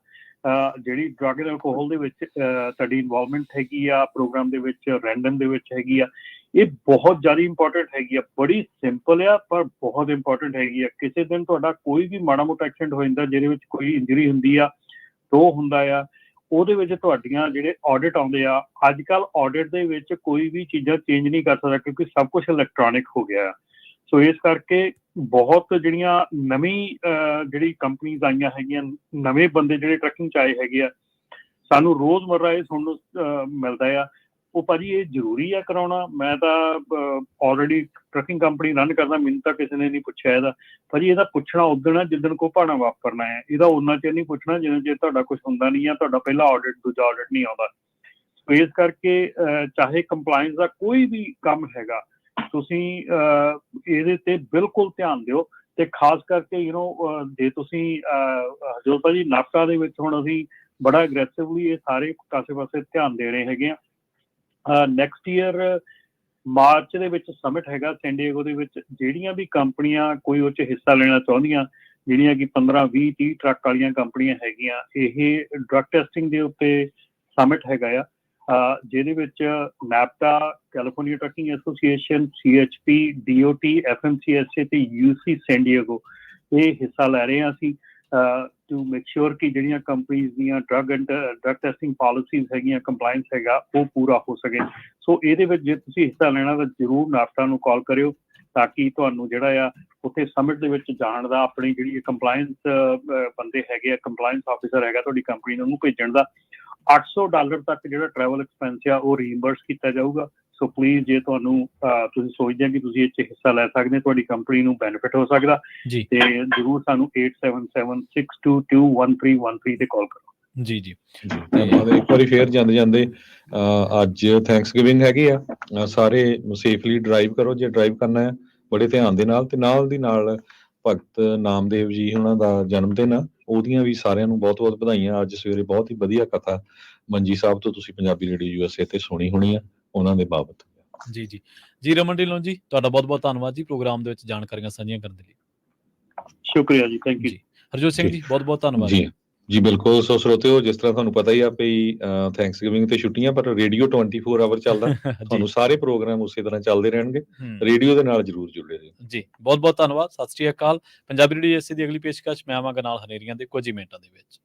ਜਿਹੜੀ ਡਰੱਗ ਐਂਡ ਅਲਕੋਹਲ ਦੇ ਵਿੱਚ ਤੁਹਾਡੀ ਇਨਵੋਲਵਮੈਂਟ ਹੈਗੀ ਆ ਪ੍ਰੋਗਰਾਮ ਦੇ ਵਿੱਚ, ਰੈਂਡਮ ਦੇ ਵਿੱਚ ਹੈਗੀ ਆ, ਇਹ ਬਹੁਤ ਜ਼ਿਆਦਾ ਇੰਪੋਰਟੈਂਟ ਹੈਗੀ ਆ। ਬੜੀ ਸਿੰਪਲ ਆ ਪਰ ਬਹੁਤ ਇੰਪੋਰਟੈਂਟ ਹੈਗੀ ਆ। ਕਿਸੇ ਦਿਨ ਤੁਹਾਡਾ ਕੋਈ ਵੀ ਮਾੜਾ ਮੋਟਾ ਐਕਸੀਡੈਂਟ ਹੋ ਜਾਂਦਾ ਜਿਹਦੇ ਵਿੱਚ ਕੋਈ ਇੰਜਰੀ ਹੁੰਦੀ ਆ, ਟੋ ਹੁੰਦਾ ਆ, ਉਹਦੇ ਵਿੱਚ ਤੁਹਾਡੀਆਂ ਜਿਹੜੇ ਆਡਿਟ ਆਉਂਦੇ ਆ, ਅੱਜ ਕੱਲ੍ਹ ਆਡਿਟ ਦੇ ਵਿੱਚ ਕੋਈ ਵੀ ਚੀਜ਼ਾਂ ਚੇਂਜ ਨਹੀਂ ਕਰ ਸਕਦਾ ਕਿਉਂਕਿ ਸਭ ਕੁਛ ਇਲੈਕਟ੍ਰੋਨਿਕ ਹੋ ਗਿਆ। ਸੋ ਇਸ ਕਰਕੇ ਬਹੁਤ ਜਿਹੜੀਆਂ ਨਵੀਂ ਜਿਹੜੀ ਕੰਪਨੀਜ਼ ਆਈਆਂ ਹੈਗੀਆਂ, ਨਵੇਂ ਬੰਦੇ ਜਿਹੜੇ ਟਰੱਕਿੰਗ 'ਚ ਆਏ ਹੈਗੇ ਆ, ਸਾਨੂੰ ਰੋਜ਼ਮर्रा ਇਹ ਸੁਣਨ ਨੂੰ ਮਿਲਦਾ ਆ, ਉਹ ਭਾਜੀ ਇਹ ਜ਼ਰੂਰੀ ਆ ਕਰਾਉਣਾ। ਮੈਂ ਤਾਂ ਆਲਰੇਡੀ ਟਰੱਕਿੰਗ ਕੰਪਨੀ ਰਨ ਕਰਦਾ, ਮੈਨੂੰ ਤਾਂ ਕਿਸੇ ਨੇ ਨਹੀਂ ਪੁੱਛਿਆ ਇਹਦਾ। ਭਾਜੀ ਇਹਦਾ ਪੁੱਛਣਾ ਉਦਣ ਆ ਜਿੱਦਣ ਕੋਈ ਭਾਣਾ ਵਾਪਰਨਾ ਹੈ, ਇਹਦਾ ਉਹਨਾਂ ਚਿਰ ਨਹੀਂ ਪੁੱਛਣਾ ਜਿੰਨਾ ਚਿਰ ਤੁਹਾਡਾ ਕੁਛ ਹੁੰਦਾ ਨਹੀਂ ਆ, ਤੁਹਾਡਾ ਪਹਿਲਾ ਆਡਿਟ ਦੂਜਾ ਆਡਿਟ ਨਹੀਂ ਆਉਂਦਾ। ਸੋ ਇਸ ਕਰਕੇ ਚਾਹੇ ਕੰਪਲਾਇੰਸ ਦਾ ਕੋਈ ਵੀ ਕੰਮ ਹੈਗਾ, ਤੁਸੀਂ ਇਹਦੇ ਤੇ ਬਿਲਕੁਲ ਧਿਆਨ ਦਿਓ। ਤੇ ਖਾਸ ਕਰਕੇ ਜੇ ਤੁਸੀਂ ਜੋ ਭਾਜੀ ਨਾਪਕਾ ਦੇ ਵਿੱਚ ਹੁਣ ਅਸੀਂ ਬੜਾ ਅਗਰੈਸਿਵਲੀ ਇਹ ਸਾਰੇ ਪਾਸੇ ਧਿਆਨ ਦੇ ਰਹੇ ਹੈਗੇ ਆ। ਨੈਕਸਟ ਈਅਰ ਮਾਰਚ ਦੇ ਵਿੱਚ ਸਮਿਟ ਹੈਗਾ ਸੈਨ ਡਿਏਗੋ ਦੇ ਵਿੱਚ। ਜਿਹੜੀਆਂ ਵੀ ਕੰਪਨੀਆਂ ਕੋਈ ਉਹ 'ਚ ਹਿੱਸਾ ਲੈਣਾ ਚਾਹੁੰਦੀਆਂ, ਜਿਹੜੀਆਂ ਕਿ 15, 20, 30 ਟਰੱਕ ਵਾਲੀਆਂ ਕੰਪਨੀਆਂ ਹੈਗੀਆਂ, ਇਹ ਡਰੱਗ ਟੈਸਟਿੰਗ ਦੇ ਉੱਤੇ ਸਮਿਟ ਹੈਗਾ ਆ, ਜਿਹਦੇ ਵਿੱਚ NAPTA, California trucking association, CHP, DOT, FMCSA ਤੇ UC ਸੈਨ ਡਿਏਗੋ ਇਹ ਹਿੱਸਾ ਲੈ ਰਹੇ ਹਾਂ ਅਸੀਂ ਟੂ ਮੇਕ ਸ਼ੋਰ ਕਿ ਜਿਹੜੀਆਂ ਕੰਪਨੀਜ਼ ਦੀਆਂ ਡਰੱਗ ਟੈਸਟਿੰਗ ਪਾਲਿਸੀਜ਼ ਹੈਗੀਆਂ, ਕੰਪਲਾਇੰਸ ਹੈਗਾ, ਉਹ ਪੂਰਾ ਹੋ ਸਕੇ। ਸੋ ਇਹਦੇ ਵਿੱਚ ਜੇ ਤੁਸੀਂ ਹਿੱਸਾ ਲੈਣਾ ਤਾਂ ਜ਼ਰੂਰ ਨਾਪਟਾ ਨੂੰ ਕਾਲ ਕਰਿਓ ਤਾਂ ਕਿ ਤੁਹਾਨੂੰ ਜਿਹੜਾ ਆ ਉੱਥੇ ਸਮਿਟ ਦੇ ਵਿੱਚ ਜਾਣ ਦਾ, ਆਪਣੀ ਜਿਹੜੀ ਕੰਪਲਾਇੰਸ ਬੰਦੇ ਹੈਗੇ ਆ, ਕੰਪਲਾਇੰਸ ਆਫਿਸਰ ਹੈਗਾ ਤੁਹਾਡੀ ਕੰਪਨੀ ਨੂੰ, ਉਹਨੂੰ ਭੇਜਣ ਦਾ $800 ਤੱਕ ਜਿਹੜਾ ਟਰੈਵਲ ਐਕਸਪੈਂਸ ਆ ਉਹ ਰੀਇੰਬਰਸ ਕੀਤਾ ਜਾਊਗਾ। ਸੋ ਪਲੀਜ਼ ਜੇ ਤੁਹਾਨੂੰ ਤੁਸੀਂ ਸੋਚਦੇ ਆ ਕਿ ਤੁਸੀਂ ਇਹ 'ਚ ਹਿੱਸਾ ਲੈ ਸਕਦੇ, ਤੁਹਾਡੀ ਕੰਪਨੀ ਨੂੰ ਬੈਨੀਫਿਟ ਹੋ ਸਕਦਾ, ਤੇ ਜ਼ਰੂਰ ਸਾਨੂੰ 8776221313 ਤੇ ਕਾਲ ਕਰੋ। ਜੀ ਜੀ। ਇੱਕ ਵਾਰੀ ਫੇਰ ਜਾਂਦੇ ਅੱਜ ਥੈਂਕਸਗਿਵਿੰਗ ਹੈਗੀ ਆ, ਸਾਰੇ ਸੇਫਲੀ ਡਰਾਈਵ ਕਰੋ ਜੇ ਡਰਾਈਵ ਕਰਨਾ ਹੈ, ਬੜੇ ਧਿਆਨ ਦੇ ਨਾਲ। ਤੇ ਨਾਲ ਦੀ ਨਾਲ ਭਗਤ ਨਾਮਦੇਵ ਜੀ ਉਹਨਾਂ ਦਾ ਜਨਮ ਦਿਨ ਆ, ਉਹਦੀਆਂ ਵੀ ਸਾਰਿਆਂ ਨੂੰ ਬਹੁਤ ਬਹੁਤ ਵਧਾਈਆਂ। ਅੱਜ ਸਵੇਰੇ ਬਹੁਤ ਹੀ ਵਧੀਆ ਕਥਾ ਮੰਜੀ ਸਾਹਿਬ ਤੋਂ ਤੁਸੀਂ ਪੰਜਾਬੀ ਰੇਡੀਓ USA ਤੇ ਸੁਣੀ ਹੋਣੀ ਆ ਉਹਨਾਂ ਦੇ ਬਾਬਤ। ਜੀ ਜੀ ਜੀ। ਰਮਨ ਢਿੱਲੋਂ ਜੀ, ਤੁਹਾਡਾ ਬਹੁਤ ਬਹੁਤ ਧੰਨਵਾਦ ਜੀ ਪ੍ਰੋਗਰਾਮ ਦੇ ਵਿੱਚ ਜਾਣਕਾਰੀਆਂ ਸਾਂਝੀਆਂ ਕਰਨ ਦੇ ਲਈ। ਸ਼ੁਕਰੀਆ ਜੀ, ਥੈਂਕ ਯੂ। ਹਰਜੋਤ ਸਿੰਘ ਜੀ, ਬਹੁਤ ਬਹੁਤ ਧੰਨਵਾਦ ਜੀ। ਜੀ ਬਿਲਕੁਲ। ਸੋ ਸਰੋਤਿਓ, ਜਿਸ ਤਰ੍ਹਾਂ ਤੁਹਾਨੂੰ ਪਤਾ ਹੀ ਆ ਵੀ ਥੈਂਕਸਗਿਵਿੰਗ ਤੇ ਛੁੱਟੀਆਂ, ਪਰ ਰੇਡੀਓ 24 ਆਵਰ ਚੱਲਦਾ। ਜੀ ਤੁਹਾਨੂੰ ਸਾਰੇ ਪ੍ਰੋਗਰਾਮ ਉਸੇ ਤਰ੍ਹਾਂ ਚੱਲਦੇ ਰਹਿਣਗੇ। ਹੂੰ, ਰੇਡੀਓ ਦੇ ਨਾਲ ਜ਼ਰੂਰ ਜੁੜੇ ਰਹੋ। ਜੀ ਬਹੁਤ ਬਹੁਤ ਧੰਨਵਾਦ। ਸਤਿ ਸ਼੍ਰੀ ਅਕਾਲ। ਪੰਜਾਬੀ ਰੇਡੀਓ ਏਸੇ ਦੀ ਅਗਲੀ ਪੇਸ਼ਕਸ਼ ਮੈਂ ਆਵਾਂਗਾ ਨਾਲ ਹਨੇਰੀਆਂ ਦੇ ਕੁਝ ਹੀ ਮਿੰਟਾਂ ਦੇ ਵਿੱਚ।